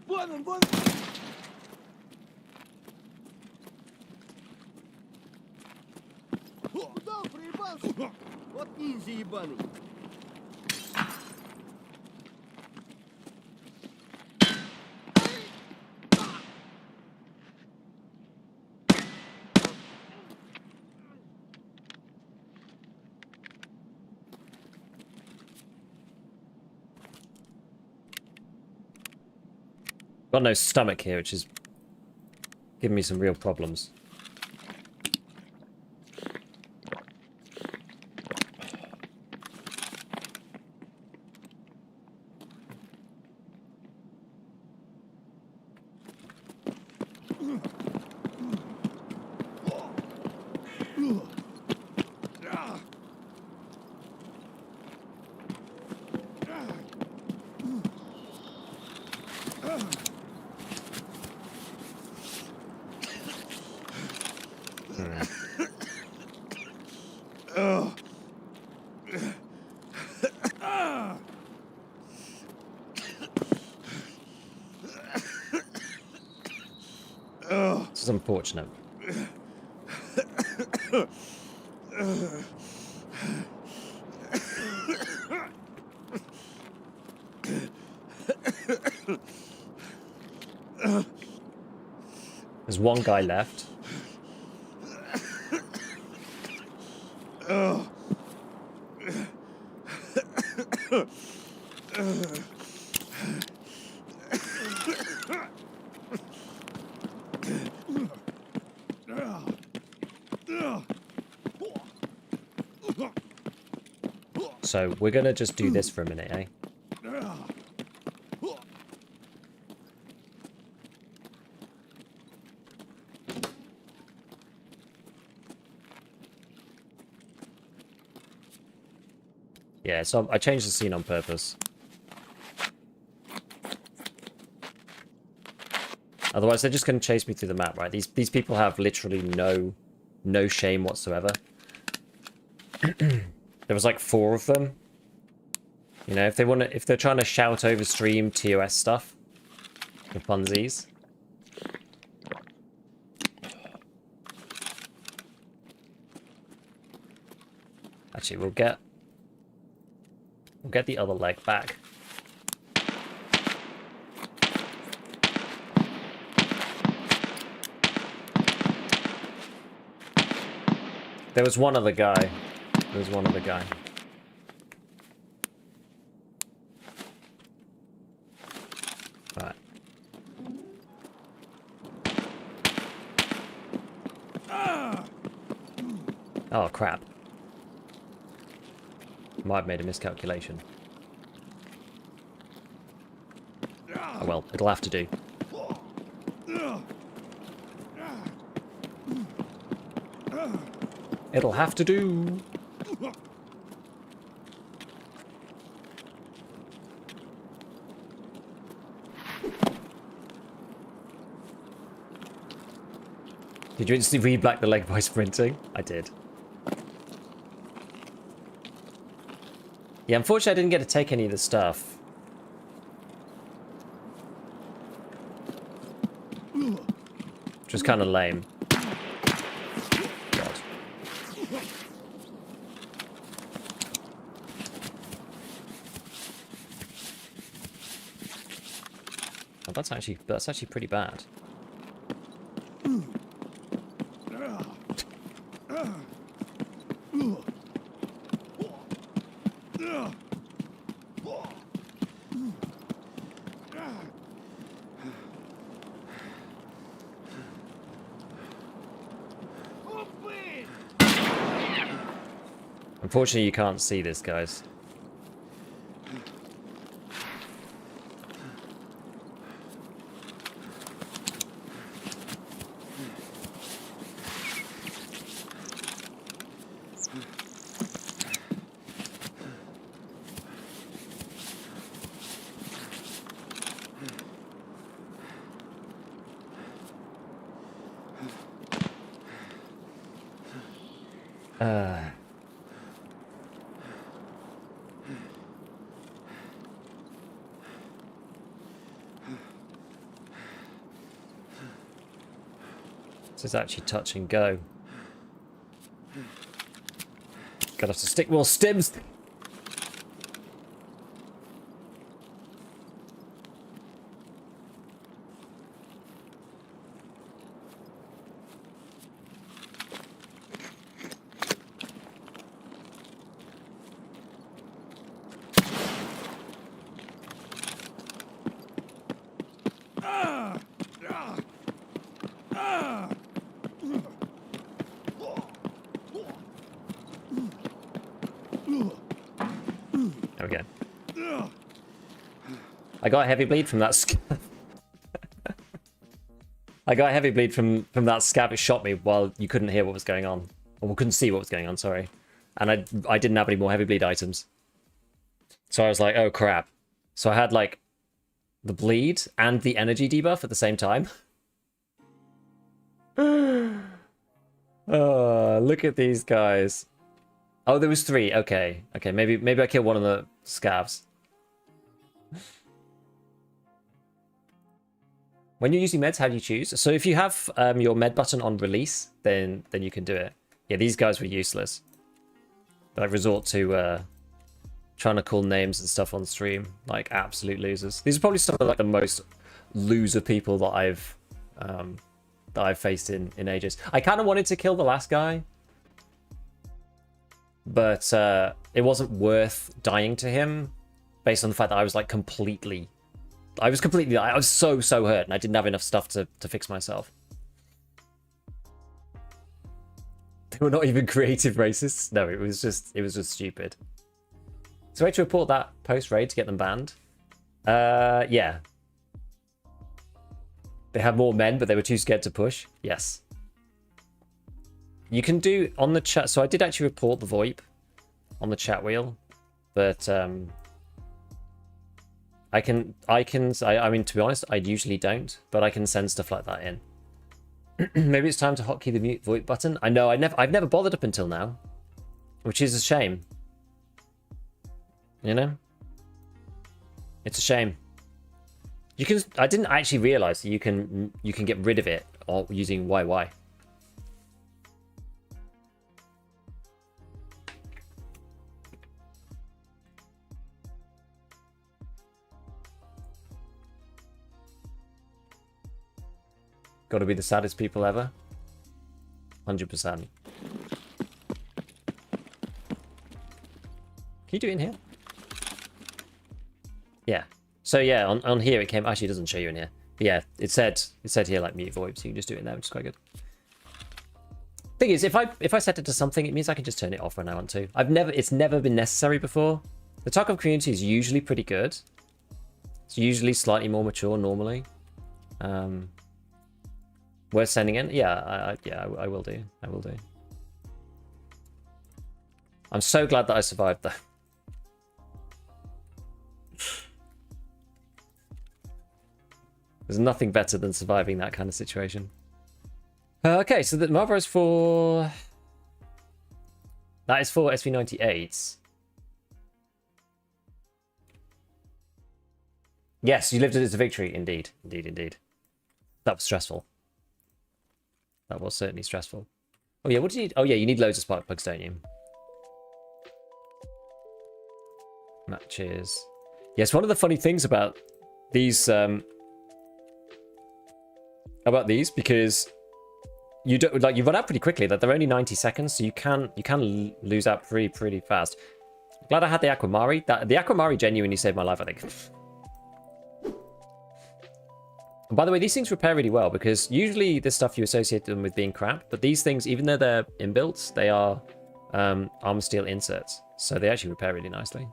Вон он, вон! Куда он проебался? Вот ниндзя ебаный. Got no stomach here, which is giving me some real problems. This is unfortunate. There's one guy left. So we're gonna just do this for a minute, eh? Yeah, so I changed the scene on purpose. Otherwise, they're just going to chase me through the map, right? These people have literally no shame whatsoever. There was like 4 of them. You know, if they're trying to shout over stream TOS stuff for funsies. Actually, we'll get the other leg back. There was one other guy. Right. Oh, crap. Might have made a miscalculation. Oh well, it'll have to do. It'll have to do. Did you instantly re-black the leg by sprinting? I did. Yeah, unfortunately I didn't get to take any of the stuff. Which was kind of lame. God. Oh, that's actually pretty bad. Unfortunately, you can't see this, guys. This is actually touch and go. Gotta have to stick more stims. There we go. I got a heavy bleed from that scav. I got a heavy bleed from that scav. It shot me while you couldn't hear what was going on. Or couldn't see what was going on, sorry. And I didn't have any more heavy bleed items. So I was like, oh crap. So I had like the bleed and the energy debuff at the same time. Look at these guys. Oh, there was 3. Okay. Okay, maybe I killed one of the scavs. When you're using meds, how do you choose? So if you have your med button on release, then you can do it. Yeah, these guys were useless. But I resort to trying to call names and stuff on stream, like absolute losers. These are probably some of like the most loser people that I've faced in ages. I kind of wanted to kill the last guy, but it wasn't worth dying to him based on the fact that I was like completely... I was so hurt and I didn't have enough stuff to fix myself. They were not even creative racists. No, it was just stupid. So I had to report that post-raid to get them banned. Yeah. They had more men, but they were too scared to push. Yes. You can do on the chat. So I did actually report the VoIP on the chat wheel, but I mean, to be honest, I usually don't, but I can send stuff like that in. Maybe it's time to hotkey the mute VoIP button. I know, I've never bothered up until now, which is a shame. You know, it's a shame. You can. I didn't actually realize that you can get rid of it or using YY. Got to be the saddest people ever. 100%. Can you do it in here? Yeah. So yeah, on here it came. Actually, it doesn't show you in here. But yeah, it said here like mute VoIP, so you can just do it in there, which is quite good. Thing is, if I set it to something, it means I can just turn it off when I want to. It's never been necessary before. The Tarkov community is usually pretty good. It's usually slightly more mature normally. Worth sending in? Yeah, I will do. I will do. I'm so glad that I survived though. There's nothing better than surviving that kind of situation. Okay, so the Marlboro is for... That is for SV98s. Yes, you lived it as a victory. Indeed. Indeed, indeed. That was stressful. That was certainly stressful. Oh yeah, what do you need? Oh yeah, you need loads of spark plugs, don't you? Matches. Yes, one of the funny things about these... because you don't like you run out pretty quickly. That they're only 90 seconds, so you can lose out pretty fast. Glad I had the Aquamari. The Aquamari genuinely saved my life, I think. And by the way, these things repair really well because usually this stuff you associate them with being crap, but these things, even though they're inbuilt, they are armor steel inserts, so they actually repair really nicely.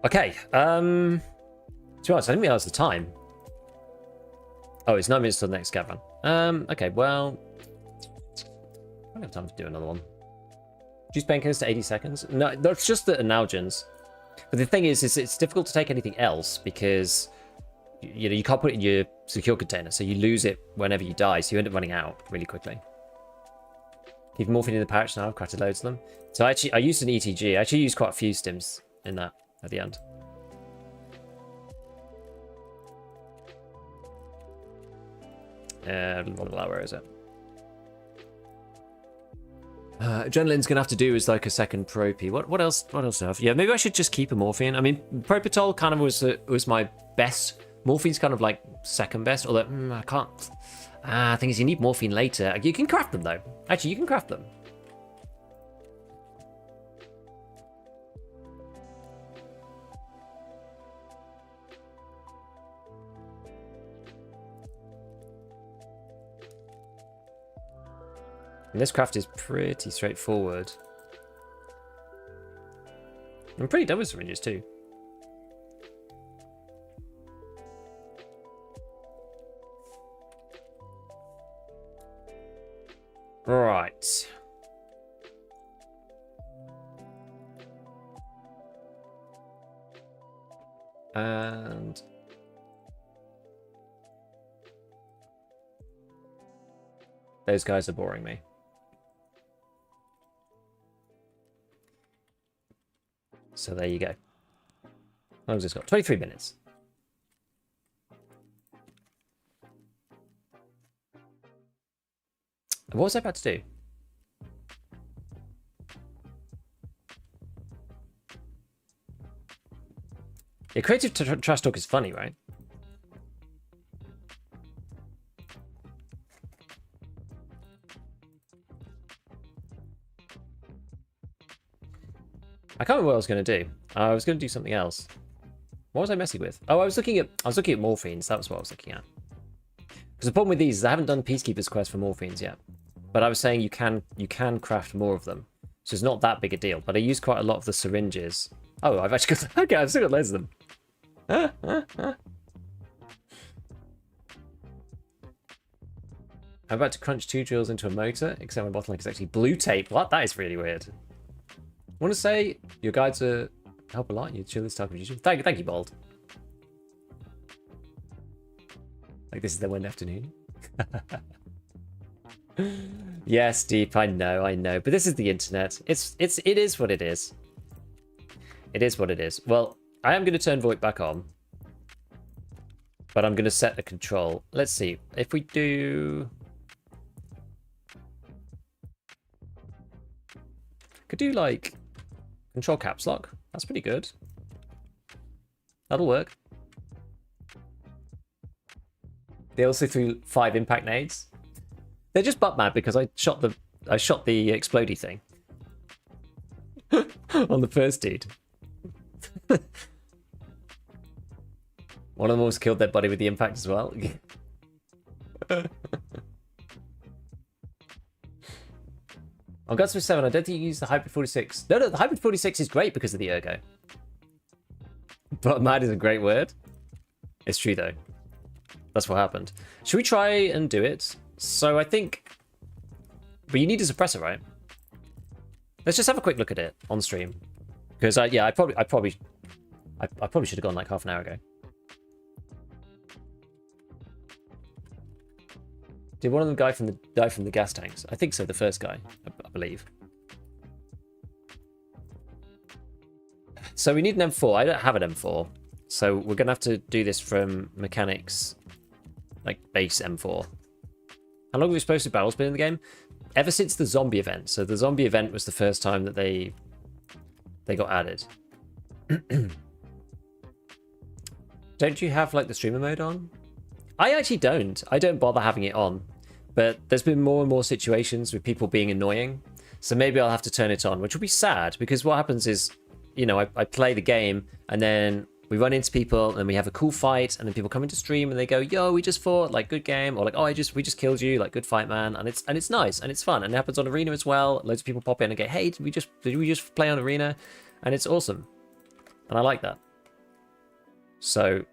Okay, to be honest, I didn't realize the time. Oh, it's 9 minutes till the next scav run. Okay, well, I don't have time to do another one. Reduce painkillers to 80 seconds. No, that's just the Analgens. But the thing is it's difficult to take anything else because you can't put it in your secure container, so you lose it whenever you die, so you end up running out really quickly. Keep morphine in the pouch now. I've crafted loads of them. So I used an ETG. I actually used quite a few stims in that at the end. Where is it? Adrenaline's gonna have to do as like a second propy. What else do I have? Yeah, maybe I should just keep a morphine. I mean, propitol kind of was my best. Morphine's kind of like second best. Although I can't. The thing is, you need morphine later. You can craft them though. Actually, you can craft them. And this craft is pretty straightforward. I'm pretty done with syringes too. Right. And those guys are boring me. So there you go. How long has this got? 23 minutes. What was I about to do? Yeah, creative trash talk is funny, right? I can't remember what I was going to do. I was going to do something else. What was I messing with? Oh, I was looking at morphines. That was what I was looking at. Because the problem with these is I haven't done Peacekeeper's quest for morphines yet. But I was saying you can craft more of them. So it's not that big a deal. But I used quite a lot of the syringes. Oh, I've actually got... Okay, I've still got loads of them. I'm about to crunch 2 drills into a motor, except my bottleneck is actually blue tape. What? That is really weird. I want to say your guides help a lot and you chill this type of YouTube. Thank you, Bold. Like this is the one afternoon. Yes, Deep, I know. But this is the internet. It is what it is. It is what it is. Well, I am going to turn VoIP back on. But I'm going to set the control. Let's see. If we do... Could do like control caps lock. That's pretty good. That'll work. They also threw 5 impact nades. They're just butt mad because I shot the explodey thing on the first dude. One of them almost killed their buddy with the impact as well. On Gunsmith 7, I don't think you use the Hybrid 46. No, the Hybrid 46 is great because of the ergo. But mad is a great word. It's true though. That's what happened. Should we try and do it? So I think... But you need a suppressor, right? Let's just have a quick look at it on stream. Because yeah, I probably should have gone like half an hour ago. Did one of them die from the gas tanks? I think so, the first guy, I believe. So we need an M4. I don't have an M4. So we're going to have to do this from mechanics, like base M4. How long have explosive barrels been in the game? Ever since the zombie event. So the zombie event was the first time that they got added. Don't you have like the streamer mode on? I actually don't. I don't bother having it on. But there's been more and more situations with people being annoying. So maybe I'll have to turn it on, which will be sad. Because what happens is, you know, I play the game and then we run into people and we have a cool fight. And then people come into stream and they go, yo, we just fought, like, good game. Or like, oh, we just killed you, like, good fight, man. And it's nice and it's fun. And it happens on Arena as well. Loads of people pop in and go, hey, did we just play on Arena? And it's awesome. And I like that. So...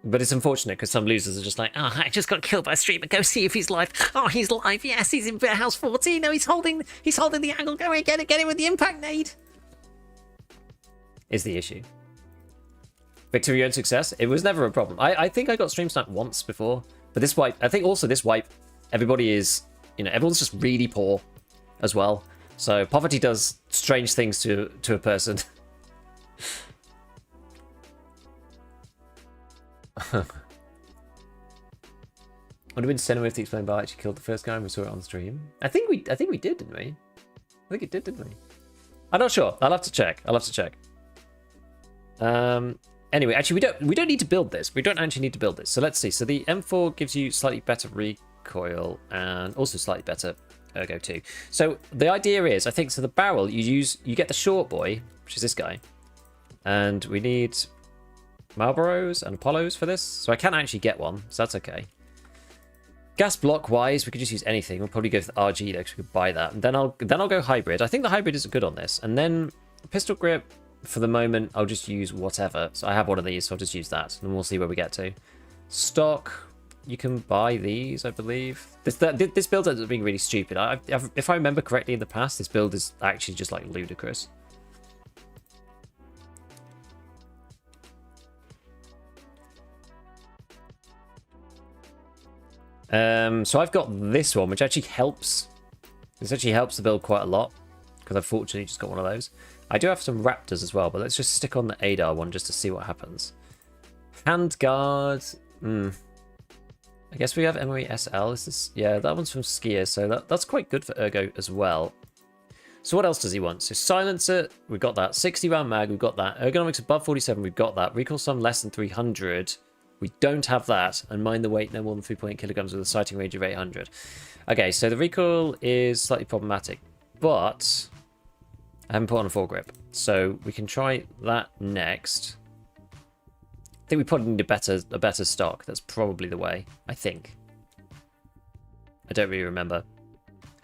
But it's unfortunate because some losers are just like, oh, I just got killed by a streamer. Go see if he's live. Oh, he's live. Yes, he's in House 14. No, he's holding the angle. Go and get it with the impact nade. Is the issue. Victory and success. It was never a problem. I think I got stream sniped once before. But this wipe, I think also this wipe, everybody is, you know, everyone's just really poor as well. So poverty does strange things to a person. Would have been cinema if the explained bar actually killed the first guy and we saw it on stream. I think we did, didn't we? I think it did, didn't we? I'm not sure. I'll have to check. Anyway, actually we don't need to build this. We don't actually need to build this. So let's see. So the M4 gives you slightly better recoil and also slightly better ergo too. So the idea is, I think, so the barrel you get the short boy, which is this guy, and we need Marlboros and Apollos for this, so I can actually get one, so that's okay. Gas block wise, we could just use anything. We'll probably go for the RG though, because we could buy that. And then I'll go hybrid. I think the hybrid is good on this. And then pistol grip, for the moment, I'll just use whatever. So I have one of these, so I'll just use that, and we'll see where we get to. Stock, you can buy these, I believe. This build ends up being really stupid. If I remember correctly in the past, this build is actually just like ludicrous. So I've got this one, which actually helps. This actually helps the build quite a lot, because I've fortunately just got one of those. I do have some Raptors as well, but let's just stick on the ADAR one just to see what happens. Handguard. I guess we have MOE SL. Is this? Yeah, that one's from Skier, so that's quite good for Ergo as well. So what else does he want? So silencer, we've got that. 60 round mag, we've got that. Ergonomics above 47, we've got that. Recoil sum less than 300. We don't have that. And mind the weight no more than 3.8 kilograms with a sighting range of 800. Okay, so the recoil is slightly problematic, but I haven't put on a foregrip. So we can try that next. I think we probably need a better stock. That's probably the way, I think. I don't really remember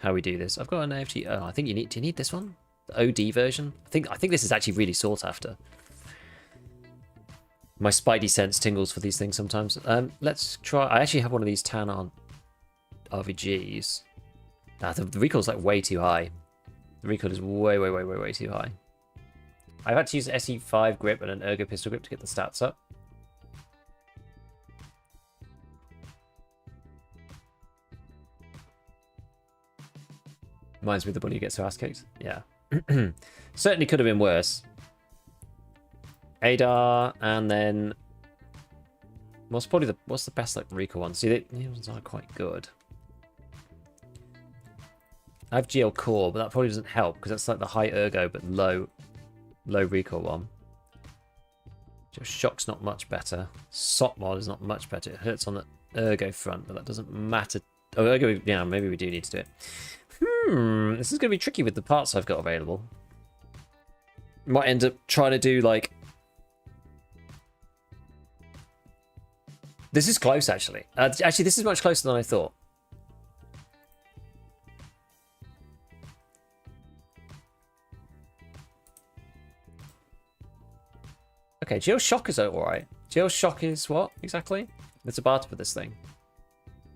how we do this. I've got an AFG. Oh, I think do you need this one? The OD version? I think this is actually really sought after. My spidey sense tingles for these things sometimes. Let's try. I actually have one of these tan on RVGs. Nah, the recoil's like way too high. The recoil is way too high. I've had to use an SE5 grip and an Ergo pistol grip to get the stats up. Reminds me of the bunny who gets her ass kicked. Yeah. Certainly could have been worse. ADAR, and then what's the best like recoil one? See, these ones are quite good. I have GL core, but that probably doesn't help because that's like the high ergo but low recoil one. Just shock's not much better. SOT mod is not much better. It hurts on the ergo front, but that doesn't matter. Oh, ergo, yeah, maybe we do need to do it. This is going to be tricky with the parts I've got available. Might end up trying to do like... This is close, actually. Actually, this is much closer than I thought. Okay, Geoshock is alright. Geoshock is what, exactly? It's a barter for this thing.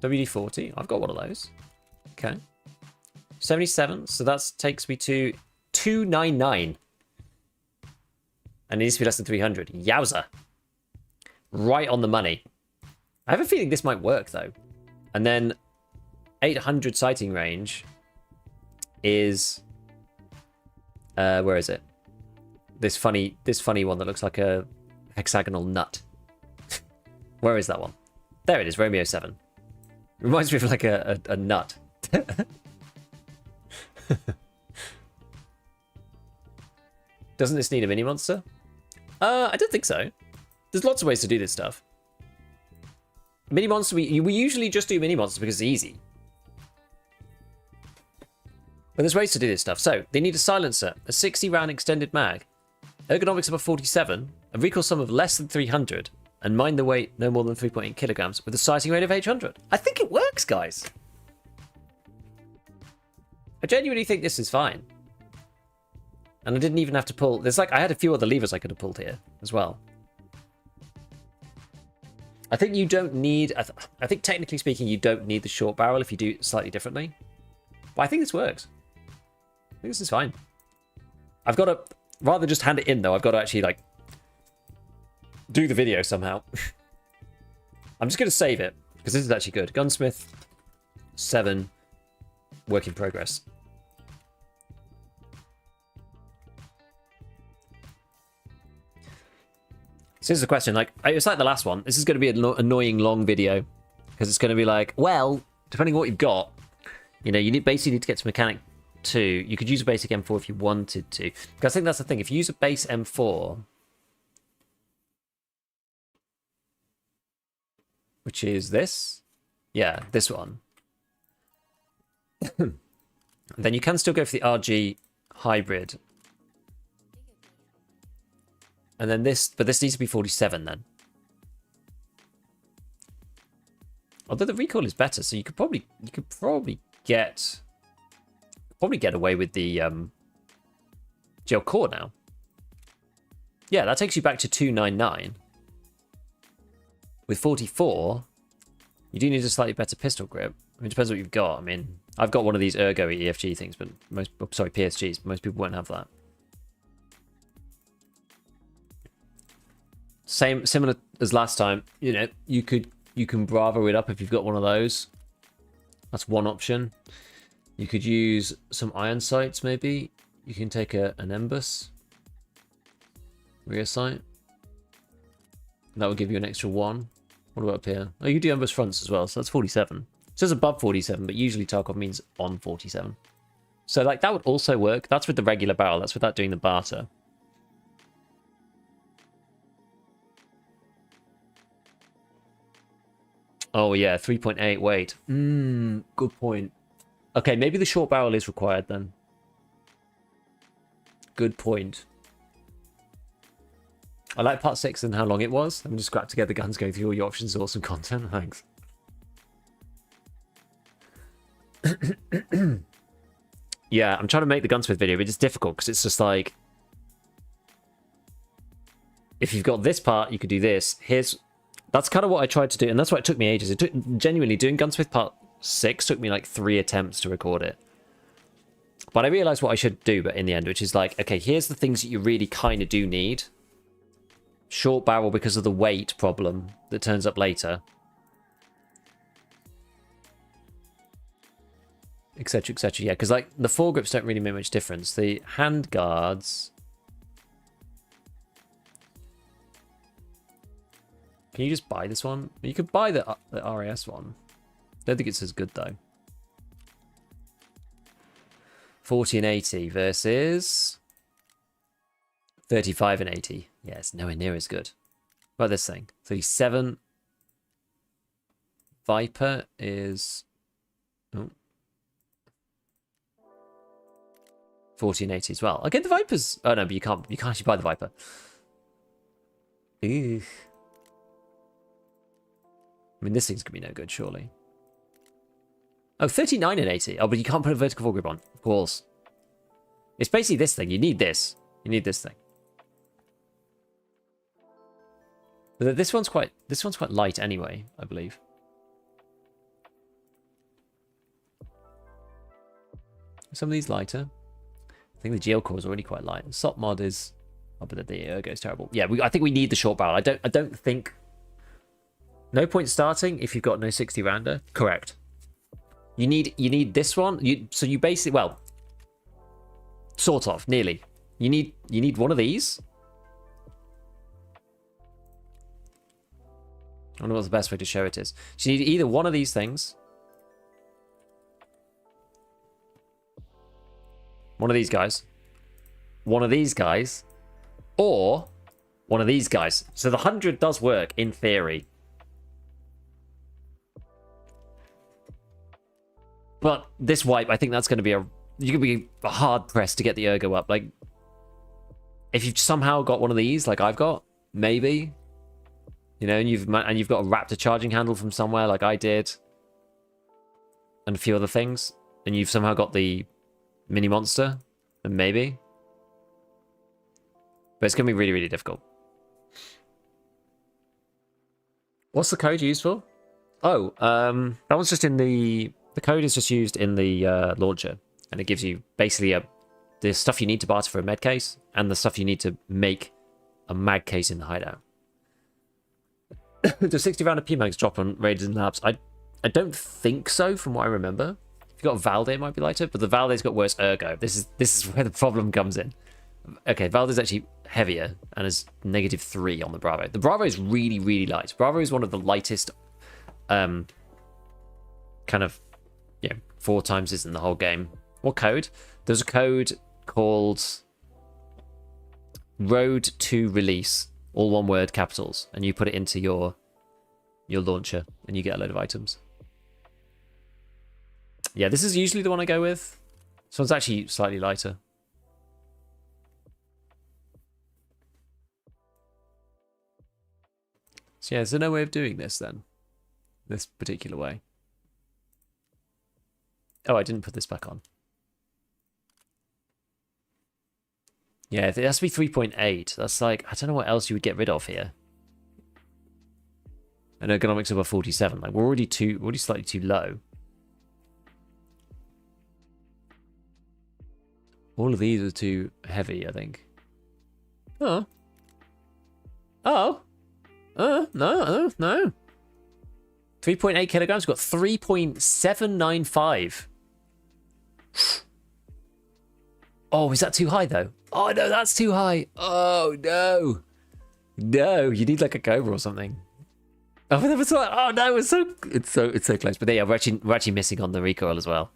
WD-40. I've got one of those. Okay. 77, so that takes me to 299. And it needs to be less than 300. Yowza. Right on the money. I have a feeling this might work, though. And then 800 sighting range is... where is it? This funny one that looks like a hexagonal nut. Where is that one? There it is, Romeo 7. Reminds me of like a nut. Doesn't this need a mini monster? I don't think so. There's lots of ways to do this stuff. Mini monster, we usually just do mini monsters because it's easy. But there's ways to do this stuff. So they need a silencer, a 60 round extended mag, ergonomics above 47, a recoil sum of less than 300, and mind the weight no more than 3.8 kilograms with a sighting rate of 800. I think it works, guys. I genuinely think this is fine. And I didn't even have to pull... There's like, I had a few other levers I could have pulled here as well. I think you don't need... I think technically speaking, you don't need the short barrel if you do it slightly differently. But I think this works. I think this is fine. I've got to... Rather than just hand it in, though, I've got to actually, like... do the video somehow. I'm just going to save it, because this is actually good. Gunsmith 7, work in progress. So here's the question, like, it's like the last one. This is going to be an annoying long video, because it's going to be like, well, depending on what you've got, you know, you basically need to get to mechanic 2. You could use a basic M4 if you wanted to. Because I think that's the thing. If you use a base M4, which is this, yeah, this one, then you can still go for the RG hybrid. And then this, but this needs to be 47 then. Although the recoil is better, so you could probably get away with the gel core now. Yeah, that takes you back to 299. With 44, you do need a slightly better pistol grip. I mean, it depends what you've got. I mean, I've got one of these ergo EFG things, but PSGs. Most people won't have that. Similar as last time. You know, you can Bravo it up if you've got one of those. That's one option. You could use some iron sights, maybe. You can take an Embus rear sight. That would give you an extra 1. What about up here? Oh, you do Embus fronts as well, so that's 47. It says above 47, but usually Tarkov means on 47. So like that would also work. That's with the regular barrel. That's without doing the barter. Oh yeah, 3.8 weight. Good point. Okay, maybe the short barrel is required then. Good point. I like part 6 and how long it was. I'm just scrap together guns going through all your options. Awesome content. Thanks. Yeah, I'm trying to make the Gunsmith video, but it's difficult because it's just like, if you've got this part, you could do this. That's kind of what I tried to do, and that's why it took me ages. It took, genuinely, doing Gunsmith part 6 took me like 3 attempts to record it. But I realized what I should do, but in the end, which is like, okay, here's the things that you really kind of do need. Short barrel because of the weight problem that turns up later. Etc, etc. Yeah, because like the foregrips don't really make much difference. The hand guards. Can you just buy this one? You could buy the RAS one. Don't think it's as good though. 40 and 80 versus 35 and 80. Yeah, it's nowhere near as good. What about this thing? 37. Viper is... Oh. 40 and 80 as well. Okay, the Viper's... Oh no, but you can't actually buy the Viper. Ew. I mean, this thing's gonna be no good, surely. Oh, 39 and 80. Oh, but you can't put a vertical foregrip on. Of course. It's basically this thing. You need this. You need this thing. But this one's quite light anyway, I believe. Some of these lighter. I think the GL core is already quite light. The SOP mod is... Oh, but the ergo is terrible. Yeah, I think we need the short barrel. I don't think... No point starting if you've got no 60 rounder. Correct. You need this one. So you basically, well, sort of, nearly. You need one of these. I don't know what the best way to show it is. So you need either one of these things. One of these guys. One of these guys. Or one of these guys. So the 100 does work in theory. But this wipe, I think that's going to be you're going to be hard pressed to get the ergo up. Like, if you've somehow got one of these, like I've got, maybe, you know, and you've got a Raptor charging handle from somewhere, like I did, and a few other things, and you've somehow got the mini monster, then maybe. But it's going to be really, really difficult. What's the code used for? Oh, that one's just in the... The code is just used in the launcher, and it gives you basically the stuff you need to barter for a med case, and the stuff you need to make a mag case in the hideout. Does 60 round of PMags drop on raiders and labs? I don't think so, from what I remember. If you've got Valde, it might be lighter, but the Valde's got worse ergo. This is where the problem comes in. Okay, Valde's actually heavier and is -3 on the Bravo. The Bravo is really, really light. Bravo is one of the lightest kind of 4 times is in the whole game. What code? There's a code called Road to Release, all one word, capitals, and you put it into your launcher and you get a load of items. Yeah, this is usually the one I go with. This one's actually slightly lighter. So yeah, is there no way of doing this then? This particular way. Oh, I didn't put this back on. Yeah, it has to be 3.8. That's like, I don't know what else you would get rid of here. And ergonomics above 47. Like, we're already slightly too low. All of these are too heavy, I think. Oh. Oh. No. 3.8 kilograms. We've got 3.795. Oh, is that too high though? Oh no, that's too high. Oh no. No, you need like a Cobra or something. Oh, oh no, it's so close. But yeah, we're actually missing on the recoil as well.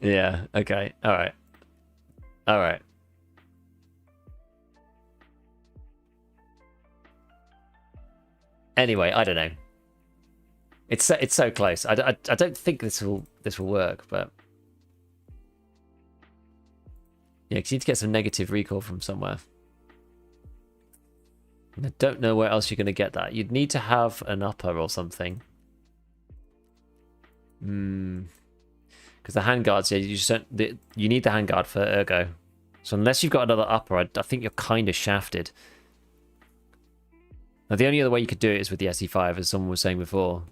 Yeah, okay. Alright. Alright. Anyway, I don't know. It's so close. I don't think this will work, but yeah, because you need to get some negative recoil from somewhere. And I don't know where else you're going to get that. You'd need to have an upper or something. Because the handguards, yeah, you just don't. You need the handguard for ergo. So unless you've got another upper, I think you're kind of shafted. Now the only other way you could do it is with the SE5, as someone was saying before.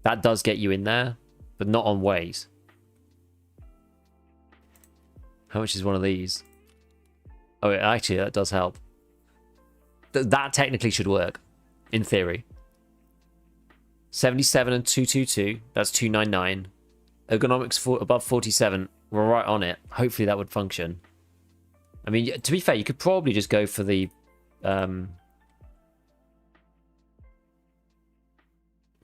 That does get you in there, but not on ways. How much is one of these? Oh, actually, that does help. That technically should work, in theory. 77 and 222, that's 299. Ergonomics above 47, we're right on it. Hopefully that would function. I mean, to be fair, you could probably just go for the...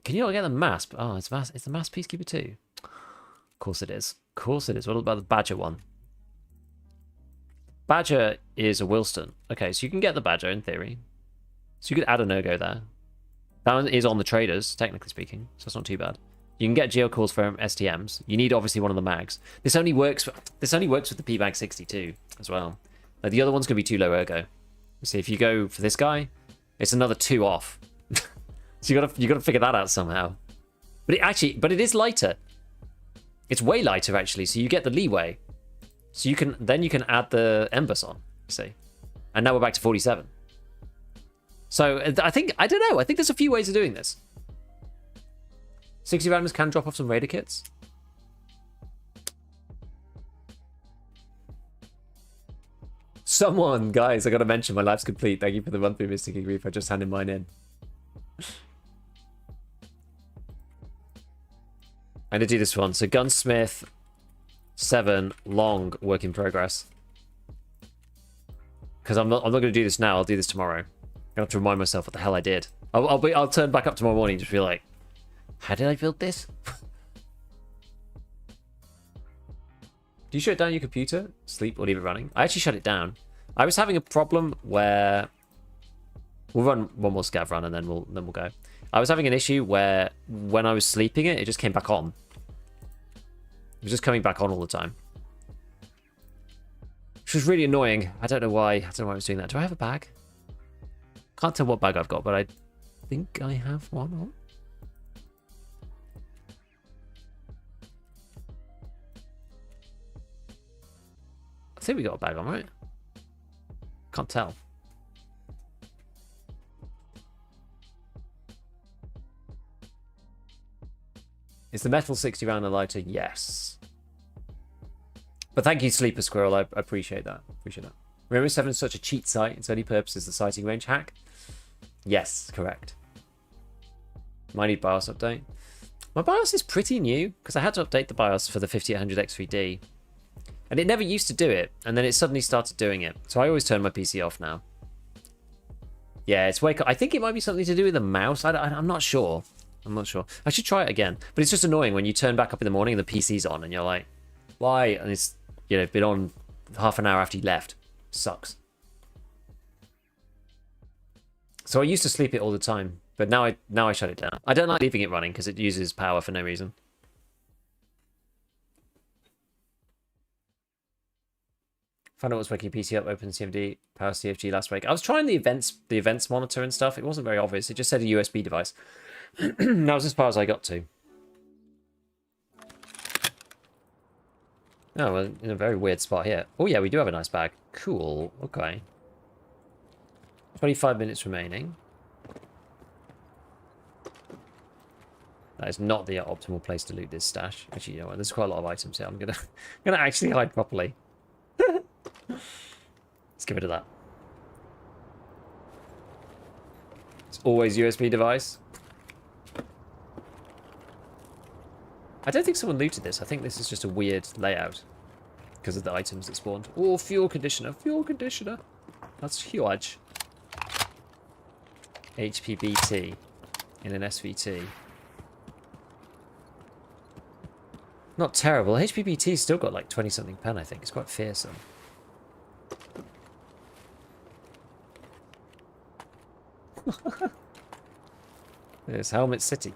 Can you not get the MASP? Oh, it's the MASP Peacekeeper 2. Of course it is. Of course it is. What about the Badger one? Badger is a Wilston. Okay, so you can get the Badger in theory. So you could add an ergo there. That one is on the traders, technically speaking, so it's not too bad. You can get geo calls from STMs. You need obviously one of the mags. This only works with the P-Mag 62 as well. Like, the other one's gonna be too low ergo. See, if you go for this guy, it's another 2 off. So you gotta figure that out somehow. But it is lighter. It's way lighter actually, so you get the leeway. So you can add the Embers on, you see. And now we're back to 47. So I don't know, I think there's a few ways of doing this. 60 rounders can drop off some Raider kits. Someone, guys, I gotta mention my life's complete. Thank you for the run through, Mr. King Reef. I just handed mine in. I'm gonna do this one. So Gunsmith 7 long work in progress. Because I'm not gonna do this now. I'll do this tomorrow. I'm gonna have to remind myself what the hell I did. I'll turn back up tomorrow morning and just be like, how did I build this? Do you shut down your computer, sleep, or leave it running? I actually shut it down. I was having a problem where we'll run one more scav run and then we'll go. I was having an issue where when I was sleeping it just came back on. It was just coming back on all the time. Which was really annoying. I don't know why. I don't know why I was doing that. Do I have a bag? Can't tell what bag I've got, but I think I have one on. I think we got a bag on, right? Can't tell. Is the metal 60 round a lighter? Yes. But thank you, Sleeper Squirrel. I appreciate that. Remember 7 is such a cheat site. Its only purpose is the sighting range hack? Yes, correct. Might need BIOS update. My BIOS is pretty new because I had to update the BIOS for the 5800 X3D. And it never used to do it. And then it suddenly started doing it. So I always turn my PC off now. Yeah, it's wake up. I think it might be something to do with the mouse. I'm not sure. I should try it again. But it's just annoying when you turn back up in the morning and the PC's on and you're like, why? And it's, been on half an hour after you left. Sucks. So I used to sleep it all the time, but now I shut it down. I don't like leaving it running because it uses power for no reason. Found out what's waking PC up, open CMD, power CFG last week. I was trying the events monitor and stuff. It wasn't very obvious. It just said a USB device. That was as far as I got to. Oh, well, in a very weird spot here. Oh yeah, we do have a nice bag. Cool. Okay. 25 minutes remaining. That is not the optimal place to loot this stash. Actually, you know what? There's quite a lot of items here. I'm gonna actually hide properly. Let's get rid of that. always USB device. I don't think someone looted this. I think this is just a weird layout because of the items that spawned. Oh, fuel conditioner. Fuel conditioner. That's huge. HPBT in an SVT. Not terrible. HPBT's still got like 20 something pen, I think. It's quite fearsome. There's Helmet City.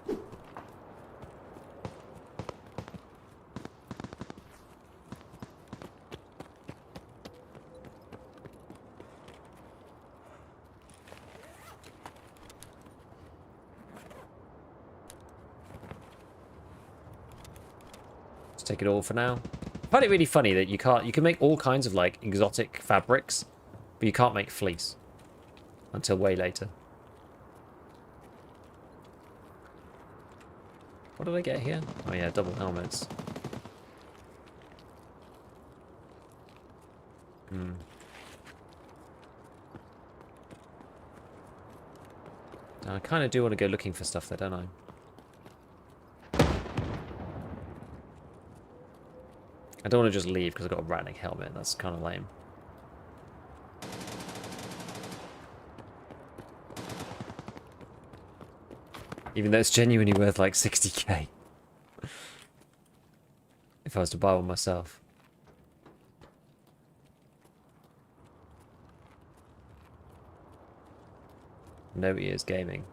Take it all for now. I find it really funny that you can make all kinds of like exotic fabrics, but you can't make fleece until way later. What did I get here? Oh yeah, double helmets. I kind of do want to go looking for stuff there, don't I? I don't want to just leave because I've got a rattling helmet. That's kind of lame. Even though it's genuinely worth like 60k. If I was to buy one myself. No ears gaming.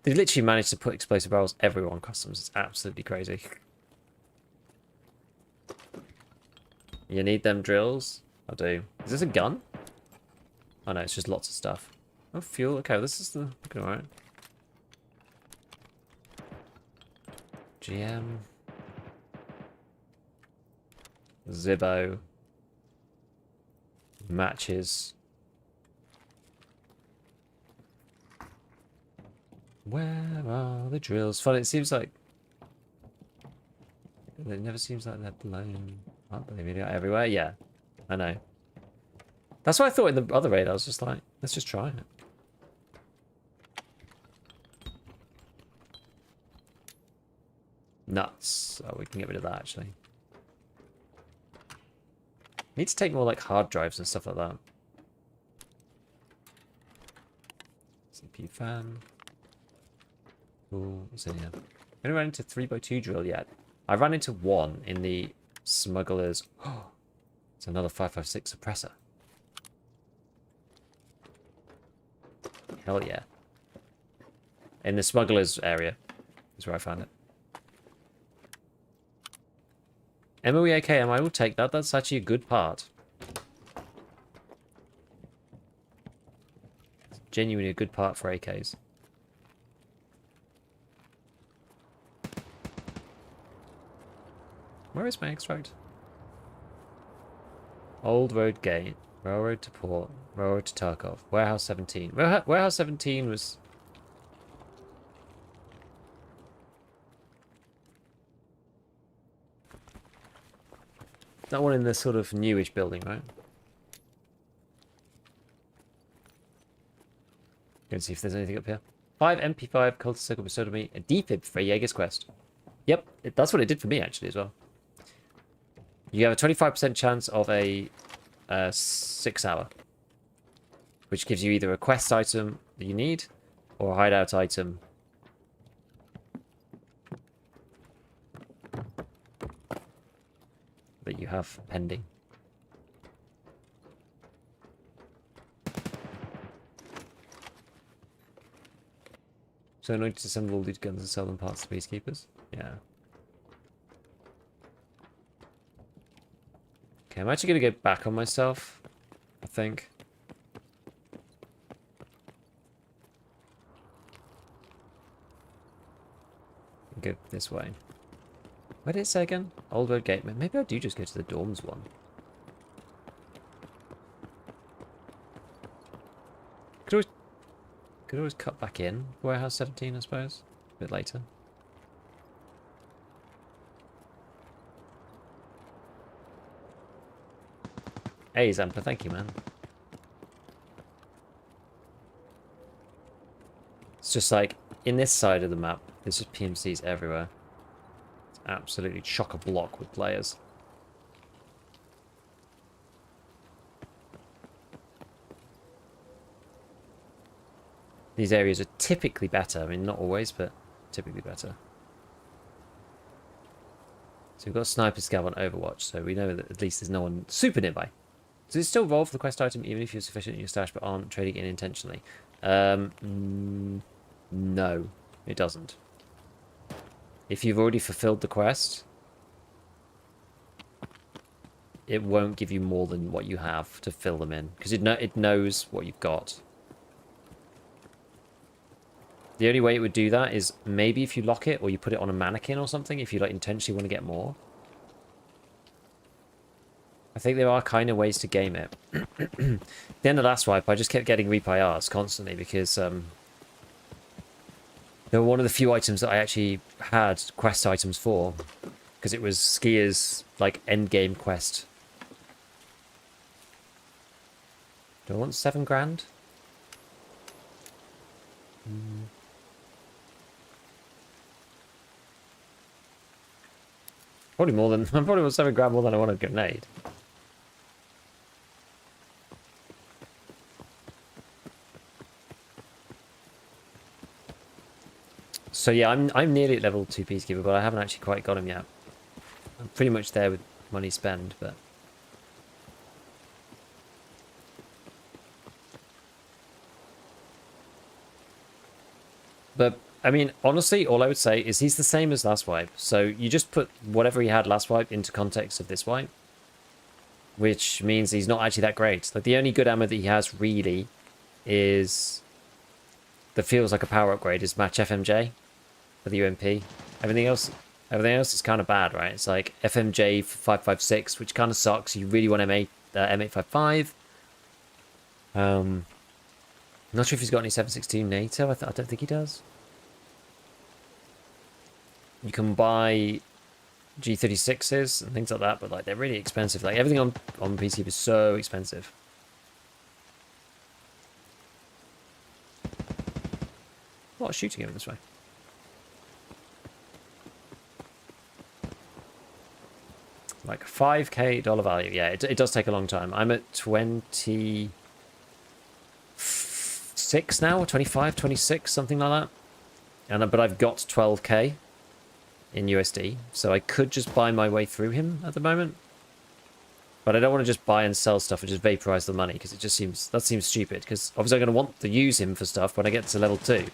They literally managed to put explosive barrels everywhere on customs. It's absolutely crazy. You need them drills? I do. Is this a gun? Oh no, it's just lots of stuff. Oh, fuel. Okay, this is the... looking alright. GM. Zibbo. Matches. Where are the drills? Fun, it seems like... it never seems like they're blown up. They really are everywhere. Yeah, I know. That's what I thought in the other raid. I was just like, let's just try it. Nuts. Oh, we can get rid of that, actually. Need to take more, like, hard drives and stuff like that. CPU fan. Cool. What's in here? I haven't run into 3x2 drill yet. I ran into one in the smugglers. Oh, it's another 5.56 suppressor. Hell yeah. In the smugglers area is where I found it. MOE AKM, I will take that. That's actually a good part. It's genuinely a good part for AKs. Where is my extract? Old Road Gate. Railroad to Port. Railroad to Tarkov. Warehouse 17. Warehouse 17 was... that one in the sort of newish building, right? Go and see if there's anything up here. 5 MP5 Cultist Circle bestowed on me. A defib for a Jaeger's Quest. Yep, that's what it did for me actually as well. You have a 25% chance of a 6-hour, which gives you either a quest item that you need or a hideout item. That you have pending. So I need to assemble all these guns and sell them parts to Peacekeepers? Yeah. Okay, I'm actually going to go back on myself, I think. Go this way. Where did it say again? Old Road Gate. Maybe I do just go to the dorms one. Could always cut back in. Warehouse 17, I suppose. A bit later. Hey, Zampa, thank you, man. It's just like, in this side of the map, there's just PMCs everywhere. It's absolutely chock-a-block with players. These areas are typically better. I mean, not always, but typically better. So we've got Sniper Scav on Overwatch, so we know that at least there's no one super nearby. Does it still roll for the quest item even if you're sufficient in your stash but aren't trading it intentionally? No, it doesn't. If you've already fulfilled the quest, it won't give you more than what you have to fill them in, because it knows what you've got. The only way it would do that is maybe if you lock it or you put it on a mannequin or something, if you like intentionally want to get more. I think there are kind of ways to game it. The end of last wipe, I just kept getting repayars constantly because they were one of the few items that I actually had quest items for, because it was Skier's like end game quest. Do I want 7 grand? Probably more than, I probably want 7 grand more than I want a grenade. So yeah, I'm nearly at level 2 Peacekeeper, but I haven't actually quite got him yet. I'm pretty much there with money spent, but... But, I mean, honestly, all I would say is he's the same as last wipe. So you just put whatever he had last wipe into context of this wipe. Which means he's not actually that great. Like, the only good ammo that he has, really, is... that feels like a power upgrade, is match FMJ for the UMP. Everything else is kind of bad, right? It's like FMJ for 5.56, which kind of sucks. You really want M855. I'm not sure if he's got any 7.62 NATO. I don't think he does. You can buy G36s and things like that, but like they're really expensive. Like everything on PC is so expensive. A lot of shooting over this way. Like $5K value. Yeah, it does take a long time. I'm at 26 now, or 25, 26, something like that. But I've got 12K in USD, so I could just buy my way through him at the moment. But I don't want to just buy and sell stuff and just vaporize the money, because it just seems stupid. Because obviously I'm going to want to use him for stuff when I get to level 2.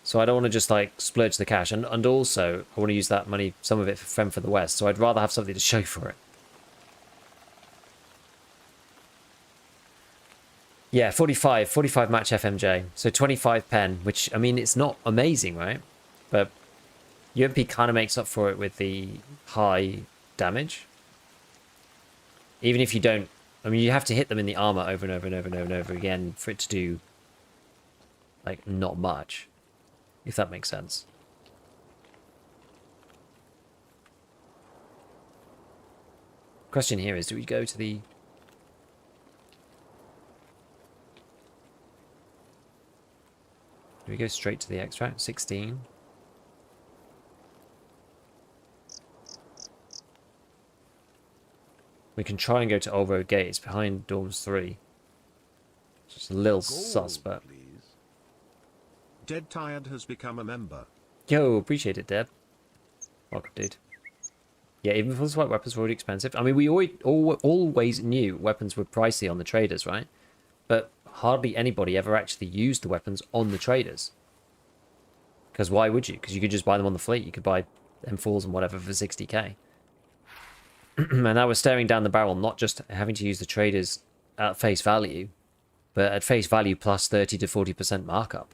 So I don't want to just like splurge the cash, and also I want to use that money, some of it, for Friend for the West. So I'd rather have something to show for it. Yeah, 45 match FMJ, so 25 pen, which I mean it's not amazing, right? But UMP kind of makes up for it with the high damage. Even if you don't, I mean you have to hit them in the armor over and over and over and over and over again for it to do like not much. If that makes sense. Question here is, do we go to the... Do we go straight to the extract? 16. We can try and go to Old Road Gate. It's behind Dorms 3. Just a little sus, but... Dead Tired has become a member. Yo, appreciate it, Deb. Welcome, dude. Yeah, even for the white weapons were already expensive. I mean, we always knew weapons were pricey on the traders, right? But hardly anybody ever actually used the weapons on the traders. Because why would you? Because you could just buy them on the fleet. You could buy M4s and whatever for 60k. And now we're staring down the barrel, not just having to use the traders at face value, but at face value plus 30 to 40% markup.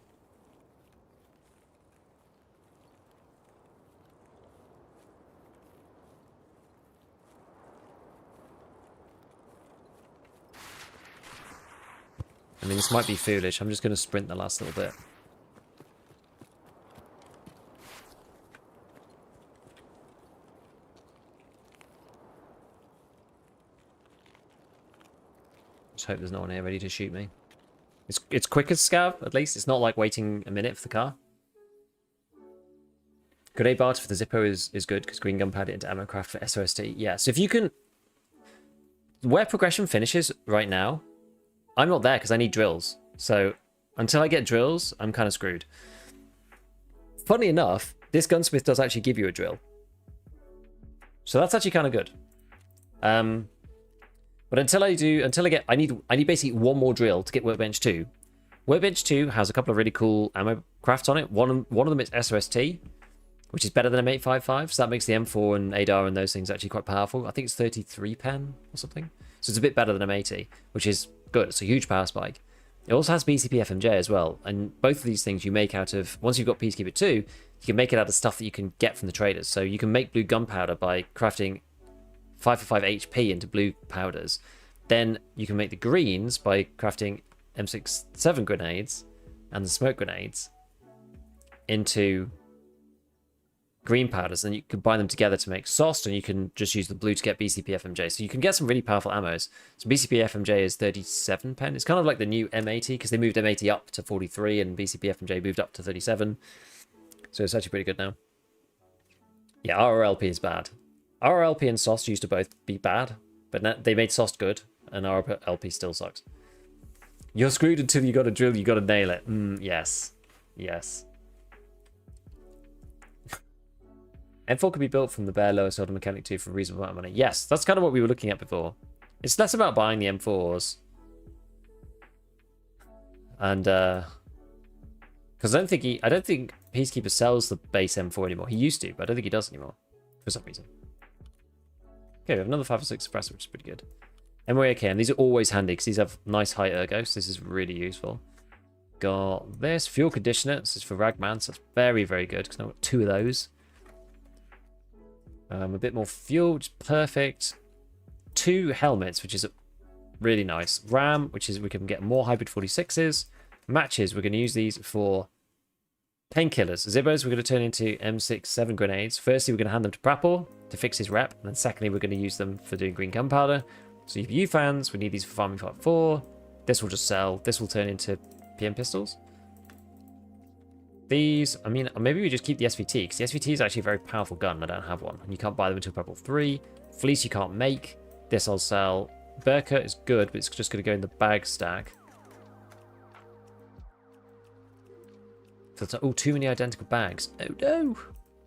I mean, this might be foolish. I'm just going to sprint the last little bit. Just hope there's no one here ready to shoot me. It's quick as Scav, at least. It's not like waiting a minute for the car. Grenade barter for the Zippo is good, because green gunpowder into ammo craft for SOST. Yeah, so if you can... Where progression finishes right now, I'm not there because I need drills. So until I get drills, I'm kind of screwed. Funny enough, this gunsmith does actually give you a drill. So that's actually kind of good. But I need basically one more drill to get Workbench 2. Workbench 2 has a couple of really cool ammo crafts on it. One of them is SOST, which is better than M855, so that makes the M4 and ADAR and those things actually quite powerful. I think it's 33 pen or something. So it's a bit better than M80, which is good. It's a huge power spike. It also has BCP FMJ as well, and both of these things you make out of, once you've got Peacekeeper 2, you can make it out of stuff that you can get from the traders. So you can make blue gunpowder by crafting 5 for 5 HP into blue powders. Then you can make the greens by crafting M67 grenades and the smoke grenades into green powders, and you combine them together to make SOST, and you can just use the blue to get BCP FMJ. So you can get some really powerful ammos. So BCP FMJ is 37 pen. It's kind of like the new M80, because they moved M80 up to 43 and BCP FMJ moved up to 37. So it's actually pretty good now. Yeah, RRLP is bad. RRLP and SOST used to both be bad, but they made SOST good, and RRLP still sucks. You're screwed until you got a drill, you got to nail it. Yes. Yes. M4 could be built from the bare lower sold mechanic 2 for a reasonable amount of money. Yes, that's kind of what we were looking at before. It's less about buying the M4s. And, because I don't think Peacekeeper sells the base M4 anymore. He used to, but I don't think he does anymore. For some reason. Okay, we have another 5 or 6 suppressor, which is pretty good. MOAK, and these are always handy, because these have nice high ergo, so this is really useful. Got this. Fuel conditioner. This is for Ragman, so that's very, very good, because I've got 2 of those. A bit more fuel, which is perfect. 2 helmets, which is really nice. RAM, which is we can get more hybrid 46s. Matches, we're going to use these for painkillers. Zibbos, we're going to turn into M67 grenades. Firstly, we're going to hand them to Prapor to fix his rep. And then secondly, we're going to use them for doing green gunpowder. So you have U-fans, we need these for farming part 4. This will just sell. This will turn into PM pistols. These, I mean, maybe we just keep the SVT, because the SVT is actually a very powerful gun. I don't have one. And you can't buy them until Purple 3. Fleece you can't make. This I'll sell. Burka is good, but it's just going to go in the bag stack. So it's, oh, too many identical bags. Oh no!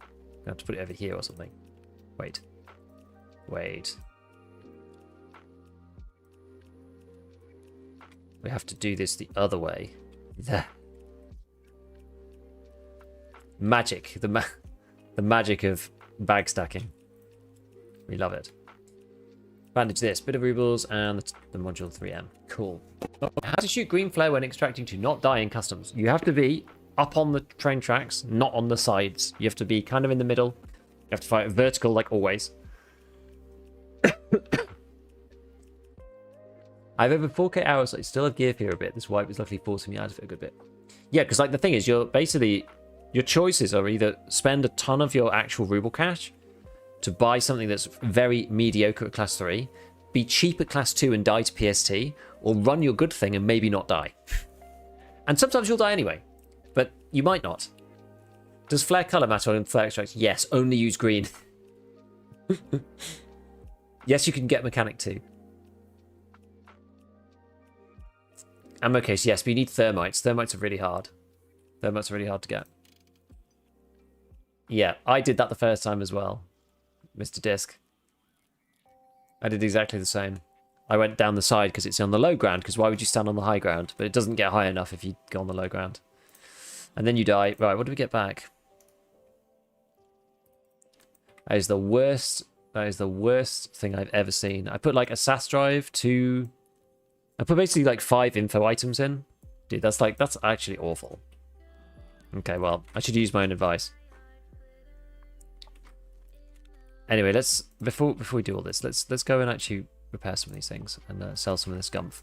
I have to put it over here or something. Wait. Wait. We have to do this the other way. There. Magic. The magic of bag stacking. We love it. Bandage this. Bit of rubles and the module 3M. Cool. How to shoot green flare when extracting to not die in customs. You have to be up on the train tracks, not on the sides. You have to be kind of in the middle. You have to fight vertical like always. I have over 4k hours, I still have gear fear a bit. This wipe is luckily forcing me out of it a good bit. Yeah, because like the thing is, you're basically, your choices are either spend a ton of your actual ruble cash to buy something that's very mediocre at class 3, be cheap at class 2 and die to PST, or run your good thing and maybe not die. And sometimes you'll die anyway, but you might not. Does flare color matter on flare extracts? Yes, only use green. Yes, you can get mechanic too. Ammo case, yes, but you need thermites. Thermites are really hard. Thermites are really hard to get. Yeah, I did that the first time as well, Mr. Disc. I did exactly the same. I went down the side because it's on the low ground, because why would you stand on the high ground? But it doesn't get high enough if you go on the low ground. And then you die. Right, what do we get back? That is the worst. That is the worst thing I've ever seen. I put like a SAS drive, 2... I put basically like 5 info items in. Dude, that's actually awful. Okay, well, I should use my own advice. Anyway, let's before we do all this, let's go and actually repair some of these things and sell some of this gumph.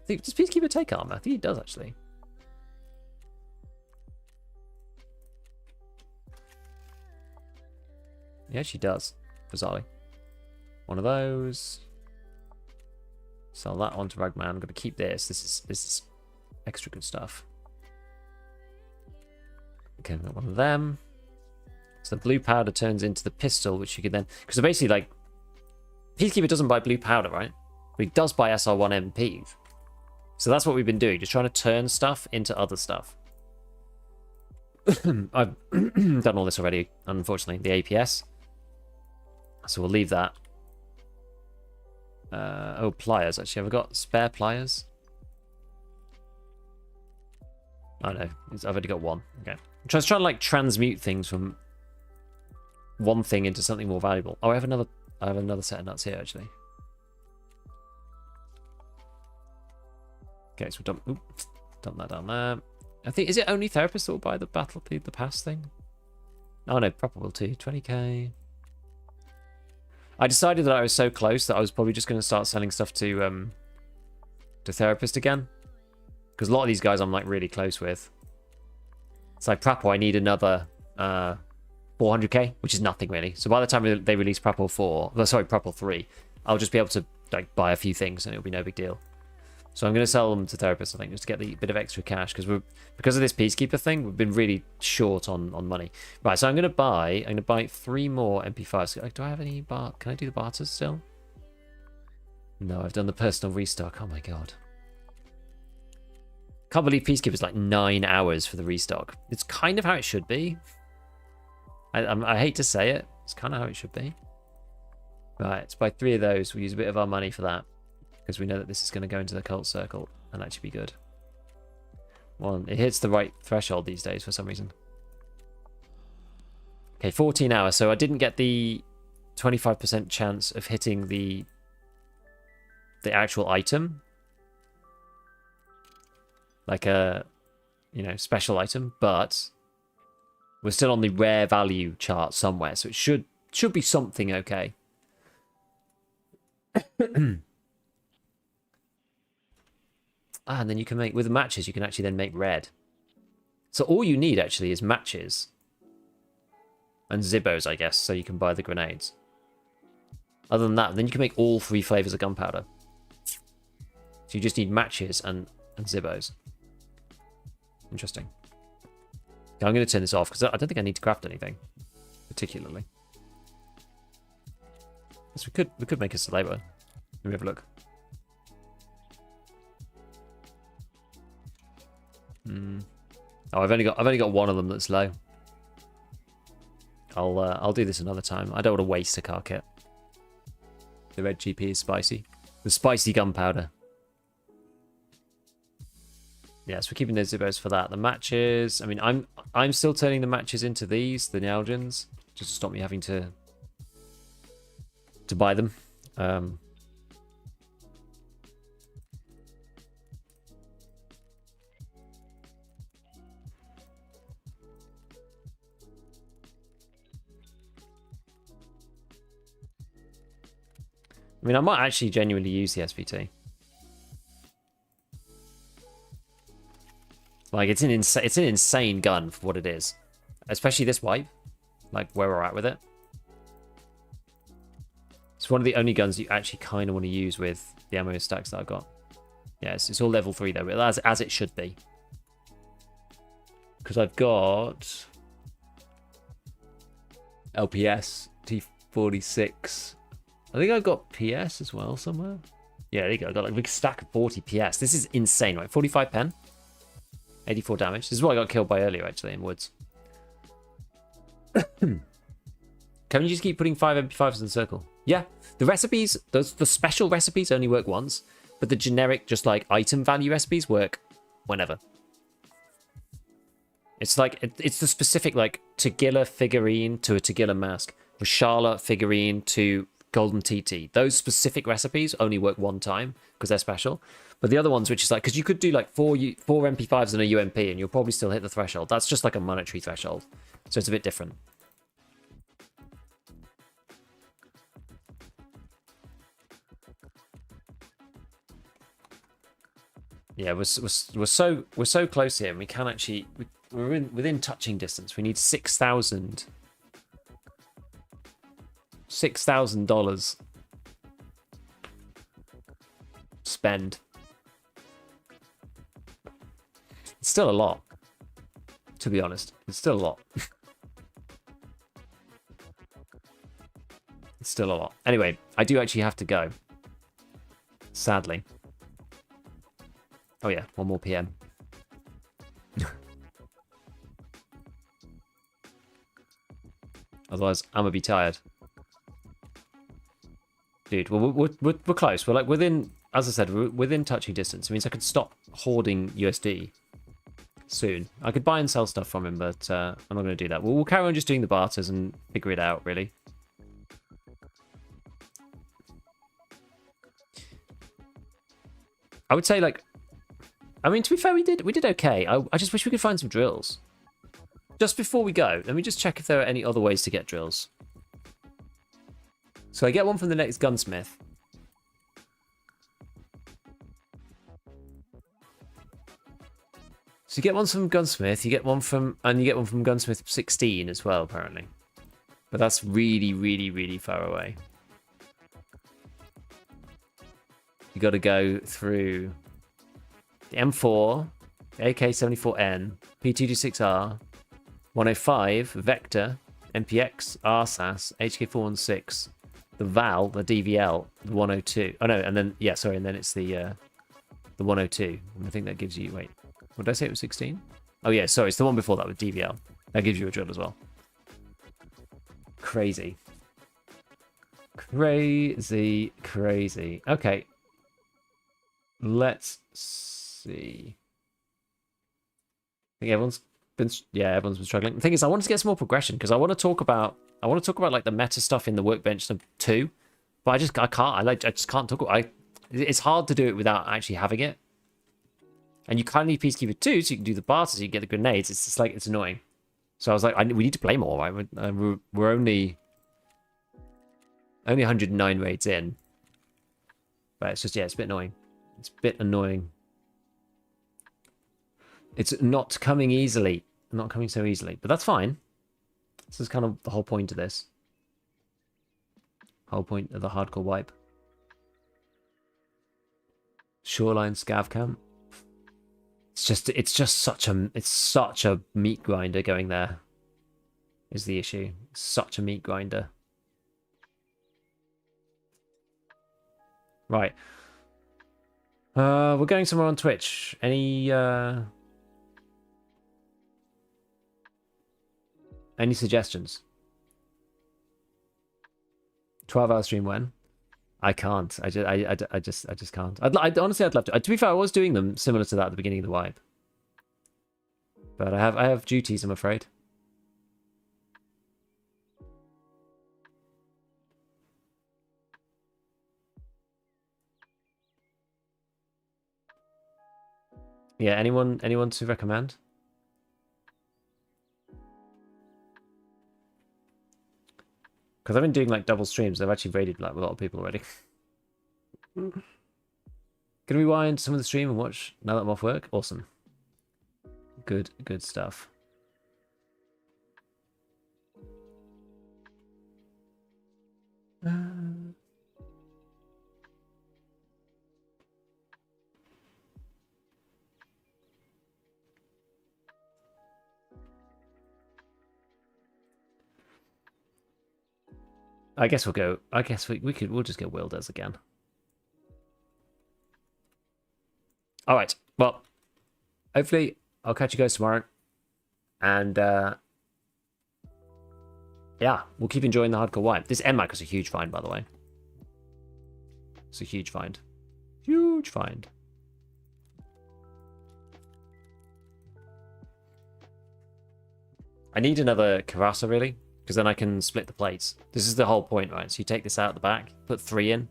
Does Peacekeeper take armor? I think he does actually. Yeah, she does. Bizarrely. One of those. Sell that on to Ragman. I'm going to keep this. This is extra good stuff. Okay, we've got one of them. So the blue powder turns into the pistol, which you can then... Because basically, like, Peacekeeper doesn't buy blue powder, right? But he does buy SR1 MPs. So that's what we've been doing, just trying to turn stuff into other stuff. I've done all this already, unfortunately, the APS. So we'll leave that. Oh, pliers, actually. Have I got spare pliers? Oh, no. I've already got one. Okay. I'm just trying to, like, transmute things from one thing into something more valuable. Oh, I have another set of nuts here, actually. Okay, so we'll dump that down there. I think, is it only therapists that will buy the the pass thing? Oh no, proper will too. 20k. I decided that I was so close that I was probably just going to start selling stuff to therapists again, because a lot of these guys I'm like really close with. It's like Prapo, I need another 400k, which is nothing really. So by the time they release Prapo 4, sorry, Prapo 3, I'll just be able to like buy a few things and it'll be no big deal. So I'm going to sell them to therapists, I think, just to get the bit of extra cash, because of this Peacekeeper thing, we've been really short on money. Right, so I'm going to buy 3 more MP5s. Do I have any can I do the barters still? No, I've done the personal restock. Oh my god. Can't believe Peacekeeper's like 9 hours for the restock. It's kind of how it should be. I hate to say it. It's kind of how it should be. Right, let's buy 3 of those. We'll use a bit of our money for that, because we know that this is going to go into the cult circle and actually be good. Well, it hits the right threshold these days for some reason. Okay, 14 hours. So I didn't get the 25% chance of hitting the actual item. Like a, special item. But we're still on the rare value chart somewhere. So it should be something okay. And then you can make, with the matches, you can actually then make red. So all you need actually is matches. And Zibbos, I guess, so you can buy the grenades. Other than that, then you can make all 3 flavors of gunpowder. So you just need matches and Zibbos. Interesting. Okay, I'm going to turn this off, because I don't think I need to craft anything. Particularly. Yes, we could make a Salabo. Let me have a look. Oh, I've only got one of them that's low. I'll do this another time. I don't want to waste a car kit. The red GP is spicy. The spicy gunpowder. Yes, we're keeping those Zibbos for that. The matches. I mean, I'm still turning the matches into these, the Nalgins, just to stop me having to buy them. I mean, I might actually genuinely use the SVT. Like, it's an insane gun for what it is. Especially this wipe. Like, where we're at with it. It's one of the only guns you actually kind of want to use with the ammo stacks that I've got. Yeah, it's all level 3 though, but as it should be. Because I've got LPS, T46. I think I've got PS as well somewhere. Yeah, there you go. I've got like a big stack of 40 PS. This is insane, right? 45 pen. 84 damage. This is what I got killed by earlier, actually, in woods. Can you just keep putting 5 MP5s in the circle? Yeah. The recipes, the special recipes only work once, but the generic, just like item value recipes work whenever. It's like, it's the specific, like, Tagilla figurine to a Tagilla mask. Rashala figurine to Golden TT. Those specific recipes only work one time because they're special. But the other ones, which is like, because you could do like 4 MP5s and a UMP and you'll probably still hit the threshold. That's just like a monetary threshold. So it's a bit different. Yeah, we're so close here, and we can actually we're within touching distance. We need $6,000. spend. It's still a lot, to be honest. It's still a lot. It's still a lot. Anyway, I do actually have to go. Sadly. Oh yeah, 1 more PM. Otherwise, I'm gonna be tired. Dude, well, we're close. We're like within, as I said, we're within touching distance. It means I could stop hoarding USD soon. I could buy and sell stuff from him, but I'm not going to do that. We'll carry on just doing the barters and figure it out, really. I would say, like, I mean, to be fair, we did okay. I just wish we could find some drills. Just before we go, let me just check if there are any other ways to get drills. So I get one from the next gunsmith. So you get one from gunsmith, you get one from gunsmith 16 as well, apparently. But that's really, really, really far away. You got to go through the M4, the AK-74N, P226R, 105, Vector, MPX, RSAS, HK416, the VAL, the DVL, the 102. Oh no, and then yeah, sorry, and then it's the 102. And I think that gives you, wait, what did I say? It was 16? Oh yeah, sorry, it's the one before that with DVL. That gives you a drill as well. Crazy. Crazy, crazy. Okay. Let's see. I think everyone's been struggling. The thing is, I wanted to get some more progression because I want to talk about like the meta stuff in the workbench 2, but I can't. I just can't talk. It's hard to do it without actually having it. And you kind of need Peacekeeper 2 so you can do the barters, so you can get the grenades. It's just like, it's annoying. So I was like, we need to play more, right? We're only 109 raids in. But it's just, yeah, it's a bit annoying. It's a bit annoying. It's not coming easily. Not coming so easily. But that's fine. This is kind of the whole point of this. Whole point of the hardcore wipe. Shoreline scav camp. It's just such a meat grinder going there. Is the issue. It's such a meat grinder. Right. We're going somewhere on Twitch. Any suggestions? 12-hour stream when? I can't. I just can't. Honestly, I'd love to. To be fair, I was doing them similar to that at the beginning of the wipe. But I have duties, I'm afraid. Yeah, anyone to recommend? Because I've been doing like double streams. I've actually raided like a lot of people already. Can we rewind some of the stream and watch now that I'm off work? Awesome. Good stuff. I guess we'll go. I guess we'll just get Wilders again. All right. Well, hopefully I'll catch you guys tomorrow, and yeah, we'll keep enjoying the hardcore wipe. This MMAC is a huge find, by the way. It's a huge find. Huge find. I need another Carassa, really, because then I can split the plates. This is the whole point, right? So you take this out the back, put 3 in,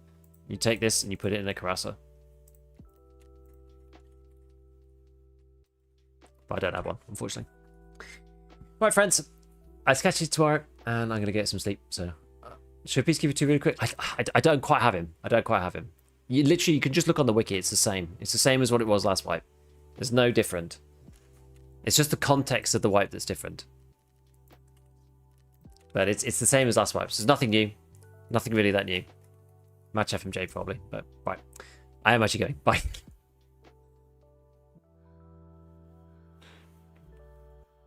you take this and you put it in a Carassa. But I don't have one, unfortunately. Right, friends, I'll catch you tomorrow, and I'm going to get some sleep. So, should Peacekeeper 2 really quick? I don't quite have him. I don't quite have him. You can just look on the wiki. It's the same. It's the same as what it was last wipe. There's no different. It's just the context of the wipe that's different. But it's the same as last wipe. So there's nothing new. Nothing really that new. Match FMJ probably, but right. I am actually going. Bye.